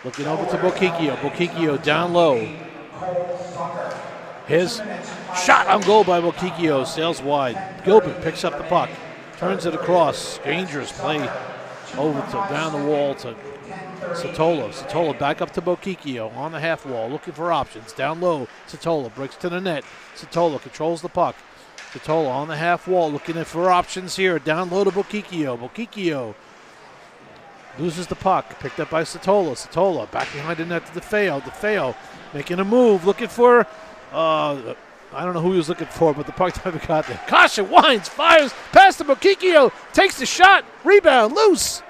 Looking over to Bukikio. Bukikio down low. His shot on goal by Bukikio sails wide. Gilbert picks up the puck. Turns it across. Dangerous play over to down the wall to Satola. Satola back up to Bukikio on the half wall. Looking for options. Down low. Satola breaks to the net. Satola controls the puck. Satola on the half wall looking for options here. Down low to Bukikio. Bukikio loses the puck. Picked up by Satola. Satola back behind the net to DeFeo. DeFeo making a move. Looking for, I don't know who he was looking for, but the puck never got there. Kasha winds, fires, past to Bukikio. Takes the shot. Rebound. Loose.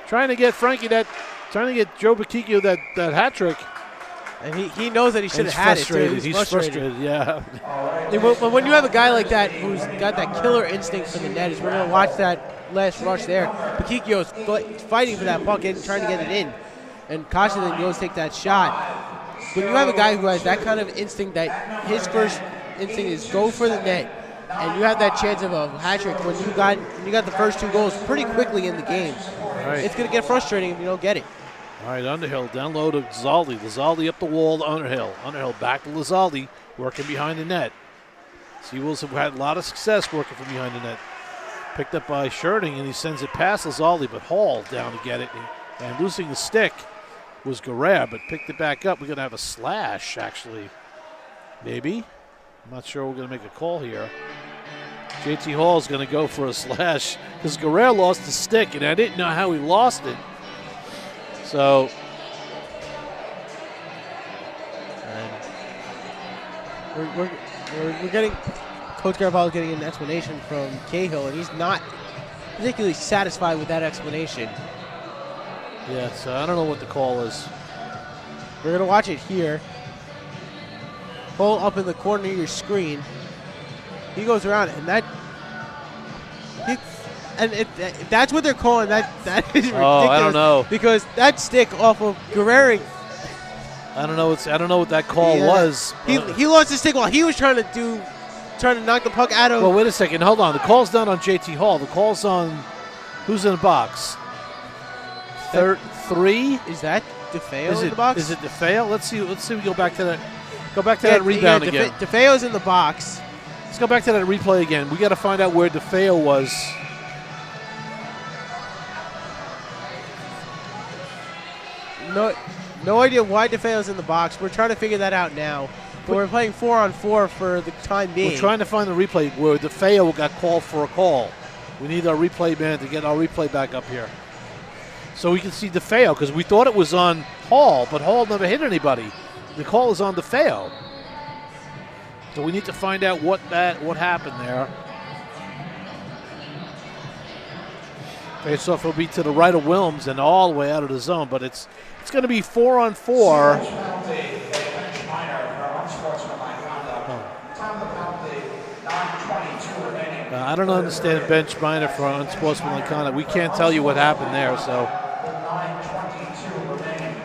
Trying to get Joe Bukikio that hat trick. And he knows that he should have had it, too. He's frustrated, yeah. But when you have a guy like that who's got that killer instinct for the net, we're going to watch that last rush there. Bukikio's fighting for that puck and trying to get it in. And Kasha then goes to take that shot. When you have a guy who has that kind of instinct, that his first instinct is go for the net, and you have that chance of a hat trick when you got the first two goals pretty quickly in the game, right. It's going to get frustrating if you don't get it. All right, Underhill down low to Lizaldi. Lizaldi up the wall to Underhill. Underhill back to Lizaldi, working behind the net. Seawolves have had a lot of success working from behind the net. Picked up by Shirting, and he sends it past Lizaldi, but Hall down to get it. And losing the stick was Guerrero, but picked it back up. We're going to have a slash, actually. Maybe. I'm not sure we're going to make a call here. JT Hall is going to go for a slash because Guerrero lost the stick, and I didn't know how he lost it. So, we're getting Coach Garavallo's getting an explanation from Cahill, and he's not particularly satisfied with that explanation. Yeah, so I don't know what the call is. We're gonna watch it here. Pull up in the corner of your screen. He goes around, and if that's what they're calling, that is ridiculous. Oh, I don't know. Because that stick off of Guerrero. I don't know what that call was. He lost his stick while he was trying to knock the puck out of. Well, wait a second. Hold on. The call's not on JT Hall. The call's on who's in the box. 3. Is that DeFeo in the box? Is it DeFeo? Let's see. We go back to that. Go back to that rebound again. DeFeo's in the box. Let's go back to that replay again. We got to find out where DeFeo was. No idea why DeFeo's in the box. We're trying to figure that out now. But we're playing 4-on-4 for the time being. We're trying to find the replay where DeFeo got called for a call. We need our replay man to get our replay back up here. So we can see DeFeo, because we thought it was on Hall, but Hall never hit anybody. The call is on DeFeo. So we need to find out what happened there. Face-off will be to the right of Wilms and all the way out of the zone, but it's going to be 4-on-4. I don't understand bench minor for unsportsmanlike conduct. We can't tell you what happened there, so. 9:22 remaining.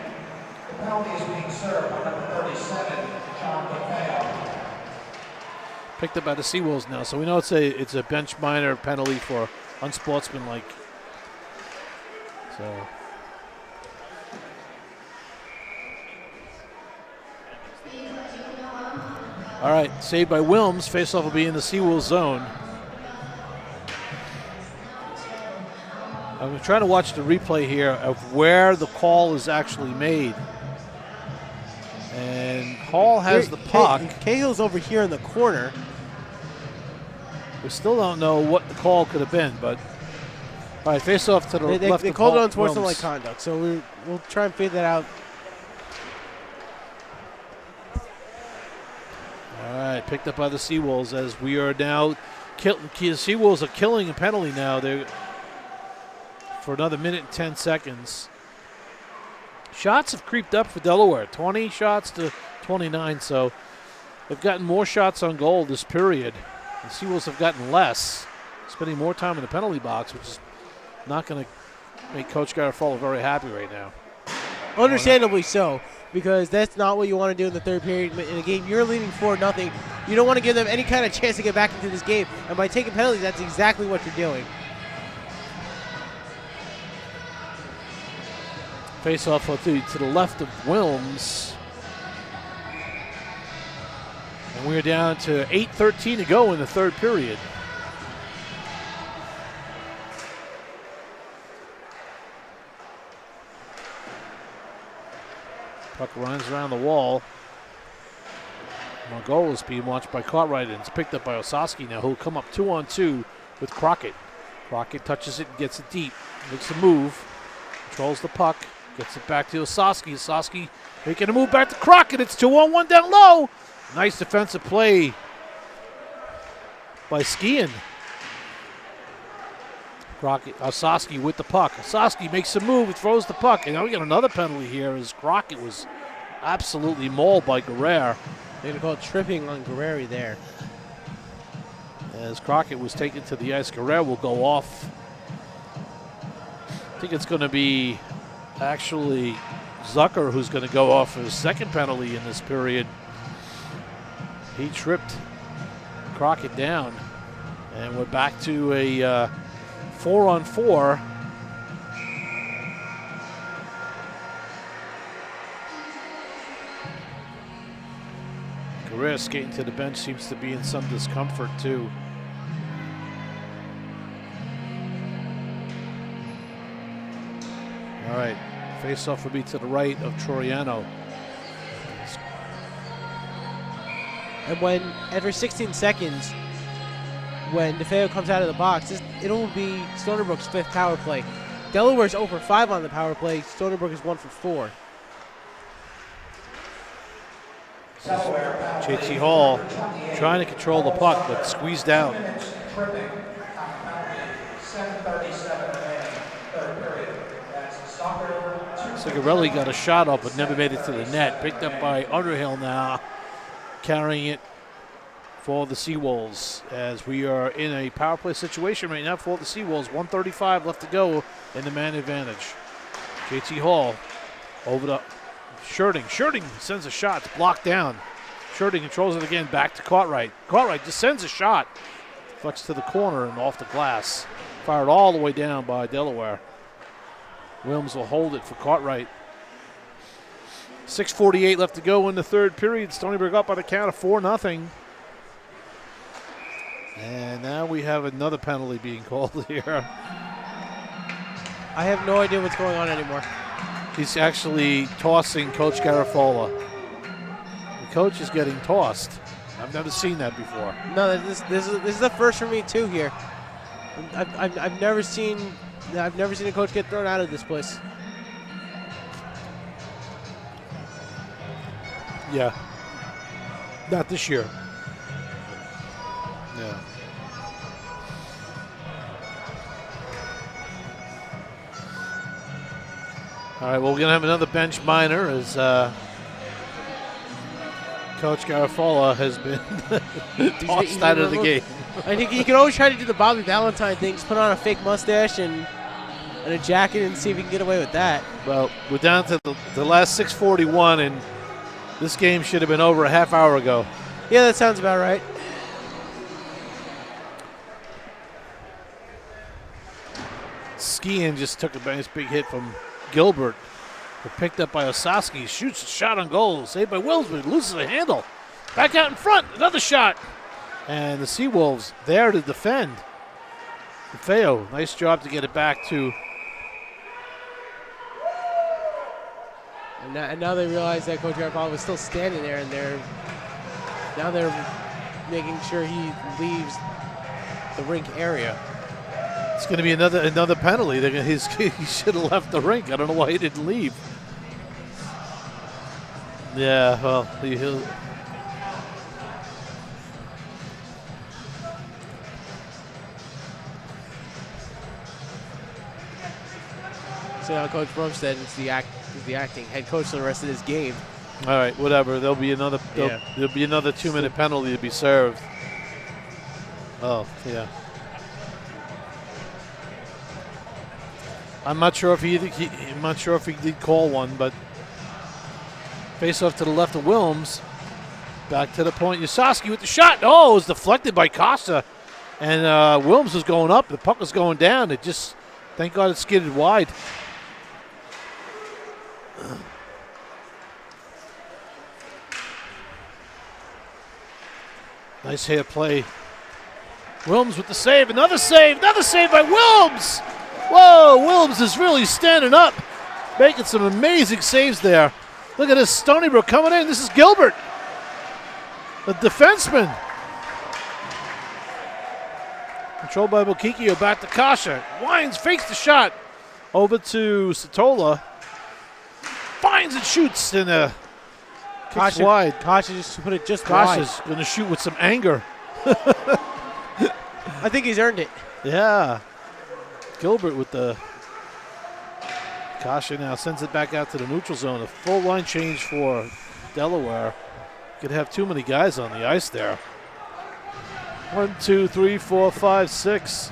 The penalty is being served by number 37, John DeFeo. Picked up by the Seawolves now, so we know it's a bench minor penalty for unsportsmanlike. So. All right, saved by Wilms. Faceoff will be in the Seawolves zone. I'm trying to watch the replay here of where the call is actually made. And Hall has the puck. Cahill's over here in the corner. We still don't know what the call could have been, but all right, face off to the left. They of called it Wilms. unsportsmanlike conduct, so we'll try and figure that out. All right, picked up by the Seawolves as we are now. The Seawolves are killing a penalty now. They're for another minute and 10 seconds. Shots have creeped up for Delaware, 20 shots to 29, so they've gotten more shots on goal this period. The Seawolves have gotten less, spending more time in the penalty box, which is not going to make Coach Garofalo very happy right now. Understandably so, because that's not what you want to do in the third period. In a game you're leading 4-0, you don't want to give them any kind of chance to get back into this game, and by taking penalties, that's exactly what you're doing. Face-off to the left of Wilms. And we're down to 8:13 to go in the third period. Puck runs around the wall. Margolis being watched by Cartwright, and it's picked up by Osaski now, who'll come up 2-on-2 with Crockett. Crockett touches it and gets it deep. Makes a move. Controls the puck. Gets it back to Osaski. Osaski making a move back to Crockett. It's 2-on-1 down low. Nice defensive play by Skian. Crockett, Osaski with the puck. Osaski makes a move and throws the puck. And now we got another penalty here as Crockett was absolutely mauled by Guerrero. They're going to call tripping on Guerrero there. As Crockett was taken to the ice, Guerrero will go off. I think it's going to be actually Zucker who's going to go off for his second penalty in this period. He tripped Crockett down. And we're back to a 4-on-4. Guerrero skating to the bench seems to be in some discomfort too. All right, face-off will be to the right of Troiano. And when, every 16 seconds, when DeFeo comes out of the box, it'll be Stony Brook's fifth power play. Delaware's 0 for 5 on the power play. Stony Brook is 1 for 4. JT Hall trying to control the puck, but squeezed out. Cigarelli got a shot up, but never made it to the net. Picked up by Underhill now, carrying it for the Seawolves as we are in a power play situation right now for the Seawolves. 1:35 left to go in the man advantage. JT Hall over to Sherding. Sherding sends a shot. It's blocked down. Sherding controls it again. Back to Cartwright. Cartwright just sends a shot. Flex to the corner and off the glass. Fired all the way down by Delaware. Wilms will hold it for Cartwright. 6:48 left to go in the third period. Stony Brook up by the count of 4-0. And now we have another penalty being called here. I have no idea what's going on anymore. He's actually tossing Coach Garofalo. The coach is getting tossed. I've never seen that before. No, this is the first for me too here. I've never seen a coach get thrown out of this place. Yeah. Not this year. Yeah. All right, well, we're going to have another bench minor as Coach Garofalo has been tossed out of the game. I think he can always try to do the Bobby Valentine thing, just put on a fake mustache and a jacket and see if he can get away with that. Well, we're down to the last 6:41, and this game should have been over a half hour ago. Yeah, that sounds about right. Skian just took a nice big hit from Gilbert. But picked up by Osaski. Shoots a shot on goal. Saved by Wilsby. Loses the handle. Back out in front. Another shot. And the Seawolves there to defend. DeFeo, nice job to get it back to. And now they realize that Coach Garofalo was still standing there, and they're making sure he leaves the rink area. It's going to be another penalty. He should have left the rink. I don't know why he didn't leave. Yeah, well, he'll. So now Coach Brumstead is the acting head coach for the rest of this game. All right, whatever. There'll be another 2-minute penalty to be served. Oh, yeah. I'm not sure if he did call one, but face off to the left of Wilms. Back to the point. Yasoski with the shot. Oh, it was deflected by Costa. And Wilms was going up. The puck was going down. It just, thank God it skidded wide. Nice hit play. Wilms with the save. Another save by Wilms. Whoa, Wilms is really standing up, making some amazing saves there. Look at this, Stony Brook coming in. This is Gilbert, the defenseman. Controlled by Bokikio, back to Kasha. Wines fakes the shot. Over to Satola. Finds and shoots, and kicks wide. Kasha just put it just wide. Kasha's going to shoot with some anger. I think he's earned it. Yeah. Gilbert with the Kasha now sends it back out to the neutral zone. A full line change for Delaware. Could have too many guys on the ice there. 1, 2, 3, 4, 5, 6.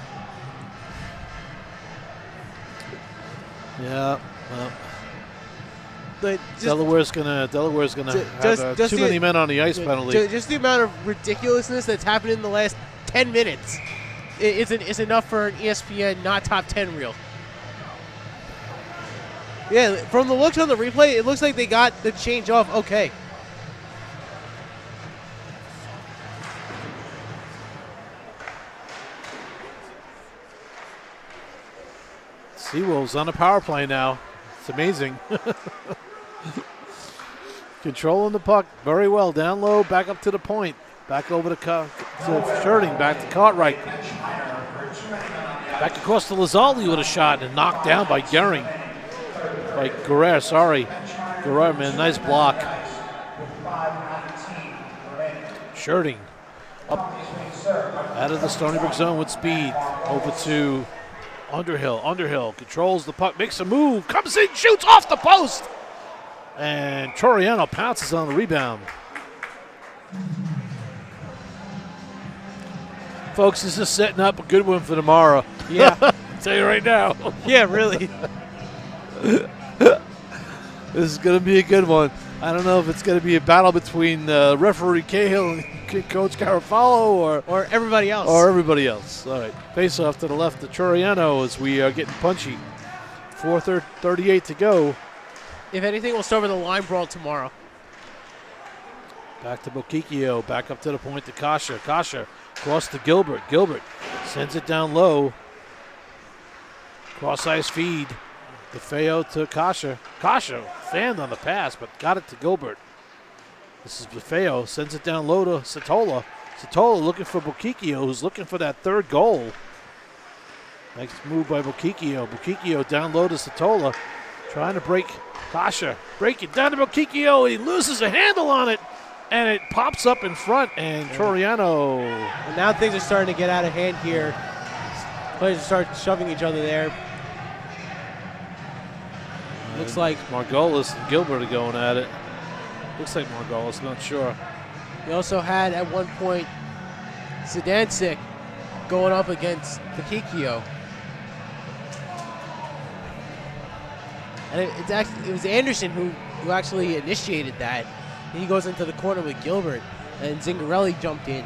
Yeah. Well, but Delaware's gonna have too many men on the ice penalty. Just the amount of ridiculousness that's happened in the last 10 minutes is enough for an ESPN not top 10 reel. Yeah, from the looks on the replay, it looks like they got the change off okay. Seawolves on a power play now. It's amazing. Controlling the puck very well. Down low, back up to the point. Back over to Sherding, back to Cartwright. Back across to Lazali with a shot and knocked down by Gehring. By Guerrero, sorry. Guerrero, man, nice block. Sherding up out of the Stony Brook zone with speed. Over to Underhill. Underhill controls the puck, makes a move, comes in, shoots off the post. And Toriano pounces on the rebound. Folks, this is setting up a good one for tomorrow. Yeah. I'll tell you right now. Yeah, really. This is going to be a good one. I don't know if it's going to be a battle between referee Cahill and Coach Garofalo or everybody else. Or everybody else. All right. Face off to the left to Toriano as we are getting punchy. 4:38 to go. If anything, we'll start with a line brawl tomorrow. Back to Bokikio. Back up to the point to Kasha. Kasha across to Gilbert. Gilbert sends it down low. Cross ice feed. DeFeo to Kasha. Kasha fanned on the pass, but got it to Gilbert. This is DeFeo. Sends it down low to Satola. Satola looking for Bokikio, who's looking for that third goal. Nice move by Bukikio. Bukikio down low to Satola. Trying to break Kasha. Break it down to Bukikio. He loses a handle on it. And it pops up in front. And Toriano. And now things are starting to get out of hand here. Players start shoving each other there. Looks like Margolis and Gilbert are going at it. Looks like Margolis, not sure. we also had at one point Zidancic going up against Bukikio. And it was Anderson who actually initiated that. He goes into the corner with Gilbert, and Zingarelli jumped in.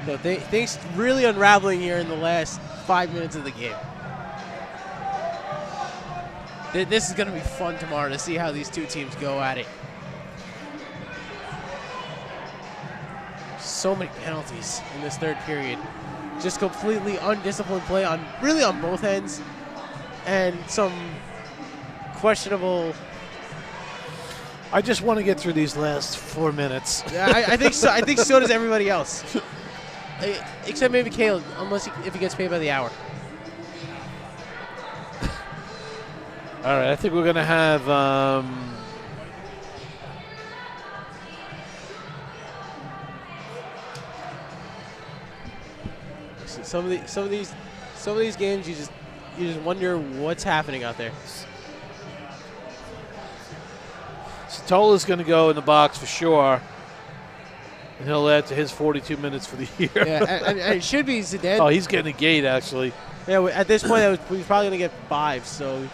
So things really unraveling here in the last 5 minutes of the game. This is going to be fun tomorrow to see how these two teams go at it. So many penalties in this third period. Just completely undisciplined play on both ends. And some questionable. I just want to get through these last 4 minutes. Yeah, I think so. I think so does everybody else, except maybe Caleb, if he gets paid by the hour. All right, I think we're going to have some of these games you just wonder what's happening out there. Satola's going to go in the box for sure, and he'll add to his 42 minutes for the year. Yeah, and it should be Zidane. Oh, he's getting a gate actually. Yeah, at this point, he's probably going to get 5. So.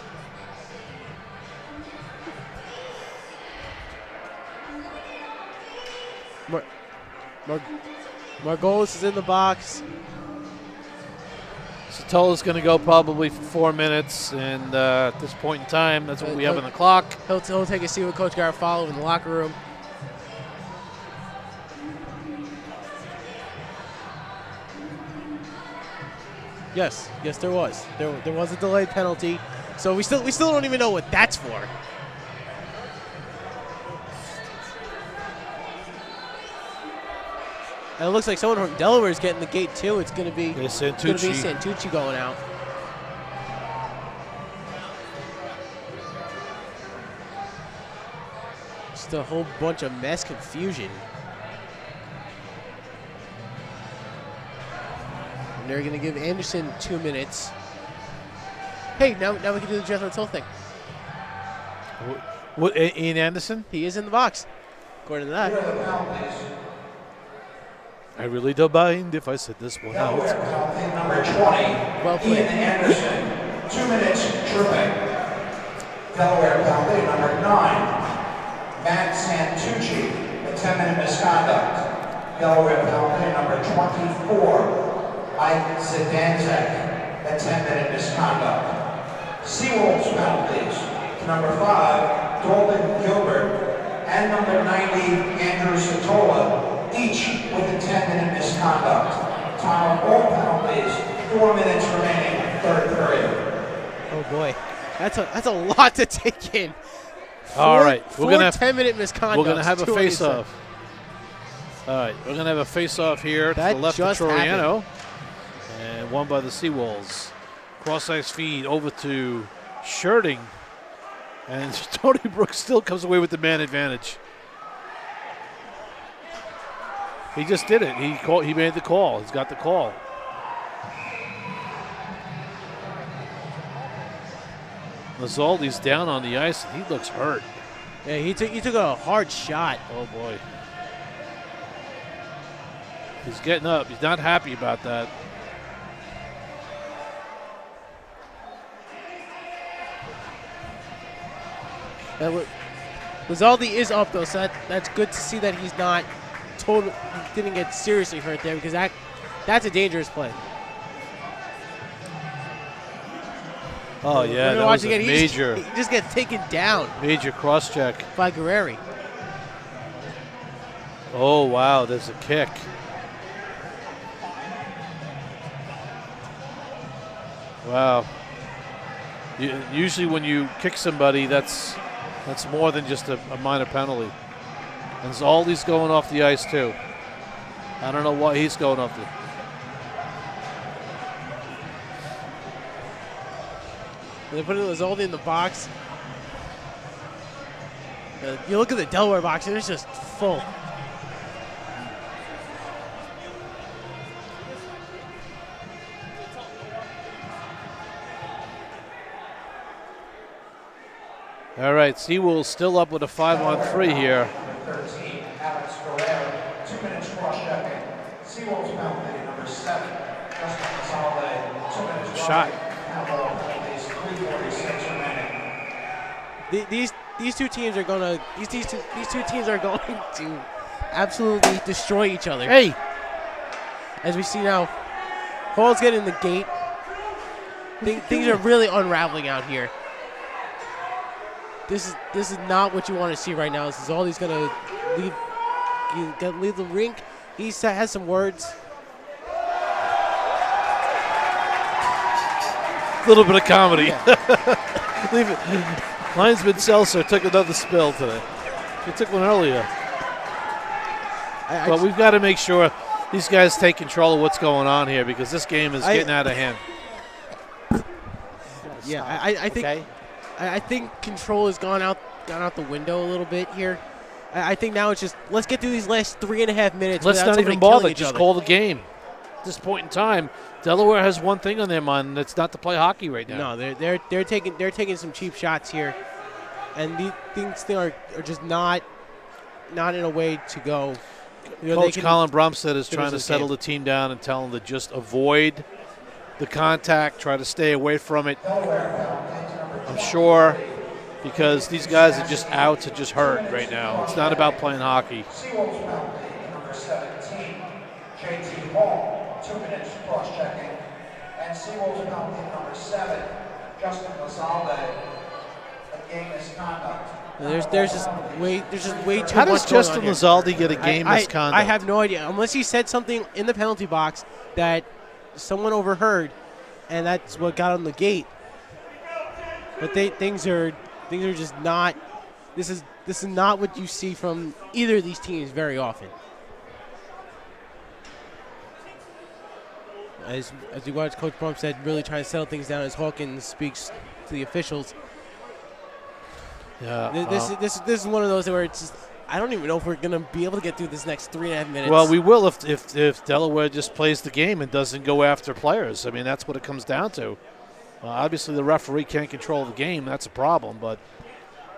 Margolis is in the box. Satola's going to go probably for 4 minutes, and at this point in time, that's what we have on the clock. He'll take a seat with Coach Garofalo in the locker room. Yes, there was. There was a delayed penalty, so we still don't even know what that's for. And it looks like someone from Delaware is getting the gate too. It's going to be Santucci going out. Just a whole bunch of mess confusion. And they're going to give Anderson 2 minutes. Hey, now we can do the Jethro Tull thing. What, Ian Anderson? He is in the box, according to that. I really don't mind if I sit this one out. Penalty number 20, Well played. Ian Anderson, 2 minutes tripping. Delaware penalty number 9, Matt Santucci, a 10-minute misconduct. Delaware penalty number 24, Mike Zidancic, a 10-minute misconduct. Seawolves penalties, number 5, Dalton Gilbert, and number 90, Andrew Satola, each with a 10-minute misconduct. Time of all penalties, 4 minutes remaining, third period. Oh boy, that's a lot to take in. All right, we're gonna have 10-minute misconduct. We're gonna have a face-off. All right, we're gonna have a face-off here to the left of Toriano, and one by the Seawolves. Cross-ice feed over to Shirting, and Tony Brooks still comes away with the man advantage. He just did it. He made the call. He's got the call. Lazzaldi's down on the ice, and he looks hurt. Yeah, he took a hard shot. Oh boy. He's getting up. He's not happy about that. Lazzaldi is up though, so that's good to see that he's not didn't get seriously hurt there, because that's a dangerous play. Oh yeah, that was a major. He just gets taken down. Major cross check by Guerreri. Oh wow, there's a kick. Wow. Usually when you kick somebody, that's more than just a minor penalty. And Zaldi's going off the ice too. I don't know why he's going off the. They put Lizaldi in the box. You look at the Delaware box, and it's just full. All right, Seawolves still up with a 5-on-3 here. 13, Alex Guerrero, 2 minutes cross-checking. Seawolves penalty, number 7, Justin Gonzalez, 2 minutes Shot. Handball penalties, 3:46 remaining. These two teams are gonna these two teams are going to absolutely destroy each other. Hey, As we see now, Hall's getting the gate. Things are really unraveling out here. This is not what you want to see right now. This is all he's gonna leave the rink. He has some words. a little bit of comedy. Leave it. Linesman Seltzer took another spill today. He took one earlier. But we've got to make sure these guys take control of what's going on here because this game is getting out of hand. Yeah, I think. Okay. I think control has gone out the window a little bit here. I think now it's just let's get through these last 3.5 minutes. Let's without not even somebody bother. killing each Just other. call the game. At this point in time, Delaware has one thing on their mind, and it's not to play hockey right now. No, they're taking some cheap shots here, and these things are just not in a way to go. You know, Coach Colin Brumstead is finish trying to this settle game. the team down and tell them to just avoid the contact, try to stay away from it. I'm sure because these guys are just out to just hurt right now. It's not about playing hockey. Seawolves penalty, number 17, JT Hall, 2 minutes cross-checking. And Seawolves penalty, number 7, Justin Gonzalez, a game misconduct. There's just way too How much does going Justin on here. Lizaldi get a game misconduct? I have no idea unless he said something in the penalty box that someone overheard, and that's what got on the gate. But things are just not. This is not what you see from either of these teams very often. As you watch, Coach Brumstead really trying to settle things down as Hawkins speaks to the officials. Yeah, This is one of those where it's just, I don't even know if we're gonna be able to get through this next 3.5 minutes. well, we will if Delaware just plays the game and doesn't go after players. I mean, that's what it comes down to. Obviously, the referee can't control the game. That's a problem. But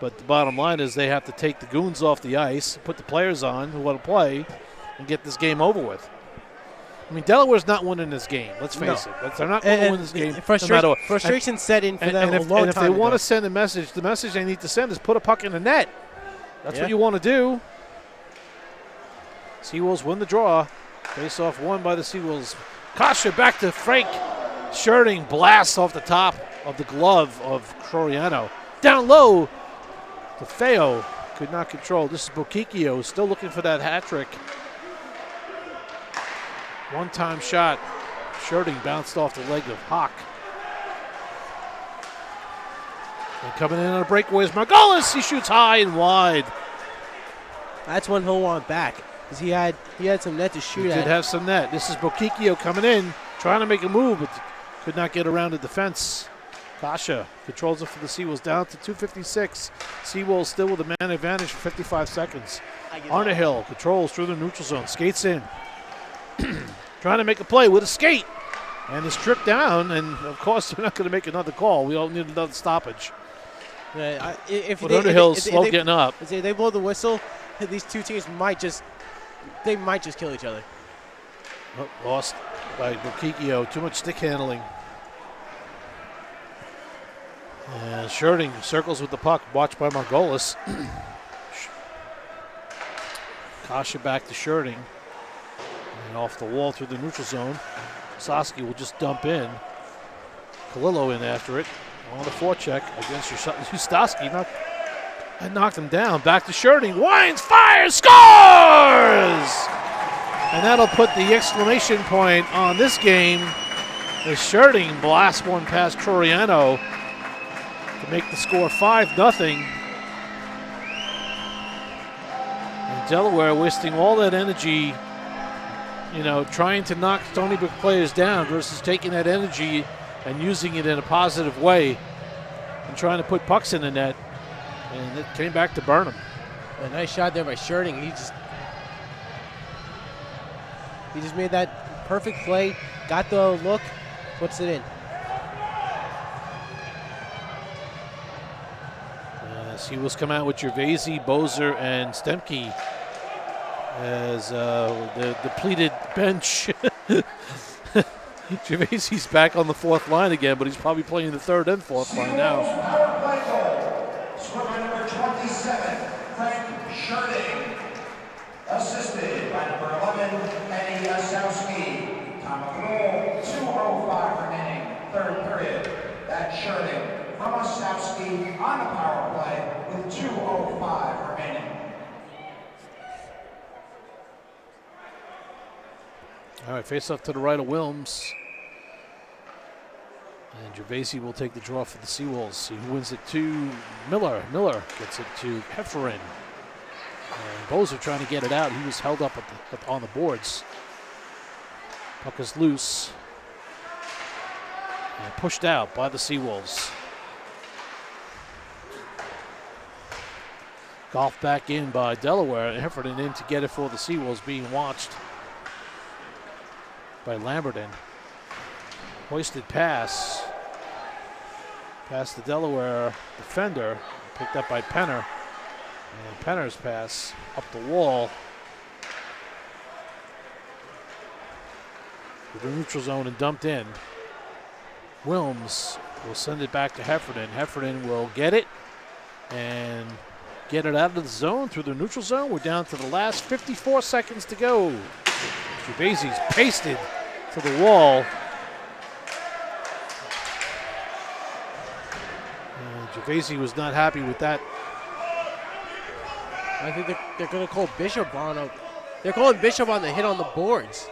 the bottom line is they have to take the goons off the ice, put the players on who want to play, and get this game over with. I mean, Delaware's not winning this game. Let's face it. They're not going to win this game. no matter what. Frustration set in for them and a long if time they ago. want to send a message, the message they need to send is put a puck in the net. That's what you want to do. Seawolves win the draw. Face-off won by the Seawolves. Kasha back to Frank. Sherding blasts off the top of the glove of Croriano. Down low to Feo. Could not control. This is Bokikio still looking for that hat trick. One-time shot. Sherding bounced off the leg of Hawk. And coming in on a breakaway is Margolis. He shoots high and wide. That's one he'll want back because he had some net to shoot He at. did have some net. This is Bokikio coming in, trying to make a move, but could not get around the defense. Kasha controls it for the Seawolves down to 2:56. Seawolves still with a man advantage for 55 seconds. Arnehill controls through the neutral zone, skates in. Trying to make a play with a skate. And is stripped down, and of course they're not going to make another call. We all need another stoppage. If Underhill's slow getting up. If they blow the whistle, these two teams might just kill each other. Oh, lost by Bokikio. Too much stick handling. And Sherding circles with the puck, watched by Margolis. Kasha back to Sherding. And off the wall through the neutral zone. Soski will just dump in. Kalilo in after it. On the forecheck against Ustaski. Knocked him down. Back to Sherding. Wines, fires, scores! And that'll put the exclamation point on this game as Sherding blasts one past Croriano to make the score 5-0. And Delaware wasting all that energy, trying to knock Stony Brook players down versus taking that energy and using it in a positive way and trying to put pucks in the net, and it came back to burn him. A nice shot there by Sherding. He just made that perfect play, got the look, puts it in. Seawolves come out with Gervaisi, Bozer, and Stemke as the depleted bench. Gervaisi's back on the fourth line again, but he's probably playing the third and fourth line now. Power play goal. Scorer number 27, Frank Sherding. Assisted by number 11, Eddie Osowski. Time of goal, 2:05 remaining, third period. That's Sherding from Osowski on the power play with 2:05 remaining. All right, face off to the right of Wilms. And Gervaisi will take the draw for the Seawolves. See who wins it to Miller. Miller gets it to Hefferon. And Bozer trying to get it out. He was held up on the boards. Puck is loose. And pushed out by the Seawolves. Golf back in by Delaware. And Hefferon in to get it for the Seawolves, being watched by Lamberton. Hoisted pass. Past the Delaware defender. Picked up by Penner. And Penner's pass up the wall. To the neutral zone and dumped in. Wilms will send it back to Hefferon. Hefferon will get it and get it out of the zone through the neutral zone. We're down to the last 54 seconds to go. Gervaisi's pasted to the wall. Gervaisi was not happy with that. I think they're going to call Bishop on a. They're calling Bishop on the hit on the boards.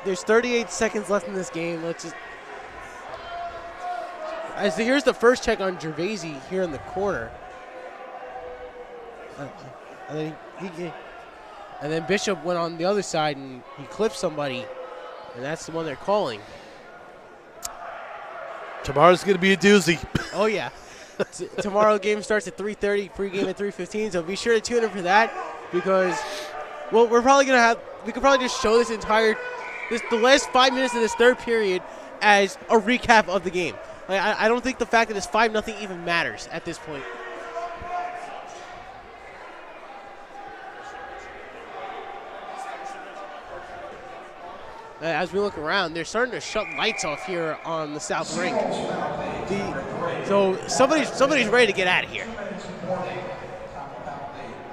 There's 38 seconds left in this game. Let's just. Here's the first check on Gervaisi here in the corner. And then Bishop went on the other side and he clipped somebody, and that's the one they're calling. Tomorrow's going to be a doozy. Oh, yeah. Tomorrow game starts at 3:30, pregame at 3:15, so be sure to tune in for that because, well, we could probably just show the last 5 minutes of this third period as a recap of the game. Like, I don't think the fact that it's 5-0 even matters at this point. As we look around, they're starting to shut lights off here on the south rink. So somebody's ready to get out of here.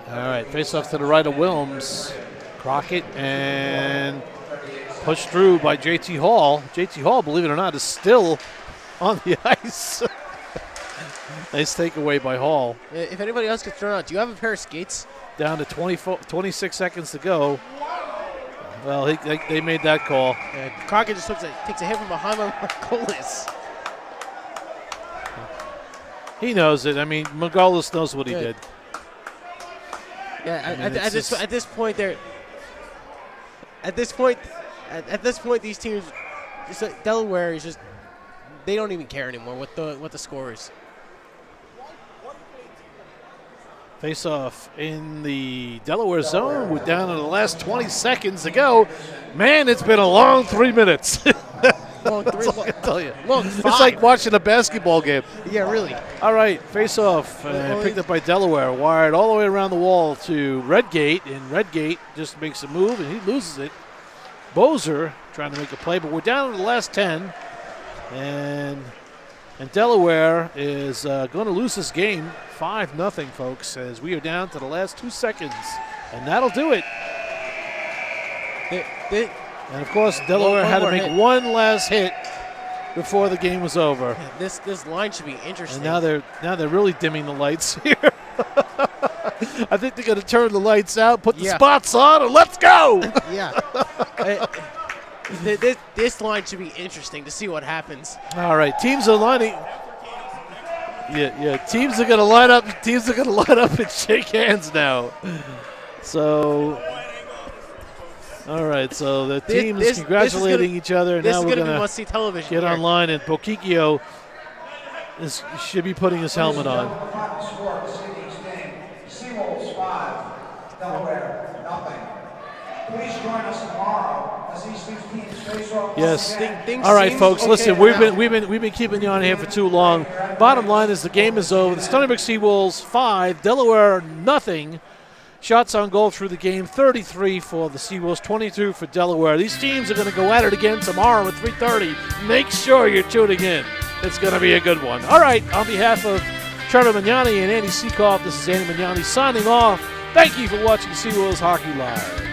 All right, face off to the right of Wilms. Crockett and pushed through by JT Hall. JT Hall, believe it or not, is still on the ice. Nice takeaway by Hall. If anybody else gets thrown out, do you have a pair of skates? Down to 26 seconds to go. Well, they made that call. Crockett just takes a hit from behind by Margolis. He knows it. I mean, Margolis knows what he did. Yeah, at this point, these teams, Delaware is just, they don't even care anymore what the score is. Face off in the Delaware zone. We're down to the last 20 seconds to go. Man, it's been a long 3 minutes. Long That's all I can tell you. Long It's 5. like watching a basketball game. Yeah, really. All right, face off. Picked up by Delaware. Wired all the way around the wall to Redgate. And Redgate just makes a move, and he loses it. Bozer trying to make a play, but we're down to the last 10. And Delaware is going to lose this game 5-0, folks, as we are down to the last 2 seconds. And that'll do it. And, of course, Delaware had to make one last hit before the game was over. This line should be interesting. And now they're really dimming the lights here. I think they're going to turn the lights out, put the spots on, and let's go. Yeah. This line should be interesting to see what happens. All right, teams are lining. Yeah. Teams are going to line up. Teams are going to line up and shake hands now. So All right, so the This- team this- is congratulating this is each other, and This now is we're going to going be to must-see television. get here. online, and Bokikio should be putting his helmet on. The final score of this evening's game, Seawolves 5, Delaware nothing. Please join us tomorrow as these two teams face off. Yes. Things All right, seem folks. okay Listen, now. we've been keeping you on here for too long. Bottom line is the game is over. The Stony Brook Seawolves 5, Delaware nothing. Shots on goal through the game, 33 for the Seawolves, 22 for Delaware. These teams are going to go at it again tomorrow at 3:30. Make sure you're tuning in. It's going to be a good one. All right, on behalf of Trevor Magnani and Andy Seekoff, this is Andy Magnani signing off. Thank you for watching Seawolves Hockey Live.